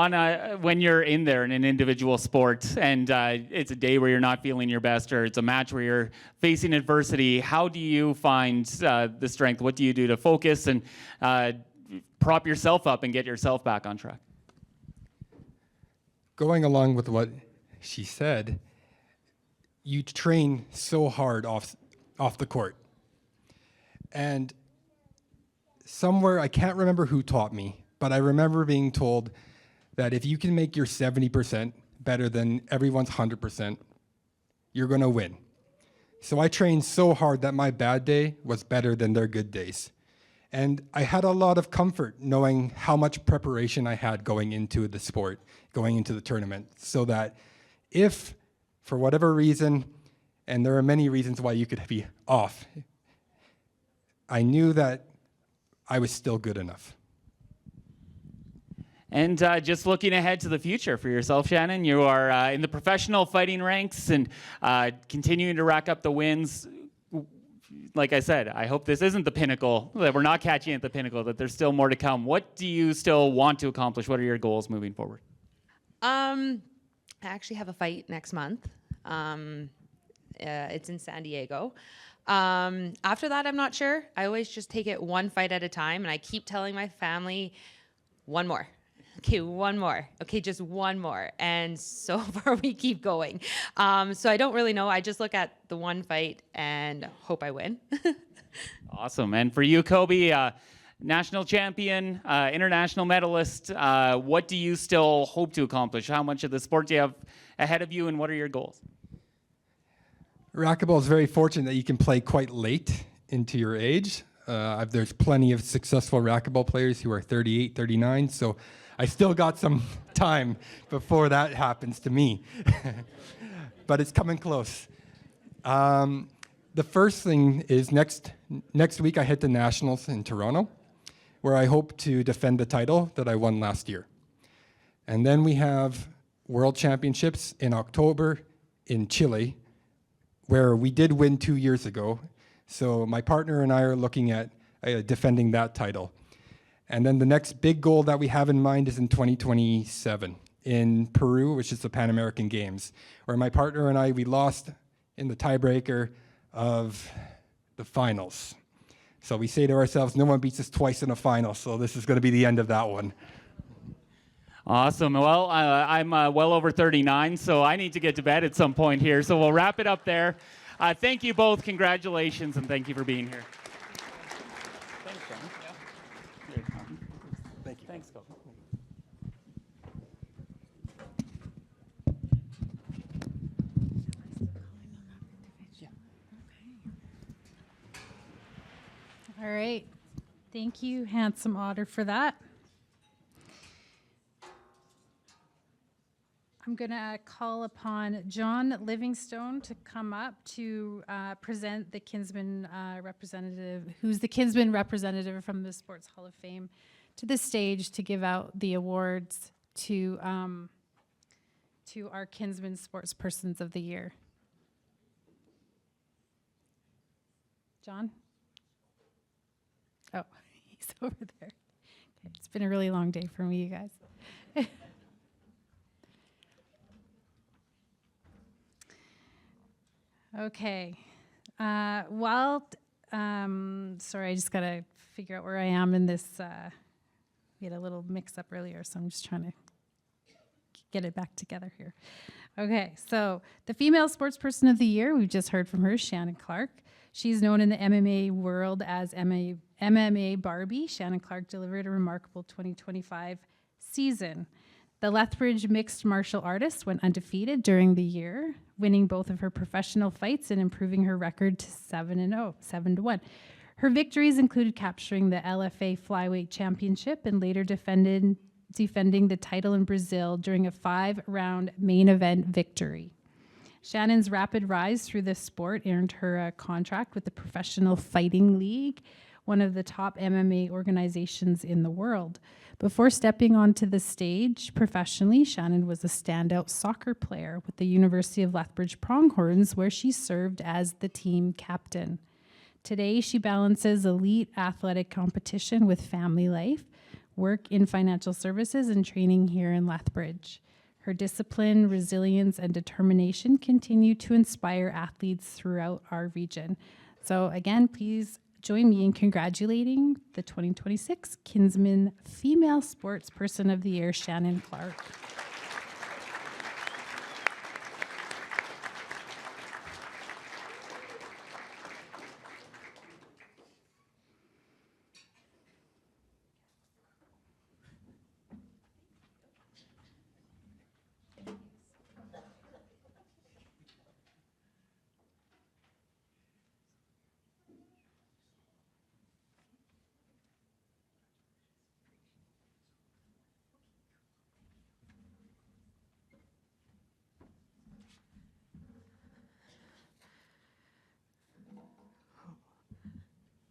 when you're in there in an individual sport and it's a day where you're not feeling your best, or it's a match where you're facing adversity, how do you find the strength? What do you do to focus and prop yourself up and get yourself back on track? Going along with what she said, you train so hard off the court. And somewhere, I can't remember who taught me, but I remember being told that if you can make your 70% better than everyone's 100%, you're going to win. So I trained so hard that my bad day was better than their good days. And I had a lot of comfort knowing how much preparation I had going into the sport, going into the tournament, so that if, for whatever reason, and there are many reasons why you could be off, I knew that I was still good enough. And just looking ahead to the future for yourself, Shannon, you are in the professional fighting ranks and continuing to rack up the wins. Like I said, I hope this isn't the pinnacle, that we're not catching at the pinnacle, that there's still more to come. What do you still want to accomplish? What are your goals moving forward? I actually have a fight next month. It's in San Diego. After that, I'm not sure. I always just take it one fight at a time, and I keep telling my family, one more. Okay, one more. Okay, just one more. And so far, we keep going. So I don't really know. I just look at the one fight and hope I win. Awesome. And for you, Kobe, national champion, international medalist, what do you still hope to accomplish? How much of the sport do you have ahead of you, and what are your goals? Racquetball is very fortunate that you can play quite late into your age. There's plenty of successful racquetball players who are 38, 39, so I still got some time before that happens to me. But it's coming close. The first thing is next week I hit the Nationals in Toronto, where I hope to defend the title that I won last year. And then we have World Championships in October in Chile, where we did win 2 years ago. So my partner and I are looking at defending that title. And then the next big goal that we have in mind is in 2027 in Peru, which is the Pan American Games, where my partner and I, we lost in the tiebreaker of the finals. So we say to ourselves, no one beats us twice in a final, so this is going to be the end of that one. Awesome. Well, I'm well over 39, so I need to get to bed at some point here. So we'll wrap it up there. Thank you both. Congratulations, and thank you for being here. Thanks, John. Yeah. Thank you. Thanks, Kobe. All right. Thank you, Handsome Otter, for that. I'm going to call upon John Livingstone to come up to present the Kinsman representative, who's the Kinsman representative from the Sports Hall of Fame, to the stage to give out the awards to our Kinsman Sports Persons of the Year. John? Oh, he's She's over there. Okay, it's been a really long day for me, you guys. Okay. Sorry, I just got to figure out where I am in this. We had a little mix up earlier, so I'm just trying to get it back together here. Okay, so the Female Sports Person of the Year, we've just heard from her, Shannon Clark. She's known in the MMA world as MMA Barbie. Shannon Clark delivered a remarkable 2025 season. The Lethbridge mixed martial artist went undefeated during the year, winning both of her professional fights and improving her record to 7-1. Her victories included capturing the LFA Flyweight Championship and later defending the title in Brazil during a 5-round main event victory. Shannon's rapid rise through this sport earned her a contract with the Professional Fighting League, one of the top MMA organizations in the world. Before stepping onto the stage professionally, Shannon was a standout soccer player with the University of Lethbridge Pronghorns, where she served as the team captain. Today, she balances elite athletic competition with family life, work in financial services, and training here in Lethbridge. Her discipline, resilience, and determination continue to inspire athletes throughout our region. So again, please join me in congratulating the 2026 Kinsman Female Sports Person of the Year, Shannon Clark.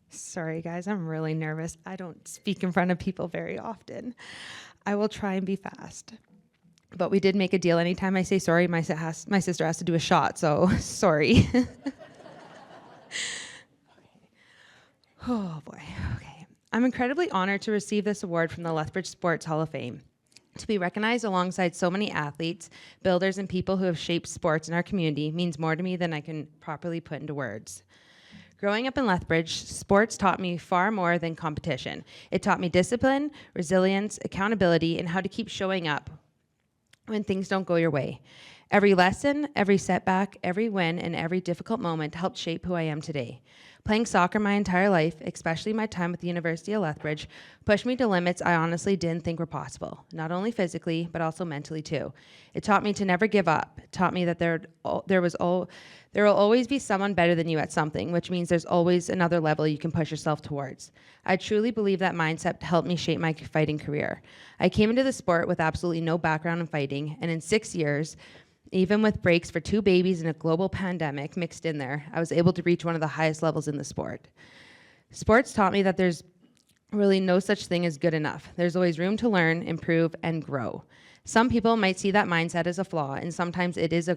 Sorry, guys, I'm really nervous. I don't speak in front of people very often. I will try and be fast. But we did make a deal. Anytime I say sorry, my sister has to do a shot, so sorry. Oh, boy. Okay. I'm incredibly honored to receive this award from the Lethbridge Sports Hall of Fame. To be recognized alongside so many athletes, builders, and people who have shaped sports in our community means more to me than I can properly put into words. Growing up in Lethbridge, sports taught me far more than competition. It taught me discipline, resilience, accountability, and how to keep showing up when things don't go your way. Every lesson, every setback, every win, and every difficult moment helped shape who I am today. Playing soccer my entire life, especially my time at the University of Lethbridge, pushed me to limits I honestly didn't think were possible, not only physically, but also mentally too. It taught me to never give up. It taught me that there will always be someone better than you at something, which means there's always another level you can push yourself towards. I truly believe that mindset helped me shape my fighting career. I came into the sport with absolutely no background in fighting, and in 6 years, even with breaks for 2 babies and a global pandemic mixed in there, I was able to reach one of the highest levels in the sport. Sports taught me that there's really no such thing as good enough. There's always room to learn, improve, and grow. Some people might see that mindset as a flaw, and sometimes it is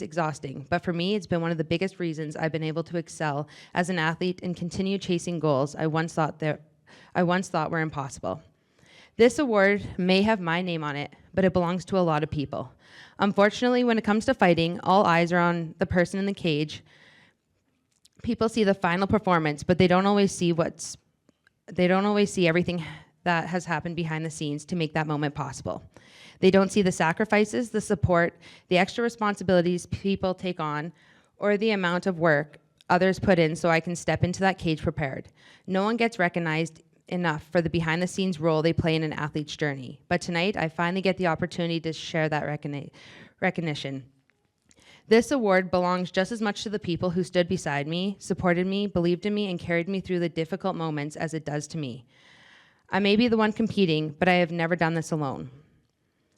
exhausting. But for me, it's been one of the biggest reasons I've been able to excel as an athlete and continue chasing goals I once thought were impossible. This award may have my name on it, but it belongs to a lot of people. Unfortunately, when it comes to fighting, all eyes are on the person in the cage. People see the final performance, but they don't always see everything that has happened behind the scenes to make that moment possible. They don't see the sacrifices, the support, the extra responsibilities people take on, or the amount of work others put in so I can step into that cage prepared. No one gets recognized enough for the behind-the-scenes role they play in an athlete's journey. But tonight, I finally get the opportunity to share that recognition. This award belongs just as much to the people who stood beside me, supported me, believed in me, and carried me through the difficult moments as it does to me. I may be the one competing, but I have never done this alone.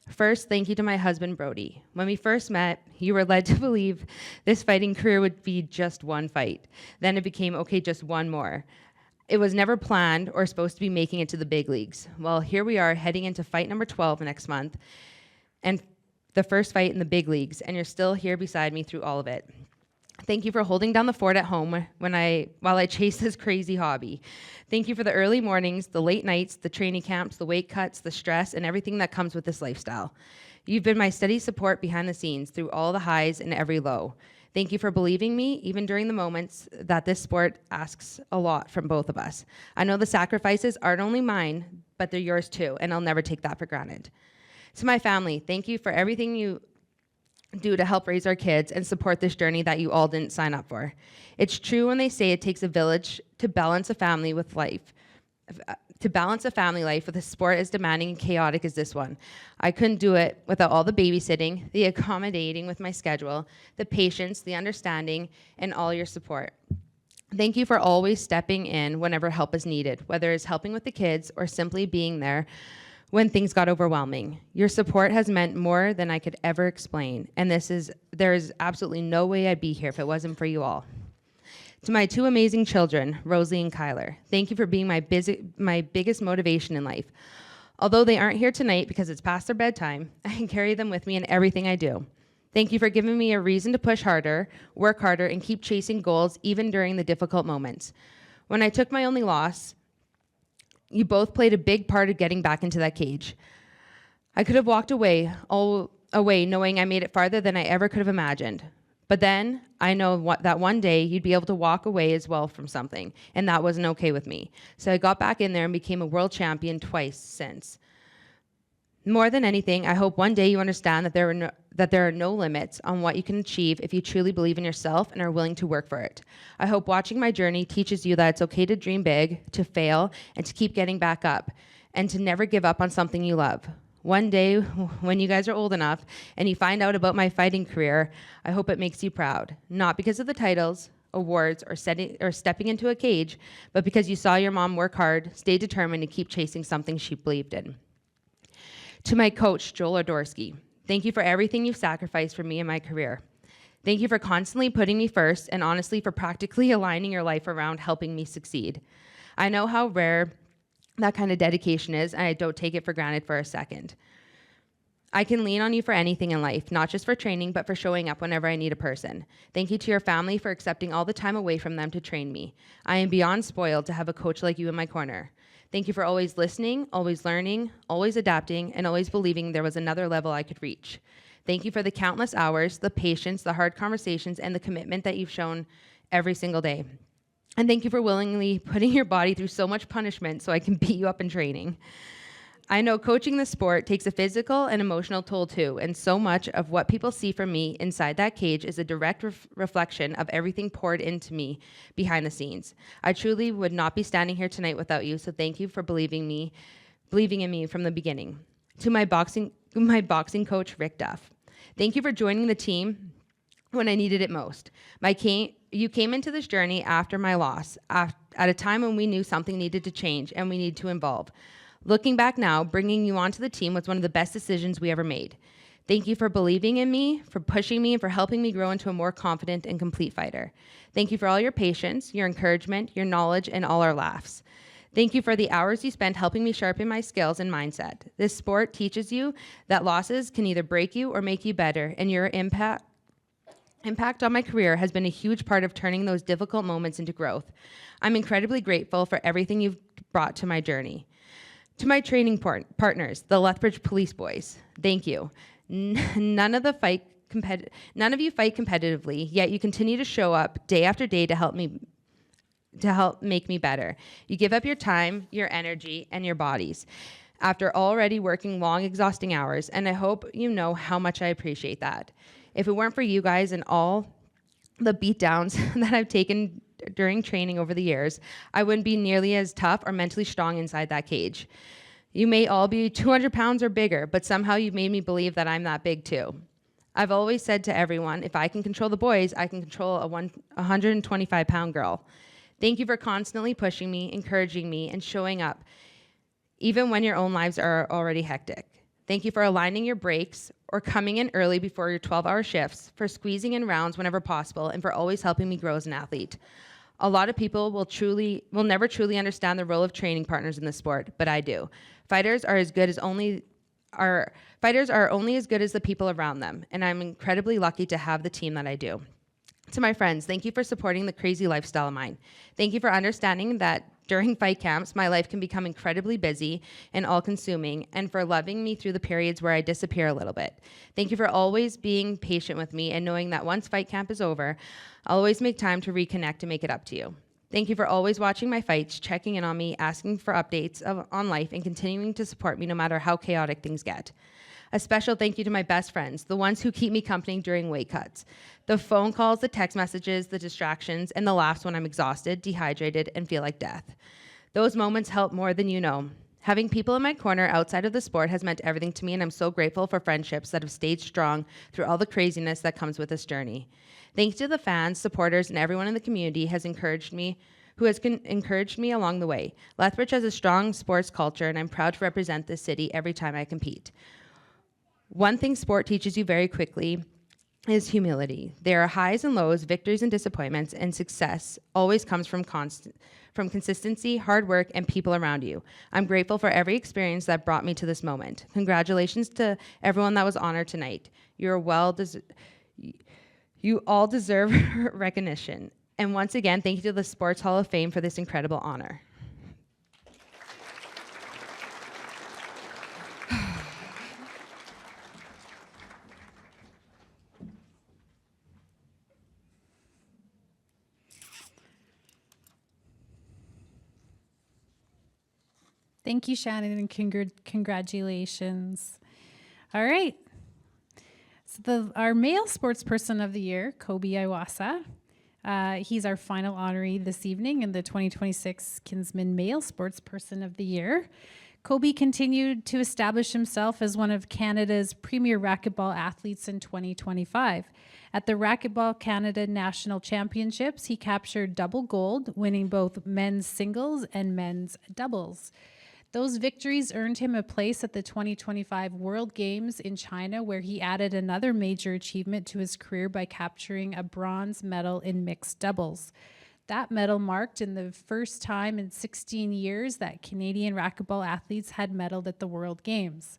First, thank you to my husband, Brody. When we first met, you were led to believe this fighting career would be just one fight. Then it became, okay, just one more. It was never planned or supposed to be making it to the big leagues. Well, here we are heading into fight number 12 next month, and the first fight in the big leagues, and you're still here beside me through all of it. Thank you for holding down the fort at home while I chase this crazy hobby. Thank you for the early mornings, the late nights, the training camps, the weight cuts, the stress, and everything that comes with this lifestyle. You've been my steady support behind the scenes through all the highs and every low. Thank you for believing me, even during the moments that this sport asks a lot from both of us. I know the sacrifices aren't only mine, but they're yours too, and I'll never take that for granted. To my family, thank you for everything you do to help raise our kids and support this journey that you all didn't sign up for. It's true when they say it takes a village to balance a family with life. To balance a family life with a sport as demanding and chaotic as this one. I couldn't do it without all the babysitting, the accommodating with my schedule, the patience, the understanding, and all your support. Thank you for always stepping in whenever help is needed, whether it's helping with the kids or simply being there when things got overwhelming. Your support has meant more than I could ever explain, and there is absolutely no way I'd be here if it wasn't for you all. To my two amazing children, Rosalie and Kyler, thank you for being my biggest motivation in life. Although they aren't here tonight because it's past their bedtime, I can carry them with me in everything I do. Thank you for giving me a reason to push harder, work harder, and keep chasing goals even during the difficult moments. When I took my only loss, you both played a big part of getting back into that cage. I could have walked away knowing I made it farther than I ever could have imagined. But then I know that one day you'd be able to walk away as well from something, and that wasn't okay with me. So I got back in there and became a world champion twice since. More than anything, I hope one day you understand that there are no limits on what you can achieve if you truly believe in yourself and are willing to work for it. I hope watching my journey teaches you that it's okay to dream big, to fail, and to keep getting back up, and to never give up on something you love. One day, when you guys are old enough and you find out about my fighting career, I hope it makes you proud. Not because of the titles, awards, or stepping into a cage, but because you saw your mom work hard, stay determined, and keep chasing something she believed in. To my coach, Joel Odorsky, thank you for everything you've sacrificed for me in my career. Thank you for constantly putting me first and honestly for practically aligning your life around helping me succeed. I know how rare that kind of dedication is, and I don't take it for granted for a second. I can lean on you for anything in life, not just for training, but for showing up whenever I need a person. Thank you to your family for accepting all the time away from them to train me. I am beyond spoiled to have a coach like you in my corner. Thank you for always listening, always learning, always adapting, and always believing there was another level I could reach. Thank you for the countless hours, the patience, the hard conversations, and the commitment that you've shown every single day. And thank you for willingly putting your body through so much punishment so I can beat you up in training. I know coaching the sport takes a physical and emotional toll too, and so much of what people see from me inside that cage is a direct reflection of everything poured into me behind the scenes. I truly would not be standing here tonight without you, so thank you for believing in me from the beginning. To my boxing coach, Rick Duff, thank you for joining the team when I needed it most. You came into this journey after my loss, at a time when we knew something needed to change and we needed to evolve. Looking back now, bringing you onto the team was one of the best decisions we ever made. Thank you for believing in me, for pushing me, and for helping me grow into a more confident and complete fighter. Thank you for all your patience, your encouragement, your knowledge, and all our laughs. Thank you for the hours you spent helping me sharpen my skills and mindset. This sport teaches you that losses can either break you or make you better, and your impact on my career has been a huge part of turning those difficult moments into growth. I'm incredibly grateful for everything you've brought to my journey. To my training partners, the Lethbridge Police Boys, thank you. None of you fight competitively, yet you continue to show up day after day to help make me better. You give up your time, your energy, and your bodies after already working long, exhausting hours, and I hope you know how much I appreciate that. If it weren't for you guys and all the beatdowns that I've taken during training over the years, I wouldn't be nearly as tough or mentally strong inside that cage. You may all be 200 pounds or bigger, but somehow you've made me believe that I'm that big too. I've always said to everyone, if I can control the boys, I can control a 125-pound girl. Thank you for constantly pushing me, encouraging me, and showing up, even when your own lives are already hectic. Thank you for aligning your breaks or coming in early before your 12-hour shifts, for squeezing in rounds whenever possible, and for always helping me grow as an athlete. A lot of people will never truly understand the role of training partners in the sport, but I do. Fighters are only as good as the people around them, and I'm incredibly lucky to have the team that I do. To my friends, thank you for supporting the crazy lifestyle of mine. Thank you for understanding that during fight camps, my life can become incredibly busy and all-consuming, and for loving me through the periods where I disappear a little bit. Thank you for always being patient with me and knowing that once fight camp is over, I'll always make time to reconnect and make it up to you. Thank you for always watching my fights, checking in on me, asking for updates on life, and continuing to support me no matter how chaotic things get. A special thank you to my best friends, the ones who keep me company during weight cuts. The phone calls, the text messages, the distractions, and the laughs when I'm exhausted, dehydrated, and feel like death. Those moments help more than you know. Having people in my corner outside of the sport has meant everything to me, and I'm so grateful for friendships that have stayed strong through all the craziness that comes with this journey. Thanks to the fans, supporters, and everyone in the community who has encouraged me along the way. Lethbridge has a strong sports culture, and I'm proud to represent this city every time I compete. One thing sport teaches you very quickly is humility. There are highs and lows, victories and disappointments, and success always comes from consistency, hard work, and people around you. I'm grateful for every experience that brought me to this moment. Congratulations to everyone that was honored tonight. You all deserve recognition. And once again, thank you to the Sports Hall of Fame for this incredible honor. Thank you, Shannon, and congratulations. All right. So our male sports person of the year, Kobe Iwasa. He's our final honoree this evening in the 2026 Kinsman Male Sports Person of the Year. Kobe continued to establish himself as one of Canada's premier racquetball athletes in 2025. At the Racquetball Canada National Championships, he captured double gold, winning both men's singles and men's doubles. Those victories earned him a place at the 2025 World Games in China, where he added another major achievement to his career by capturing a bronze medal in mixed doubles. That medal marked in the first time in 16 years that Canadian racquetball athletes had medaled at the World Games.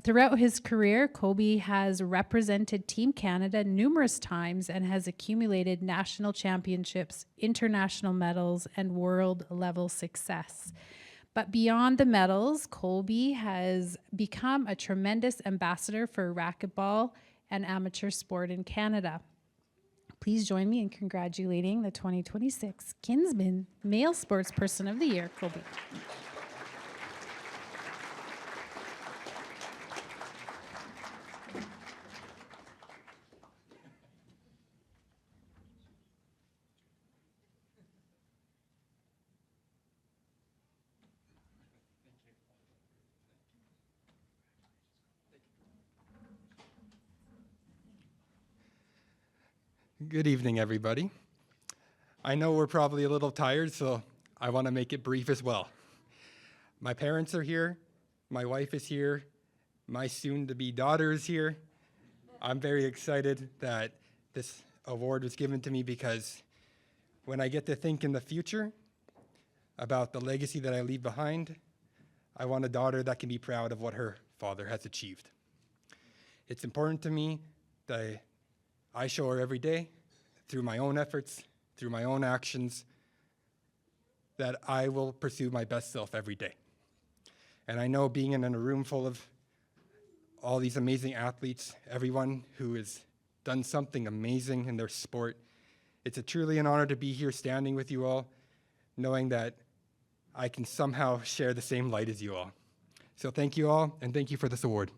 Throughout his career, Kobe has represented Team Canada numerous times and has accumulated national championships, international medals, and world-level success. But beyond the medals, Kobe has become a tremendous ambassador for racquetball and amateur sport in Canada. Please join me in congratulating the 2026 Kinsman Male Sports Person of the Year, Kobe. Good evening, everybody. I know we're probably a little tired, so I want to make it brief as well. My parents are here, my wife is here, my soon-to-be daughter is here. I'm very excited that this award was given to me because when I get to think in the future about the legacy that I leave behind, I want a daughter that can be proud of what her father has achieved. It's important to me that I show her every day, through my own efforts, through my own actions, that I will pursue my best self every day. And I know being in a room full of all these amazing athletes, everyone who has done something amazing in their sport, it's truly an honor to be here standing with you all, knowing that I can somehow share the same light as you all. So thank you all, and thank you for this award.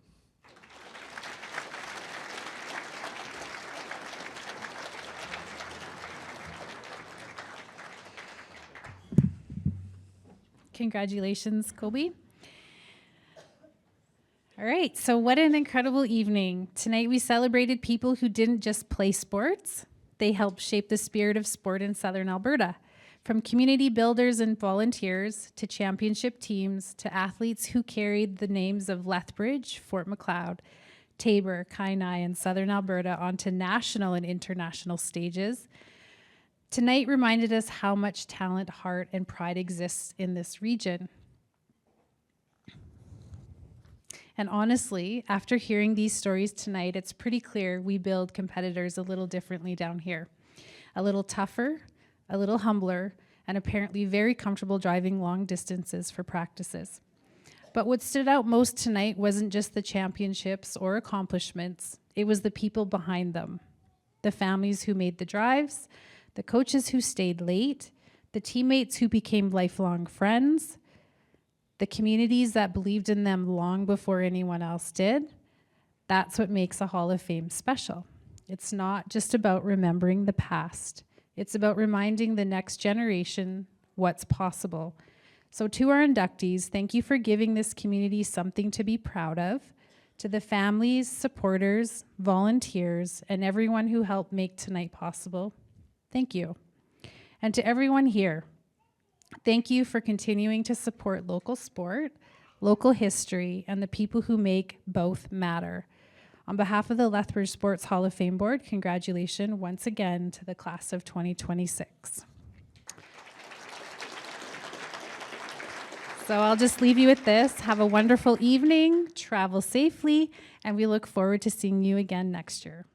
Congratulations, Kobe. All right, so what an incredible evening. Tonight we celebrated people who didn't just play sports, they helped shape the spirit of sport in Southern Alberta. From community builders and volunteers to championship teams to athletes who carried the names of Lethbridge, Fort Macleod, Taber, Kainai, and Southern Alberta onto national and international stages. Tonight reminded us how much talent, heart, and pride exists in this region. And honestly, after hearing these stories tonight, it's pretty clear we build competitors a little differently down here. A little tougher, a little humbler, and apparently very comfortable driving long distances for practices. But what stood out most tonight wasn't just the championships or accomplishments, it was the people behind them. The families who made the drives, the coaches who stayed late, the teammates who became lifelong friends, the communities that believed in them long before anyone else did. That's what makes a Hall of Fame special. It's not just about remembering the past. It's about reminding the next generation what's possible. So to our inductees, thank you for giving this community something to be proud of. To the families, supporters, volunteers, and everyone who helped make tonight possible, thank you. And to everyone here, thank you for continuing to support local sport, local history, and the people who make both matter. On behalf of the Lethbridge Sports Hall of Fame Board, congratulations once again to the class of 2026. So I'll just leave you with this. Have a wonderful evening, travel safely, and we look forward to seeing you again next year.